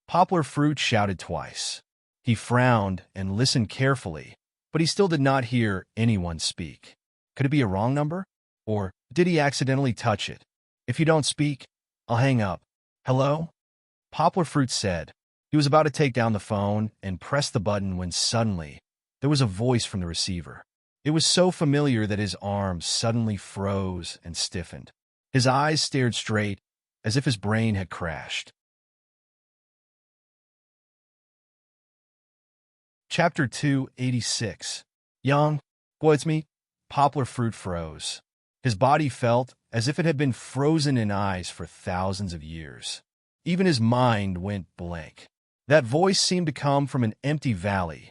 Poplar Fruit shouted twice. He frowned and listened carefully, but he still did not hear anyone speak. Could it be a wrong number? Or did he accidentally touch it? "If you don't speak, I'll hang up." "Hello?" Poplar Fruit said. He was about to take down the phone and press the button when suddenly there was a voice from the receiver. It was so familiar that his arms suddenly froze and stiffened. His eyes stared straight, as if his brain had crashed. Chapter 286. Young, it's me. Poplar Fruit froze. His body felt as if it had been frozen in ice for thousands of years. Even his mind went blank. That voice seemed to come from an empty valley,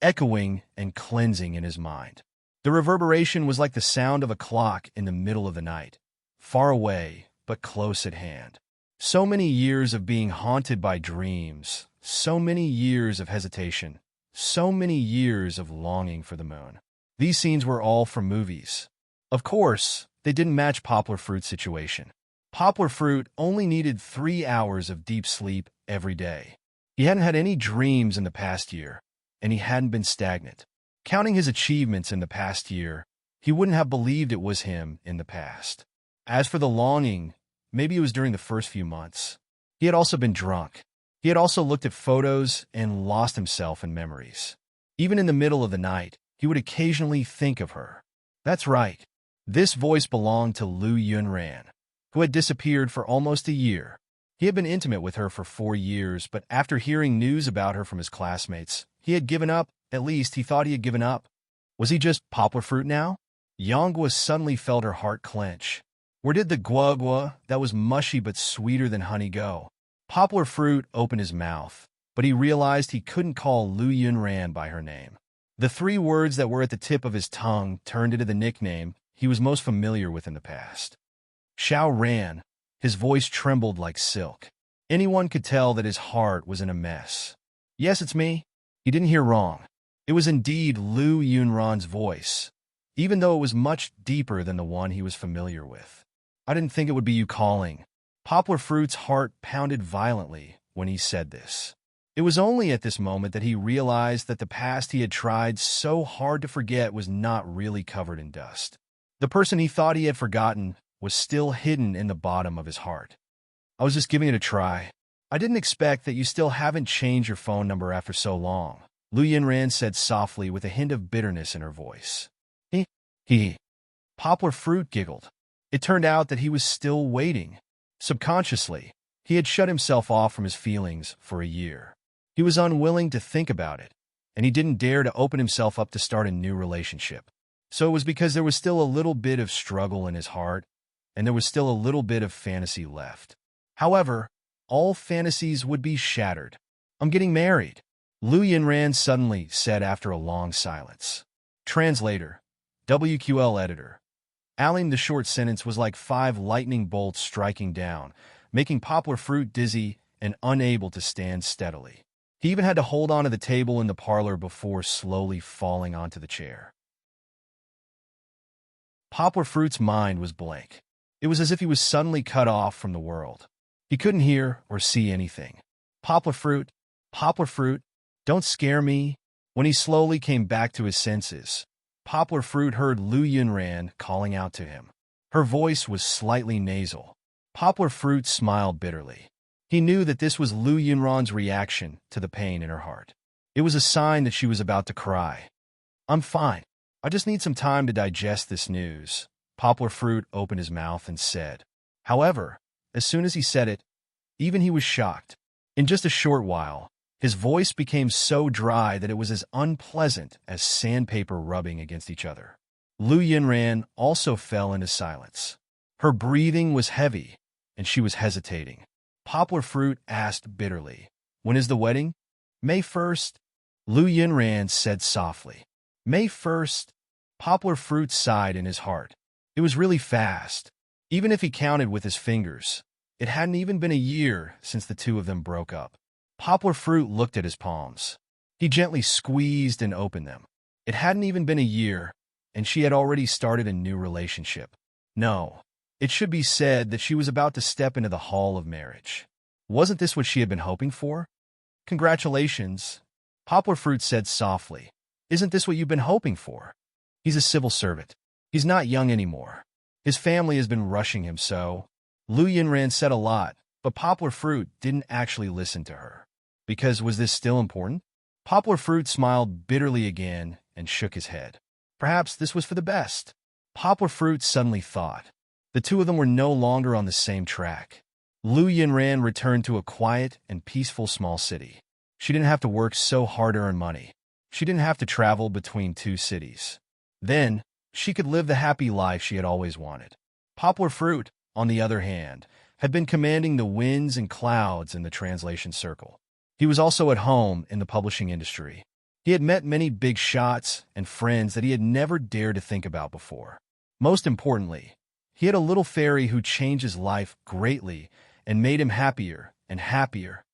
echoing and cleansing in his mind. The reverberation was like the sound of a clock in the middle of the night, far away but close at hand. So many years of being haunted by dreams, so many years of hesitation, so many years of longing for the moon. These scenes were all from movies. Of course, they didn't match Poplar Fruit's situation. Poplar Fruit only needed 3 hours of deep sleep every day. He hadn't had any dreams in the past year, and he hadn't been stagnant. Counting his achievements in the past year, he wouldn't have believed it was him in the past. As for the longing, maybe it was during the first few months. He had also been drunk. He had also looked at photos and lost himself in memories. Even in the middle of the night, he would occasionally think of her. That's right. This voice belonged to Lu Yunran, who had disappeared for almost a year. He had been intimate with her for 4 years, but after hearing news about her from his classmates, he had given up. At least he thought he had given up. Was he just Poplar Fruit now? Yonghua suddenly felt her heart clench. Where did the guagua that was mushy but sweeter than honey go? Poplar Fruit opened his mouth, but he realized he couldn't call Lu Yunran by her name. The 3 words that were at the tip of his tongue turned into the nickname he was most familiar with in the past. Xiao Ran. His voice trembled like silk. Anyone could tell that his heart was in a mess. Yes, it's me. He didn't hear wrong. It was indeed Lu Yunran's voice, even though it was much deeper than the one he was familiar with. I didn't think it would be you calling. Poplar Fruit's heart pounded violently when he said this. It was only at this moment that he realized that the past he had tried so hard to forget was not really covered in dust. The person he thought he had forgotten was still hidden in the bottom of his heart. I was just giving it a try. I didn't expect that you still haven't changed your phone number after so long, Lu Yunran said softly with a hint of bitterness in her voice. He. Poplar Fruit giggled. It turned out that he was still waiting. Subconsciously, he had shut himself off from his feelings for a year. He was unwilling to think about it, and he didn't dare to open himself up to start a new relationship. So it was because there was still a little bit of struggle in his heart, and there was still a little bit of fantasy left. However, all fantasies would be shattered. I'm getting married, Lu Yunran suddenly said after a long silence. Translator, WQL editor. Alim, the short sentence was like 5 lightning bolts striking down, making Poplar Fruit dizzy and unable to stand steadily. He even had to hold onto the table in the parlor before slowly falling onto the chair. Poplar Fruit's mind was blank. It was as if he was suddenly cut off from the world. He couldn't hear or see anything. Poplar Fruit, don't scare me. When he slowly came back to his senses, Poplar Fruit heard Lu Yunran calling out to him. Her voice was slightly nasal. Poplar Fruit smiled bitterly. He knew that this was Lu Yunran's reaction to the pain in her heart. It was a sign that she was about to cry. I'm fine. I just need some time to digest this news, Poplar Fruit opened his mouth and said. However, as soon as he said it, even he was shocked. In just a short while, his voice became so dry that it was as unpleasant as sandpaper rubbing against each other. Lu Yunran also fell into silence. Her breathing was heavy, and she was hesitating. Poplar Fruit asked bitterly, When is the wedding? May 1st, Lu Yunran said softly. May 1st, Poplar Fruit sighed in his heart. It was really fast. Even if he counted with his fingers, it hadn't even been a year since the two of them broke up. Poplar Fruit looked at his palms. He gently squeezed and opened them. It hadn't even been a year, and she had already started a new relationship. No, it should be said that she was about to step into the hall of marriage. Wasn't this what she had been hoping for? Congratulations, Poplar Fruit said softly. Isn't this what you've been hoping for? He's a civil servant. He's not young anymore. His family has been rushing him, so... Lu Yunran said a lot, but Poplar Fruit didn't actually listen to her. Because was this still important? Poplar Fruit smiled bitterly again and shook his head. Perhaps this was for the best. Poplar Fruit suddenly thought. The two of them were no longer on the same track. Lu Yunran returned to a quiet and peaceful small city. She didn't have to work so hard to earn money. She didn't have to travel between two cities. Then, she could live the happy life she had always wanted. Poplar Fruit, on the other hand, had been commanding the winds and clouds in the translation circle. He was also at home in the publishing industry. He had met many big shots and friends that he had never dared to think about before. Most importantly, he had a little fairy who changed his life greatly and made him happier and happier.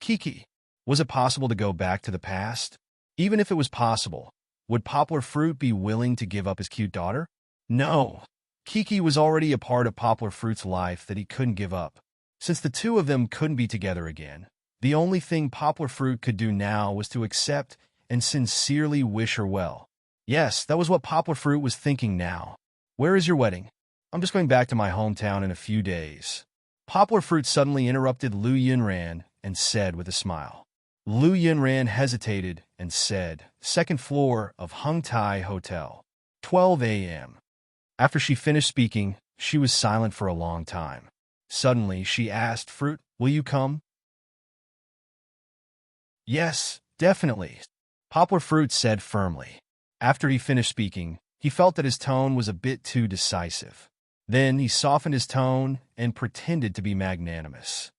Kiki. Was it possible to go back to the past? Even if it was possible, would Poplar Fruit be willing to give up his cute daughter? No. Kiki was already a part of Poplar Fruit's life that he couldn't give up. Since the two of them couldn't be together again, the only thing Poplar Fruit could do now was to accept and sincerely wish her well. Yes, that was what Poplar Fruit was thinking now. Where is your wedding? I'm just going back to my hometown in a few days. Poplar Fruit suddenly interrupted Lu Yunran and said with a smile. Lu Yunran hesitated and said, "Second floor of Hung Tai Hotel, 12 a.m. After she finished speaking, she was silent for a long time. Suddenly, she asked, "Fruit, will you come?" "Yes, definitely," Poplar Fruit said firmly. After he finished speaking, he felt that his tone was a bit too decisive. Then he softened his tone and pretended to be magnanimous.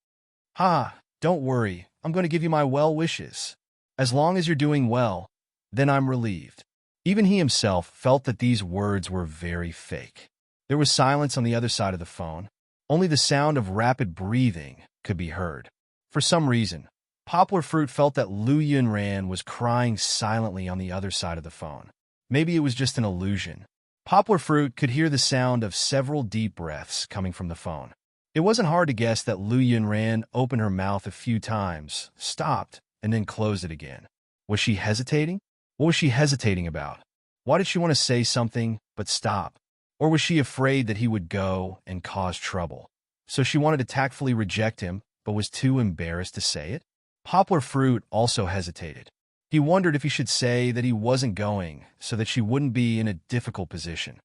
Don't worry, I'm going to give you my well wishes. As long as you're doing well, then I'm relieved." Even he himself felt that these words were very fake. There was silence on the other side of the phone. Only the sound of rapid breathing could be heard. For some reason, Poplar Fruit felt that Lu Yunran was crying silently on the other side of the phone. Maybe it was just an illusion. Poplar Fruit could hear the sound of several deep breaths coming from the phone. It wasn't hard to guess that Lu Yunran opened her mouth a few times, stopped, and then closed it again. Was she hesitating? What was she hesitating about? Why did she want to say something but stop? Or was she afraid that he would go and cause trouble? So she wanted to tactfully reject him, but was too embarrassed to say it? Poplar Fruit also hesitated. He wondered if he should say that he wasn't going so that she wouldn't be in a difficult position.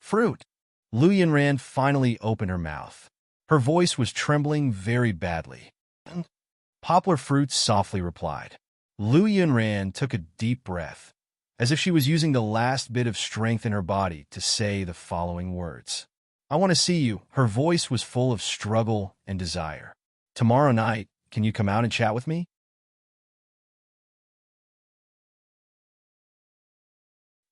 "Fruit!" Lu Yunran finally opened her mouth. Her voice was trembling very badly. Poplar Fruit softly replied. Lu Yunran took a deep breath, as if she was using the last bit of strength in her body to say the following words. "I want to see you." Her voice was full of struggle and desire. "Tomorrow night, can you come out and chat with me?"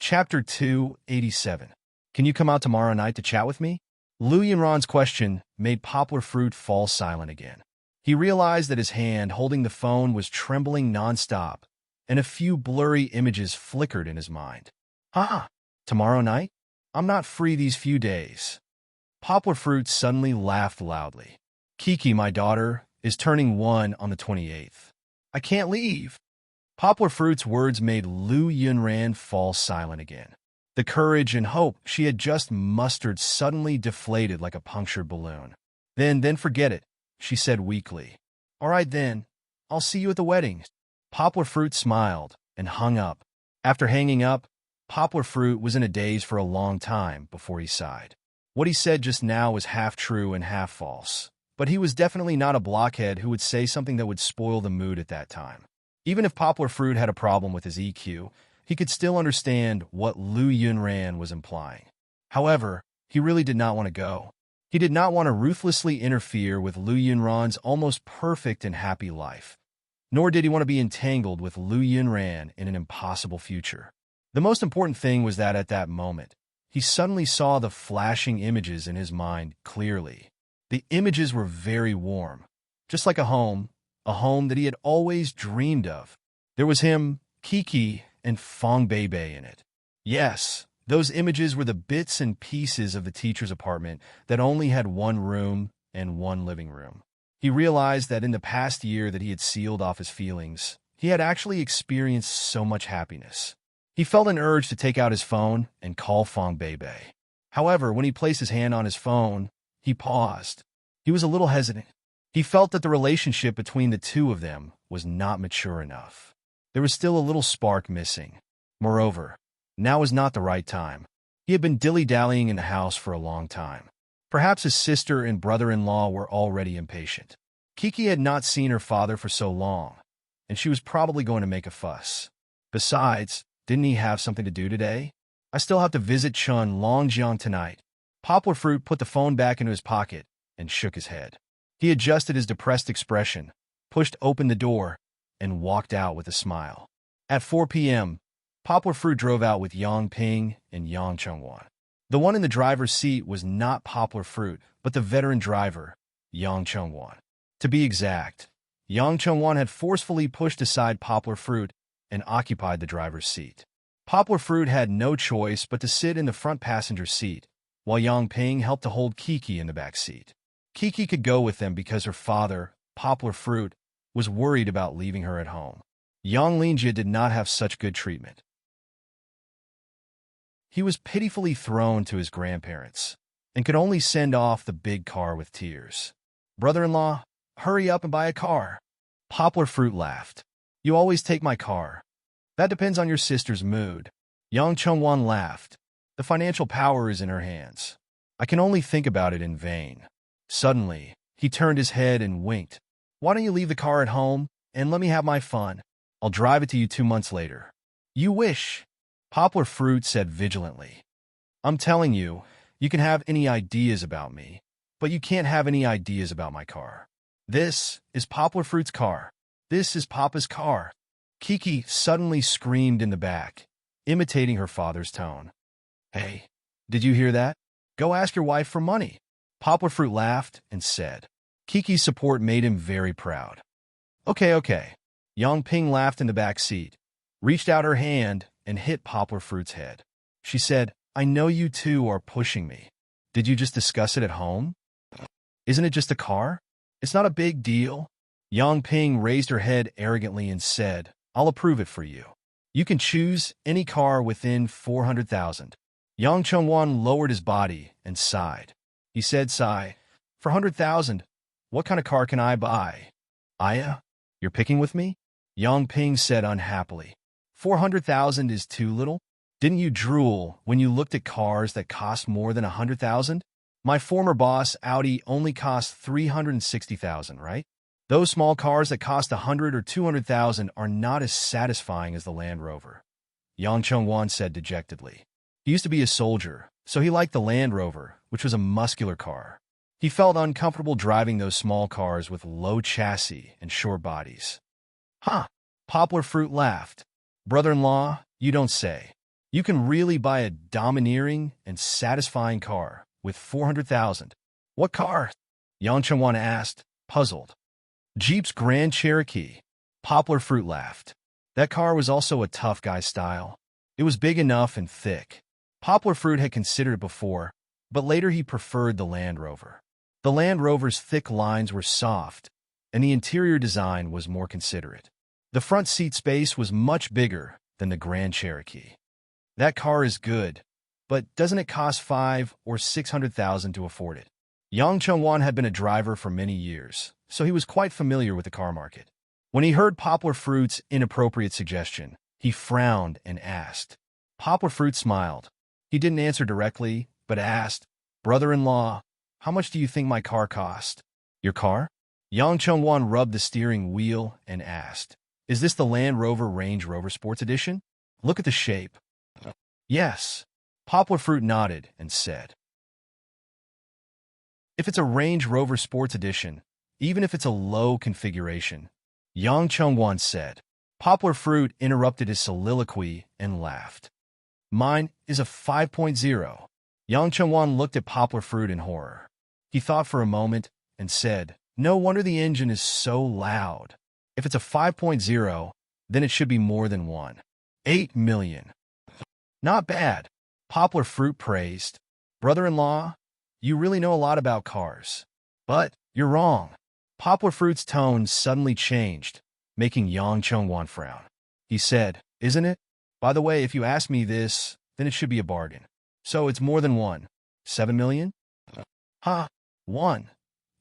Chapter 287. Can you come out tomorrow night to chat with me? Lu Yunran's question made Poplar Fruit fall silent again. He realized that his hand holding the phone was trembling nonstop, and a few blurry images flickered in his mind. Tomorrow night? I'm not free these few days. Poplar Fruit suddenly laughed loudly. "Kiki, my daughter, is turning 1 on the 28th. I can't leave." Poplar Fruit's words made Lu Yunran fall silent again. The courage and hope she had just mustered suddenly deflated like a punctured balloon. Then forget it," she said weakly. "All right then, I'll see you at the wedding." Poplar Fruit smiled and hung up. After hanging up, Poplar Fruit was in a daze for a long time before he sighed. What he said just now was half true and half false, but he was definitely not a blockhead who would say something that would spoil the mood at that time. Even if Poplar Fruit had a problem with his EQ, he could still understand what Lu Yunran was implying. However, he really did not want to go. He did not want to ruthlessly interfere with Lu Yunran's almost perfect and happy life. Nor did he want to be entangled with Lu Yunran in an impossible future. The most important thing was that at that moment, he suddenly saw the flashing images in his mind clearly. The images were very warm, just like a home that he had always dreamed of. There was him, Kiki, and Fong Beibei in it. Yes, those images were the bits and pieces of the teacher's apartment that only had one room and one living room. He realized that in the past year that he had sealed off his feelings, he had actually experienced so much happiness. He felt an urge to take out his phone and call Fong Beibei. However, when he placed his hand on his phone, he paused. He was a little hesitant. He felt that the relationship between the two of them was not mature enough. There was still a little spark missing. Moreover, Now was not the right time. He had been dilly-dallying in the house for a long time. Perhaps his sister and brother-in-law were already impatient. Kiki had not seen her father for so long, and she was probably going to make a fuss. Besides, didn't he have something to do today? I still have to visit Chun Longjiang tonight. Poplar Fruit put the phone back into his pocket and shook his head. He adjusted his depressed expression, pushed open the door, and walked out with a smile. At 4 p.m., Poplar Fruit drove out with Yang Ping and Yang Chengwan. The one in the driver's seat was not Poplar Fruit, but the veteran driver, Yang Chengwan. To be exact, Yang Chengwan had forcefully pushed aside Poplar Fruit and occupied the driver's seat. Poplar Fruit had no choice but to sit in the front passenger seat, while Yang Ping helped to hold Kiki in the back seat. Kiki could go with them because her father, Poplar Fruit, was worried about leaving her at home. Yang Lingjie did not have such good treatment. He was pitifully thrown to his grandparents and could only send off the big car with tears. "Brother-in-law, hurry up and buy a car." Poplar Fruit laughed. "You always take my car." "That depends on your sister's mood." Yang Chengwan laughed. "The financial power is in her hands. I can only think about it in vain." Suddenly, he turned his head and winked. "Why don't you leave the car at home and let me have my fun? I'll drive it to you 2 months later." "You wish," Poplar Fruit said vigilantly. "I'm telling you, you can have any ideas about me, but you can't have any ideas about my car. This is Poplar Fruit's car. This is Papa's car." Kiki suddenly screamed in the back, imitating her father's tone. "Hey, did you hear that? Go ask your wife for money." Poplar Fruit laughed and said. Kiki's support made him very proud. Okay. Yang Ping laughed in the back seat, reached out her hand, and hit Poplar Fruit's head. She said, "I know you two are pushing me. Did you just discuss it at home? Isn't it just a car? It's not a big deal." Yang Ping raised her head arrogantly and said, "I'll approve it for you. You can choose any car within 400,000. Yang Chengwan lowered his body and sighed. He said, "For 100,000, what kind of car can I buy?" "Aya, you're picking with me?" Yang Ping said unhappily. 400,000 is too little? Didn't you drool when you looked at cars that cost more than 100,000? My former boss, Audi, only cost 360,000, right? Those small cars that cost 100 or 200,000 are not as satisfying as the Land Rover. Yang Chengwan said dejectedly. He used to be a soldier, so he liked the Land Rover, which was a muscular car. He felt uncomfortable driving those small cars with low chassis and short bodies. "Huh," Poplar Fruit laughed. "Brother-in-law, you don't say. You can really buy a domineering and satisfying car with 400,000. What car?" Yang Chengwan asked, puzzled. "Jeep's Grand Cherokee." Poplar Fruit laughed. That car was also a tough guy style. It was big enough and thick. Poplar Fruit had considered it before, but later he preferred the Land Rover. The Land Rover's thick lines were soft, and the interior design was more considerate. The front seat space was much bigger than the Grand Cherokee. "That car is good, but doesn't it cost 500,000 or 600,000 to afford it?" Yang Chengwan had been a driver for many years, so he was quite familiar with the car market. When he heard Poplar Fruit's inappropriate suggestion, he frowned and asked. Poplar Fruit smiled. He didn't answer directly, but asked, "Brother-in-law, how much do you think my car cost?" "Your car?" Yang Chengwan rubbed the steering wheel and asked, "Is this the Land Rover Range Rover Sports Edition? Look at the shape." "Yes." Poplar Fruit nodded and said, "If it's a Range Rover Sports Edition, even if it's a low configuration," Yang Chengwan said. Poplar Fruit interrupted his soliloquy and laughed. "Mine is a 5.0. Yang Chengwan looked at Poplar Fruit in horror. He thought for a moment and said, "No wonder the engine is so loud. If it's a 5.0, then it should be more than one. 8 million. Not bad." Poplar Fruit praised. "Brother-in-law, you really know a lot about cars. But you're wrong." Poplar Fruit's tone suddenly changed, making Yang Chengwan frown. He said, "Isn't it? By the way, if you ask me this, then it should be a bargain. So it's more than one. 7 million? Ha! 1.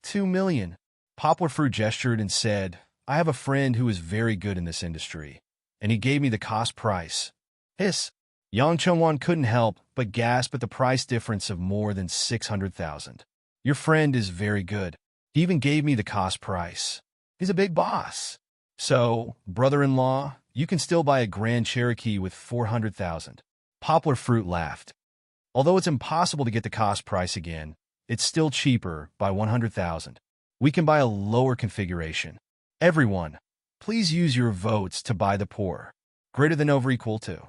2 million. Poplar Fruit gestured and said, "I have a friend who is very good in this industry, and he gave me the cost price." "Hiss!" Yang Chengwan couldn't help but gasp at the price difference of more than 600,000. Your friend is very good. He even gave me the cost price. He's a big boss. So, brother-in-law, you can still buy a Grand Cherokee with 400,000. Poplar Fruit laughed. Although it's impossible to get the cost price again, it's still cheaper by 100,000. We can buy a lower configuration. Everyone, please use your votes to buy the poor. Greater than over equal to.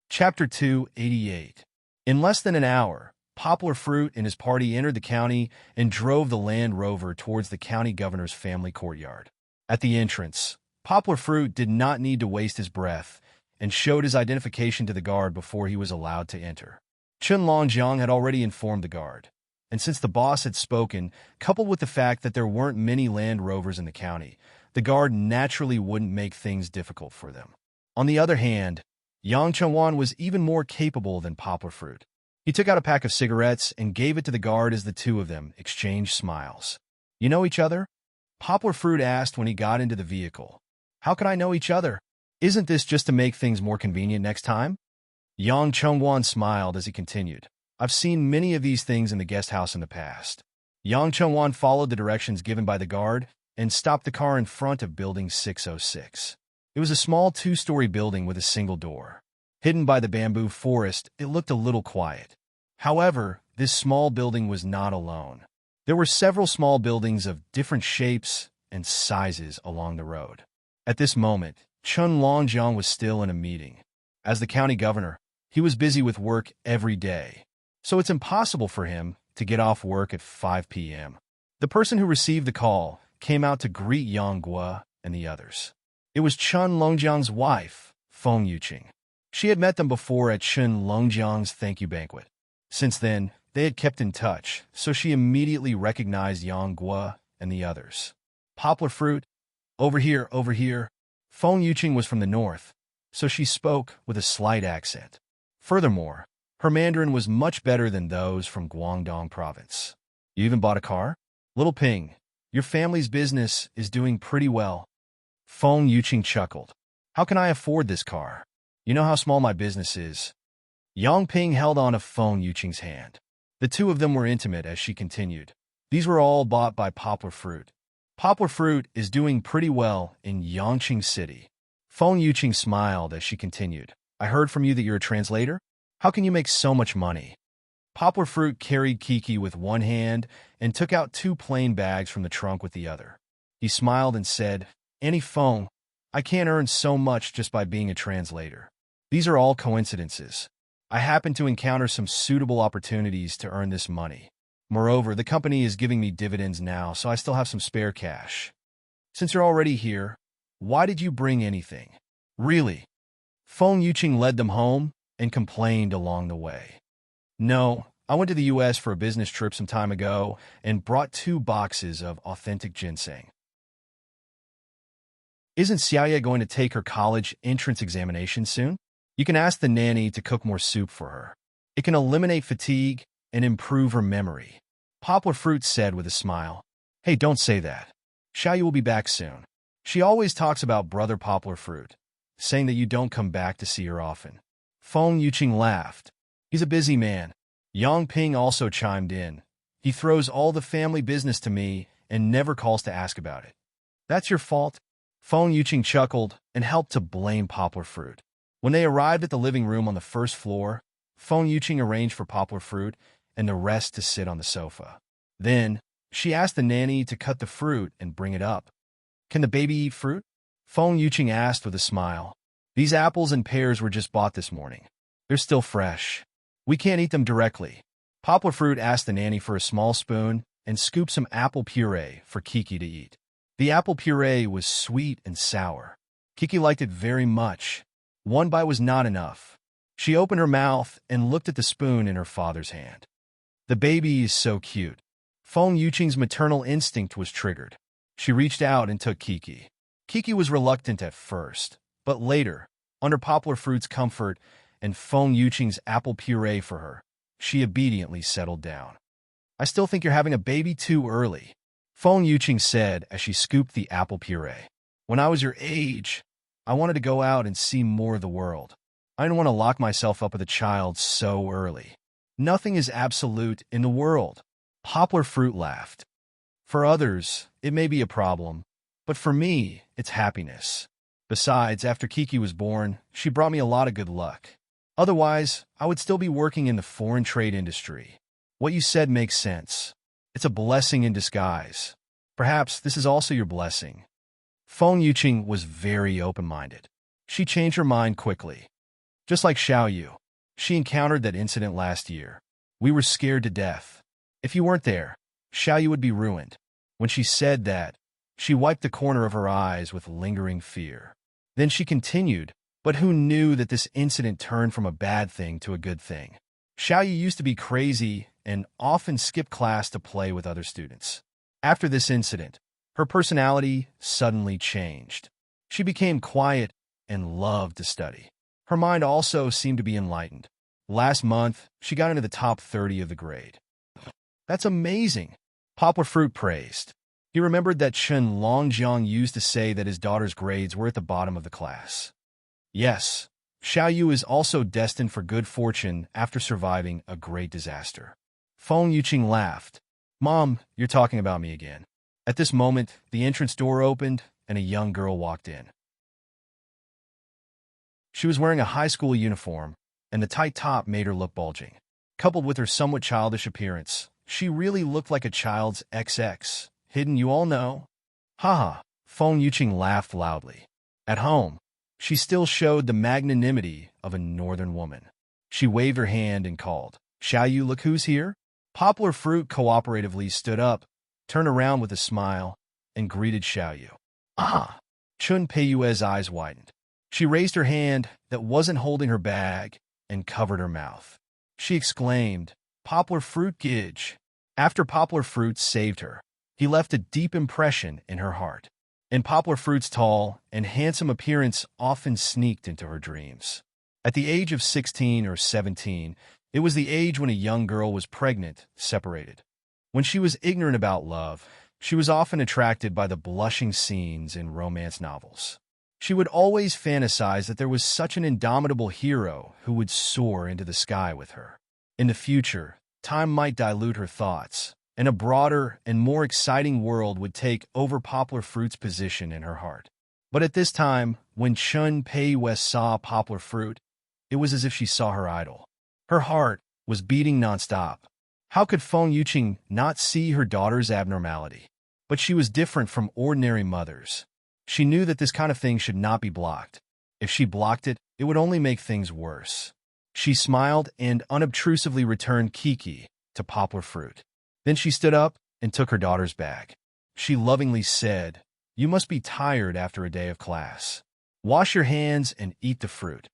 Chapter 288. In less than an hour, Poplar Fruit and his party entered the county and drove the Land Rover towards the county governor's family courtyard. At the entrance, Poplar Fruit did not need to waste his breath and showed his identification to the guard before he was allowed to enter. Chun Longjiang had already informed the guard, and since the boss had spoken, coupled with the fact that there weren't many Land Rovers in the county, the guard naturally wouldn't make things difficult for them. On the other hand, Yang Chengwan was even more capable than Poplar Fruit. He took out a pack of cigarettes and gave it to the guard as the two of them exchanged smiles. You know each other? Poplar Fruit asked when he got into the vehicle. How can I know each other? Isn't this just to make things more convenient next time? Yang Chengwan smiled as he continued. I've seen many of these things in the guest house in the past. Yang Chengwan followed the directions given by the guard and stopped the car in front of Building 606. It was a small two-story building with a single door. Hidden by the bamboo forest, it looked a little quiet. However, this small building was not alone. There were several small buildings of different shapes and sizes along the road. At this moment, Chun Longjiang was still in a meeting. As the county governor, he was busy with work every day, so it's impossible for him to get off work at 5 p.m. The person who received the call came out to greet Yang Guo and the others. It was Chun Longjiang's wife, Feng Yuqing. She had met them before at Chun Longjiang's thank you banquet. Since then, they had kept in touch, so she immediately recognized Yang Guo and the others. Poplar Fruit, over here, over here. Feng Yuqing was from the north, so she spoke with a slight accent. Furthermore, her Mandarin was much better than those from Guangdong province. You even bought a car? Little Ping, your family's business is doing pretty well. Feng Yuqing chuckled. How can I afford this car? You know how small my business is. Yang Ping held on to Feng Yuqing's hand. The two of them were intimate as she continued. These were all bought by Poplar Fruit. Poplar Fruit is doing pretty well in Yangqing City. Feng Yuqing smiled as she continued. I heard from you that you're a translator? How can you make so much money? Poplar Fruit carried Kiki with one hand and took out two plain bags from the trunk with the other. He smiled and said, Annie Feng, I can't earn so much just by being a translator. These are all coincidences. I happen to encounter some suitable opportunities to earn this money. Moreover, the company is giving me dividends now, so I still have some spare cash. Since you're already here, why did you bring anything? Really? Feng Yuqing led them home and complained along the way. No, I went to the U.S. for a business trip some time ago and brought 2 boxes of authentic ginseng. Isn't Xiaoye going to take her college entrance examination soon? You can ask the nanny to cook more soup for her. It can eliminate fatigue and improve her memory. Poplar Fruit said with a smile. Hey, don't say that. Xiaoye will be back soon. She always talks about brother Poplar Fruit, saying that you don't come back to see her often. Feng Yuqing laughed. He's a busy man. Yang Ping also chimed in. He throws all the family business to me and never calls to ask about it. That's your fault? Feng Yuqing chuckled and helped to blame Poplar Fruit. When they arrived at the living room on the first floor, Feng Yuqing arranged for Poplar Fruit and the rest to sit on the sofa. Then, she asked the nanny to cut the fruit and bring it up. Can the baby eat fruit? Feng Yuqing asked with a smile. These apples and pears were just bought this morning. They're still fresh. We can't eat them directly. Poplar Fruit asked the nanny for a small spoon and scooped some apple puree for Kiki to eat. The apple puree was sweet and sour. Kiki liked it very much. One bite was not enough. She opened her mouth and looked at the spoon in her father's hand. The baby is so cute. Feng Yuqing's maternal instinct was triggered. She reached out and took Kiki. Kiki was reluctant at first, but later, under Poplar Fruit's comfort and Feng Yuqing's apple puree for her, she obediently settled down. I still think you're having a baby too early, Feng Yuqing said as she scooped the apple puree. When I was your age, I wanted to go out and see more of the world. I didn't want to lock myself up with a child so early. Nothing is absolute in the world. Poplar Fruit laughed. For others, it may be a problem, but for me, it's happiness. Besides, after Kiki was born, she brought me a lot of good luck. Otherwise, I would still be working in the foreign trade industry. What you said makes sense. It's a blessing in disguise. Perhaps this is also your blessing. Feng Yuqing was very open-minded. She changed her mind quickly. Just like Xiao Yu, she encountered that incident last year. We were scared to death. If you weren't there, Xiao Yu would be ruined. When she said that, she wiped the corner of her eyes with lingering fear. Then she continued, but who knew that this incident turned from a bad thing to a good thing? Xiao Yu used to be crazy and often skip class to play with other students. After this incident, her personality suddenly changed. She became quiet and loved to study. Her mind also seemed to be enlightened. Last month, she got into the top 30 of the grade. That's amazing, Poplar Fruit praised. He remembered that Chen Longjiang used to say that his daughter's grades were at the bottom of the class. Yes, Xiao Yu is also destined for good fortune after surviving a great disaster. Feng Yuqing laughed. Mom, you're talking about me again. At this moment, the entrance door opened and a young girl walked in. She was wearing a high school uniform, and the tight top made her look bulging. Coupled with her somewhat childish appearance, she really looked like a child's XX. Hidden, you all know. Haha, Feng Yuqing laughed loudly. At home, she still showed the magnanimity of a northern woman. She waved her hand and called, Xiao Yu, look who's here? Poplar Fruit cooperatively stood up, turned around with a smile, and greeted Xiao Yu. Ah! Chun Peiyue's eyes widened. She raised her hand that wasn't holding her bag and covered her mouth. She exclaimed, Poplar Fruit Gidge. After Poplar Fruit saved her, he left a deep impression in her heart. And Poplar Fruit's tall and handsome appearance often sneaked into her dreams. At the age of 16 or 17, it was the age when a young girl was pregnant, separated. When she was ignorant about love, she was often attracted by the blushing scenes in romance novels. She would always fantasize that there was such an indomitable hero who would soar into the sky with her. In the future, time might dilute her thoughts, and a broader and more exciting world would take over Poplar Fruit's position in her heart. But at this time, when Chun Peiyue saw Poplar Fruit, it was as if she saw her idol. Her heart was beating nonstop. How could Feng Yuqing not see her daughter's abnormality? But she was different from ordinary mothers. She knew that this kind of thing should not be blocked. If she blocked it, it would only make things worse. She smiled and unobtrusively returned Kiki to Poplar Fruit. Then she stood up and took her daughter's bag. She lovingly said, You must be tired after a day of class. Wash your hands and eat the fruit.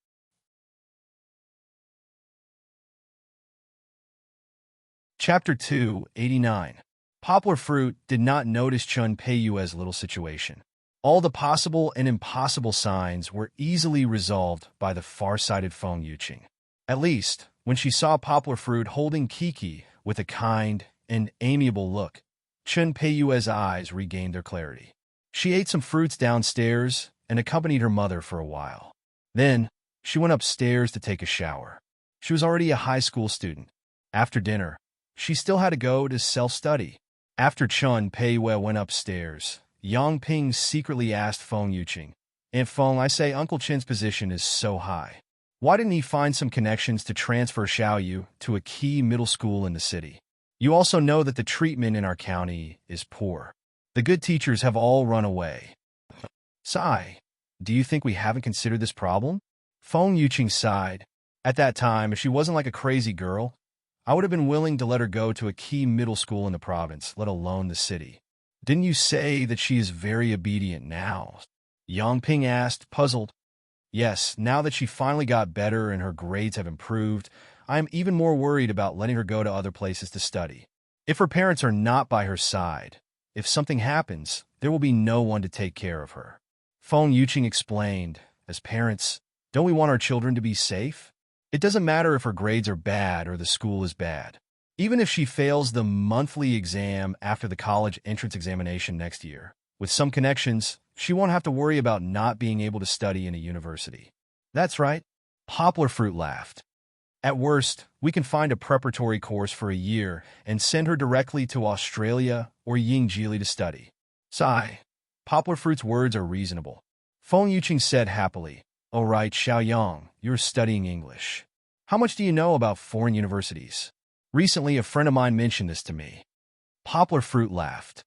Chapter 289. Poplar Fruit did not notice Chun Peiyue's little situation. All the possible and impossible signs were easily resolved by the far-sighted Feng Yuqing. At least, when she saw Poplar Fruit holding Kiki with a kind and amiable look, Chun Peiyue's eyes regained their clarity. She ate some fruits downstairs and accompanied her mother for a while. Then, she went upstairs to take a shower. She was already a high school student. After dinner, she still had to go to self-study. After Chun Peiyue went upstairs, Yang Ping secretly asked Feng Yuqing, Aunt Feng, I say Uncle Chen's position is so high. Why didn't he find some connections to transfer Xiao Yu to a key middle school in the city? You also know that the treatment in our county is poor. The good teachers have all run away. Sigh, do you think we haven't considered this problem? Feng Yuqing sighed. At that time, if she wasn't like a crazy girl, I would have been willing to let her go to a key middle school in the province, let alone the city. Didn't you say that she is very obedient now? Yang Ping asked, puzzled. Yes, now that she finally got better and her grades have improved, I am even more worried about letting her go to other places to study. If her parents are not by her side, if something happens, there will be no one to take care of her. Feng Yuqing explained, as parents, don't we want our children to be safe? It doesn't matter if her grades are bad or the school is bad. Even if she fails the monthly exam after the college entrance examination next year, with some connections, she won't have to worry about not being able to study in a university. That's right. Poplar Fruit laughed. At worst, we can find a preparatory course for a year and send her directly to Australia or Yingjili to study. Sigh. Poplar Fruit's words are reasonable. Feng Yuqing said happily, "All right, Xiaoyang, you're studying English. How much do you know about foreign universities? Recently, a friend of mine mentioned this to me." Poplar Fruit laughed.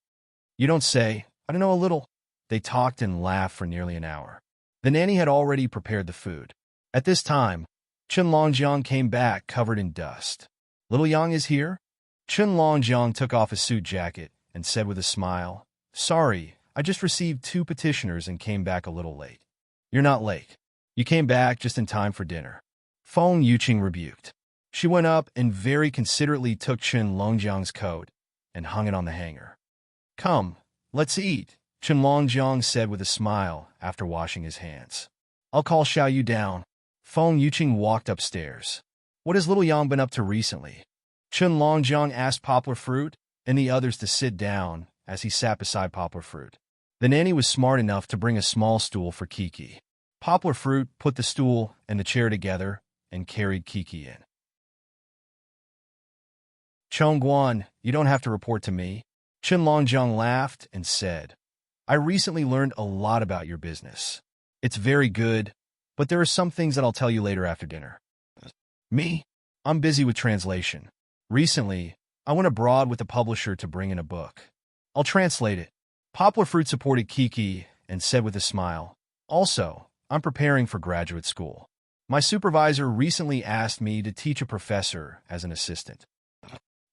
"You don't say. I don't know a little." They talked and laughed for nearly an hour. The nanny had already prepared the food. At this time, Chen Longjiang came back covered in dust. "Little Yang is here?" Chen Longjiang took off his suit jacket and said with a smile, "Sorry, I just received 2 petitioners and came back a little late." "You're not late. You came back just in time for dinner." Feng Yuqing rebuked. She went up and very considerately took Chen Longjiang's coat and hung it on the hanger. "Come, let's eat," Chen Longjiang said with a smile after washing his hands. "I'll call Xiao Yu down." Feng Yuqing walked upstairs. "What has little Yang been up to recently?" Chen Longjiang asked Poplar Fruit and the others to sit down as he sat beside Poplar Fruit. The nanny was smart enough to bring a small stool for Kiki. Poplar Fruit put the stool and the chair together and carried Kiki in. "Chongguan, you don't have to report to me." Chen Longjiang laughed and said, "I recently learned a lot about your business. It's very good, but there are some things that I'll tell you later after dinner." "Me? I'm busy with translation. Recently, I went abroad with a publisher to bring in a book. I'll translate it." Poplar Fruit supported Kiki and said with a smile, "Also, I'm preparing for graduate school. My supervisor recently asked me to teach a professor as an assistant."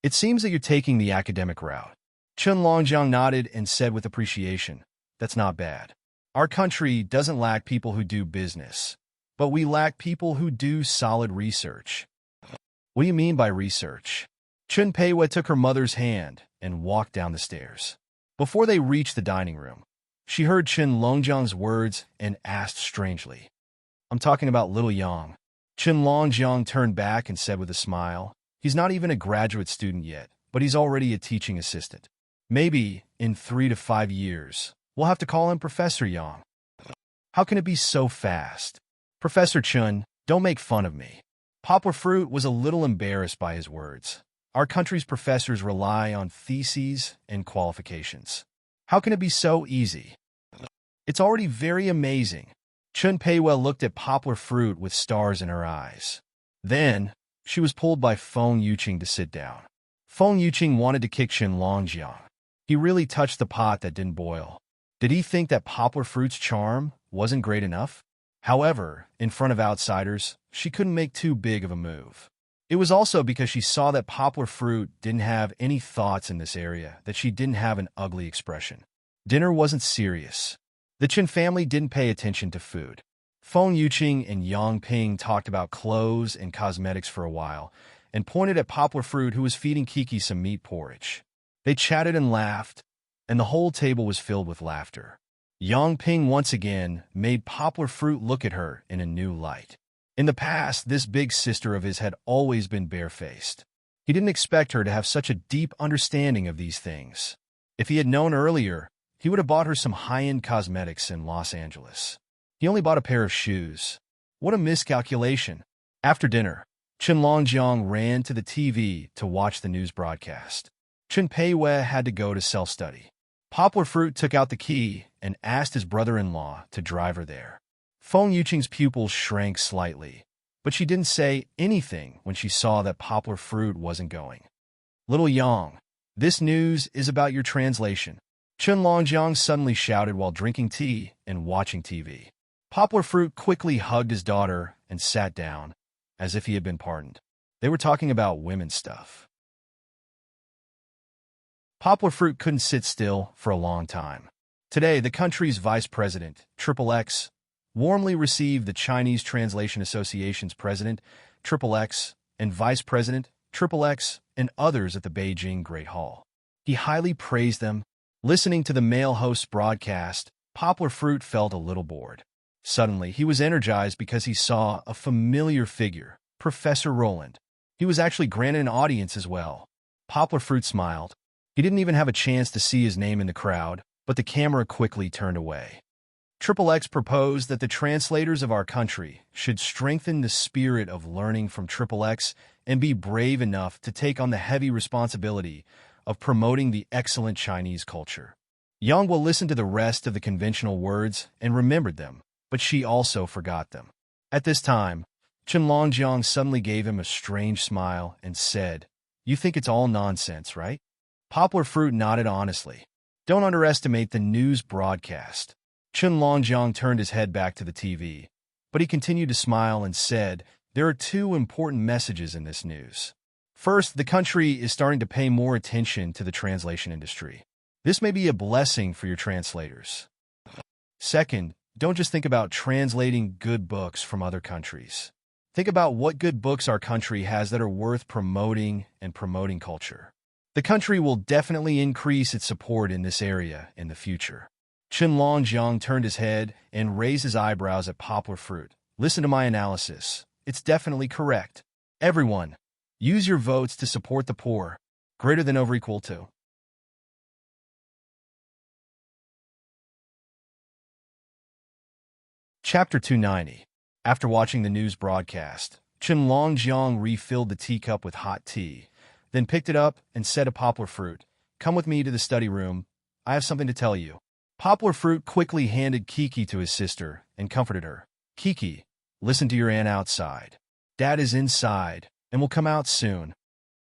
"It seems that you're taking the academic route." Chen Longjiang nodded and said with appreciation, "That's not bad. Our country doesn't lack people who do business, but we lack people who do solid research." "What do you mean by research?" Chen Peiwei took her mother's hand and walked down the stairs. Before they reached the dining room, she heard Chen Longjiang's words and asked strangely, "I'm talking about little Yang." Chen Longjiang turned back and said with a smile, "He's not even a graduate student yet, but he's already a teaching assistant. Maybe, in 3 to 5 years, we'll have to call him Professor Yang." "How can it be so fast?" "Professor Chen, don't make fun of me." Poplar Fruit was a little embarrassed by his words. Our country's professors rely on theses and qualifications. How can it be so easy? It's already very amazing. Chen Peiwei looked at Poplar Fruit with stars in her eyes. Then, she was pulled by Feng Yuqing to sit down. Feng Yuqing wanted to kick Chen Longjiang. He really touched the pot that didn't boil. Did he think that Poplar Fruit's charm wasn't great enough? However, in front of outsiders, she couldn't make too big of a move. It was also because she saw that Poplar Fruit didn't have any thoughts in this area, that she didn't have an ugly expression. Dinner wasn't serious. The Chen family didn't pay attention to food. Feng Yuqing and Yang Ping talked about clothes and cosmetics for a while, and pointed at Poplar Fruit, who was feeding Kiki some meat porridge. They chatted and laughed, and the whole table was filled with laughter. Yang Ping once again made Poplar Fruit look at her in a new light. In the past, this big sister of his had always been barefaced. He didn't expect her to have such a deep understanding of these things. If he had known earlier, he would have bought her some high-end cosmetics in Los Angeles. He only bought a pair of shoes. What a miscalculation. After dinner, Chen Longjiang ran to the TV to watch the news broadcast. Chen Peiwei had to go to self-study. Poplar Fruit took out the key and asked his brother-in-law to drive her there. Feng Yuqing's pupils shrank slightly, but she didn't say anything when she saw that Poplar Fruit wasn't going. "Little Yang, this news is about your translation," Chen Longjiang suddenly shouted while drinking tea and watching TV. Poplar Fruit quickly hugged his daughter and sat down, as if he had been pardoned. They were talking about women's stuff. Poplar Fruit couldn't sit still for a long time. Today, the country's vice president, XXX, warmly received the Chinese Translation Association's president, XXX, and vice president, XXX, and others at the Beijing Great Hall. He highly praised them. Listening to the male host's broadcast, Poplar Fruit felt a little bored. Suddenly, he was energized because he saw a familiar figure, Professor Roland. He was actually granted an audience as well. Poplar Fruit smiled. He didn't even have a chance to see his name in the crowd, but the camera quickly turned away. X proposed that the translators of our country should strengthen the spirit of learning from X and be brave enough to take on the heavy responsibility of promoting the excellent Chinese culture. Yang will listen to the rest of the conventional words and remembered them, but she also forgot them. At this time, Chen Longjiang suddenly gave him a strange smile and said, "You think it's all nonsense, right?" Poplar Fruit nodded honestly. "Don't underestimate the news broadcast." Chen Longjiang turned his head back to the TV, but he continued to smile and said, "There are two important messages in this news. First, the country is starting to pay more attention to the translation industry. This may be a blessing for your translators. Second, don't just think about translating good books from other countries. Think about what good books our country has that are worth promoting and promoting culture. The country will definitely increase its support in this area in the future." Chen Longjiang turned his head and raised his eyebrows at Poplar Fruit. "Listen to my analysis. It's definitely correct. Everyone, use your votes to support the poor. Greater than over equal to." Chapter 290. After watching the news broadcast, Chen Longjiang refilled the teacup with hot tea, then picked it up and said to Poplar Fruit, "Come with me to the study room. I have something to tell you." Poplar Fruit quickly handed Kiki to his sister and comforted her. "Kiki, listen to your aunt outside. Dad is inside and will come out soon."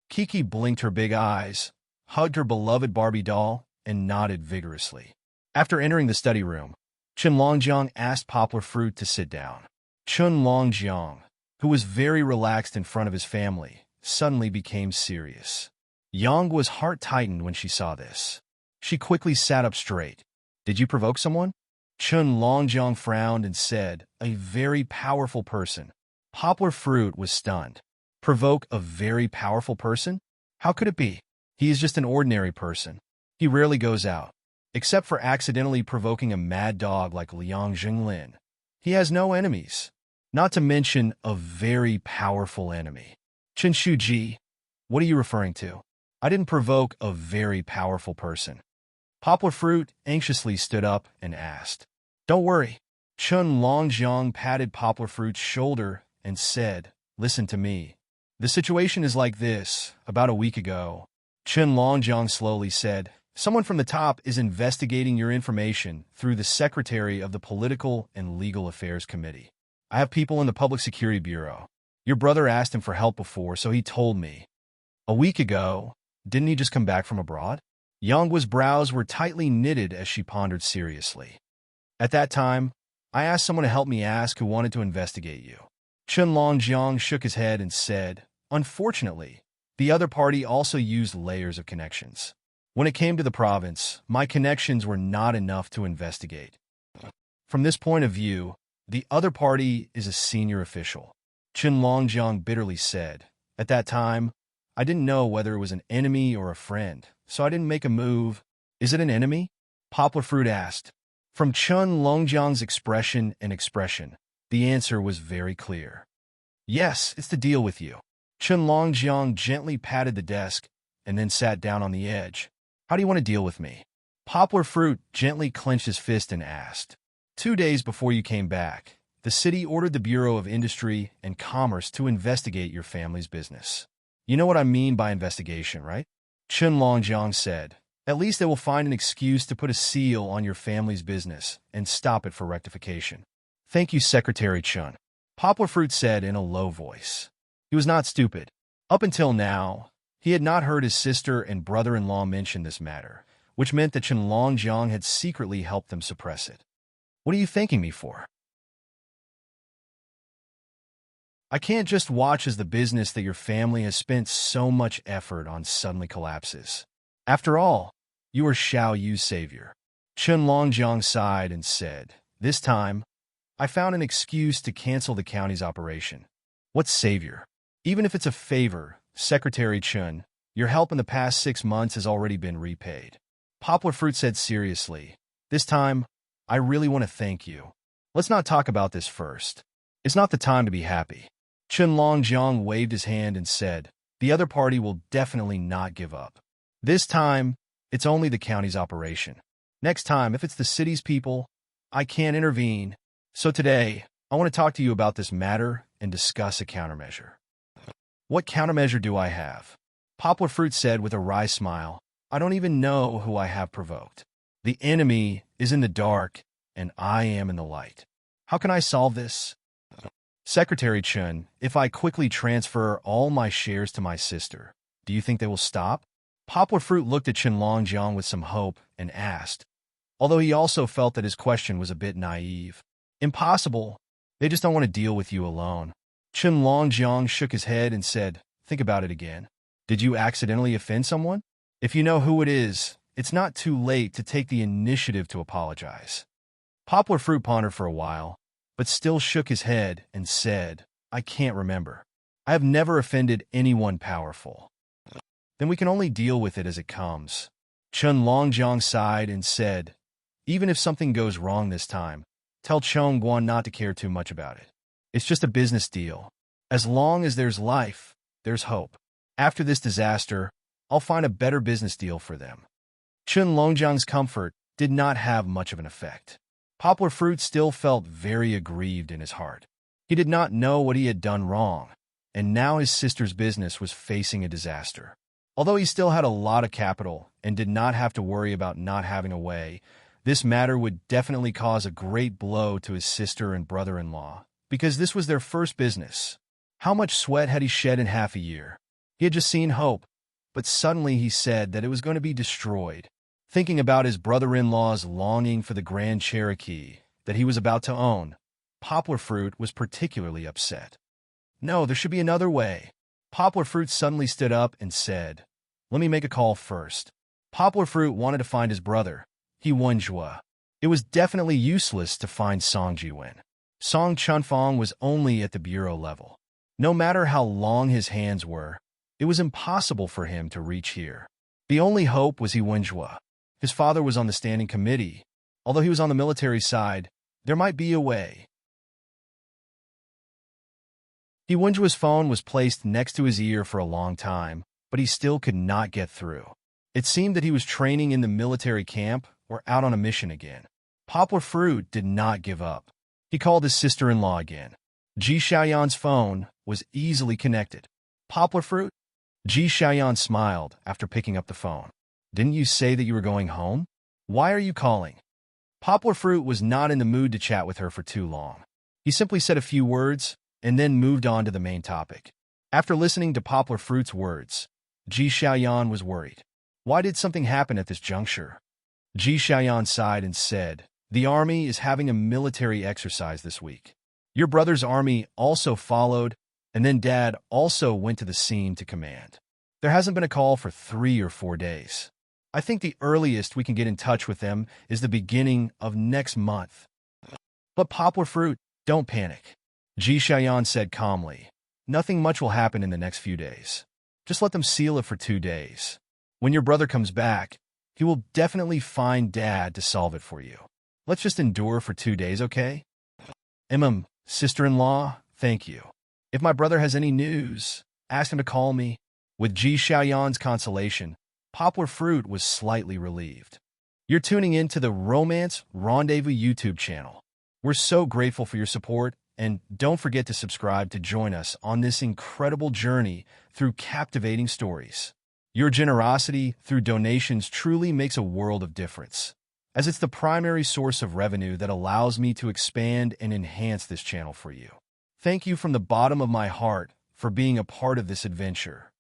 Kiki blinked her big eyes, hugged her beloved Barbie doll, and nodded vigorously. After entering the study room, Chen Longjiang asked Poplar Fruit to sit down. Chen Longjiang, who was very relaxed in front of his family, suddenly became serious. Yang was heart-tightened when she saw this. She quickly sat up straight. "Did you provoke someone?" Chen Longjiang frowned and said, "A very powerful person." Poplar Fruit was stunned. "Provoke a very powerful person? How could it be? He is just an ordinary person. He rarely goes out, except for accidentally provoking a mad dog like Liang Jinglin. He has no enemies, not to mention a very powerful enemy." "Chen Shuji, what are you referring to? I didn't provoke a very powerful person." Poplar Fruit anxiously stood up and asked. "Don't worry." Chen Longjiang patted Poplar Fruit's shoulder and said, "Listen to me. The situation is like this. About a week ago," Chen Longjiang slowly said, "someone from the top is investigating your information through the Secretary of the Political and Legal Affairs Committee. I have people in the Public Security Bureau. Your brother asked him for help before, so he told me." "A week ago? Didn't he just come back from abroad?" Yangwa's brows were tightly knitted as she pondered seriously. "At that time, I asked someone to help me ask who wanted to investigate you." Chen Longjiang shook his head and said, "Unfortunately, the other party also used layers of connections. When it came to the province, my connections were not enough to investigate. From this point of view, the other party is a senior official." Chen Longjiang bitterly said, "At that time, I didn't know whether it was an enemy or a friend, so I didn't make a move." "Is it an enemy?" Poplar Fruit asked. From Chen Longjiang's expression, the answer was very clear. "Yes, it's to deal with you." Chen Longjiang gently patted the desk and then sat down on the edge. "How do you want to deal with me?" Poplar Fruit gently clenched his fist and asked. 2 days before you came back, the city ordered the Bureau of Industry and Commerce to investigate your family's business. You know what I mean by investigation, right? Chen Longjiang said. "At least they will find an excuse to put a seal on your family's business and stop it for rectification." "Thank you, Secretary Chen," Poplar Fruit said in a low voice. He was not stupid. Up until now, he had not heard his sister and brother-in-law mention this matter, which meant that Chen Longjiang had secretly helped them suppress it. "What are you thanking me for?" "I can't just watch as the business that your family has spent so much effort on suddenly collapses. After all, you are Xiao Yu's savior." Chen Longjiang sighed and said, "This time, I found an excuse to cancel the county's operation." "What savior?" "Even if it's a favor, Secretary Chen, your help in the past 6 months has already been repaid." Poplar Fruit said seriously, "This time, I really want to thank you. Let's not talk about this first. It's not the time to be happy." Chen Longjiang waved his hand and said, "The other party will definitely not give up. This time, it's only the county's operation. Next time, if it's the city's people, I can't intervene. So today, I want to talk to you about this matter and discuss a countermeasure. What countermeasure do I have? Poplar Fruit said with a wry smile, I don't even know who I have provoked. The enemy is in the dark, and I am in the light. How can I solve this? Secretary Chun, if I quickly transfer all my shares to my sister, do you think they will stop? Poplar Fruit looked at Chen Longjiang with some hope and asked, although he also felt that his question was a bit naive. Impossible. They just don't want to deal with you alone. Chen Longjiang shook his head and said, think about it again. Did you accidentally offend someone? If you know who it is, it's not too late to take the initiative to apologize. Poplar Fruit pondered for a while, but still shook his head and said, I can't remember. I have never offended anyone powerful. Then we can only deal with it as it comes. Chen Longjiang sighed and said, even if something goes wrong this time, tell Chong Guan not to care too much about it. It's just a business deal. As long as there's life, there's hope. After this disaster, I'll find a better business deal for them. Chen Longjiang's comfort did not have much of an effect. Poplar Fruit still felt very aggrieved in his heart. He did not know what he had done wrong, and now his sister's business was facing a disaster. Although he still had a lot of capital and did not have to worry about not having a way, this matter would definitely cause a great blow to his sister and brother-in-law, because this was their first business. How much sweat had he shed in half a year? He had just seen hope, but suddenly he said that it was going to be destroyed. Thinking about his brother-in-law's longing for the Grand Cherokee that he was about to own, Poplar Fruit was particularly upset. No, there should be another way. Poplar Fruit suddenly stood up and said, let me make a call first. Poplar Fruit wanted to find his brother, He Wenjue. It was definitely useless to find Song Jiwen. Song Chunfong was only at the bureau level. No matter how long his hands were, it was impossible for him to reach here. The only hope was He Wenjue. His father was on the standing committee. Although he was on the military side, there might be a way. He Wenjue's phone was placed next to his ear for a long time, but he still could not get through. It seemed that he was training in the military camp or out on a mission again. Poplar Fruit did not give up. He called his sister-in-law again. Ji Xiaoyan's phone was easily connected. Poplar Fruit? Ji Xiaoyan smiled after picking up the phone. Didn't you say that you were going home? Why are you calling? Poplar Fruit was not in the mood to chat with her for too long. He simply said a few words and then moved on to the main topic. After listening to Poplar Fruit's words, Ji Xiaoyan was worried. Why did something happen at this juncture? Ji Xiaoyan sighed and said, the army is having a military exercise this week. Your brother's army also followed, and then Dad also went to the scene to command. There hasn't been a call for 3 or 4 days. I think the earliest we can get in touch with them is the beginning of next month. But Poplar Fruit, don't panic. Ji Xiaoyan said calmly. Nothing much will happen in the next few days. Just let them seal it for 2 days. When your brother comes back, he will definitely find Dad to solve it for you. Let's just endure for 2 days, okay? Sister-in-law, thank you. If my brother has any news, ask him to call me. With Ji Xiaoyan's consolation, Poplar Fruit was slightly relieved. You're tuning in to the Romance Rendezvous YouTube channel. We're so grateful for your support, and don't forget to subscribe to join us on this incredible journey through captivating stories. Your generosity through donations truly makes a world of difference, as it's the primary source of revenue that allows me to expand and enhance this channel for you. Thank you from the bottom of my heart for being a part of this adventure.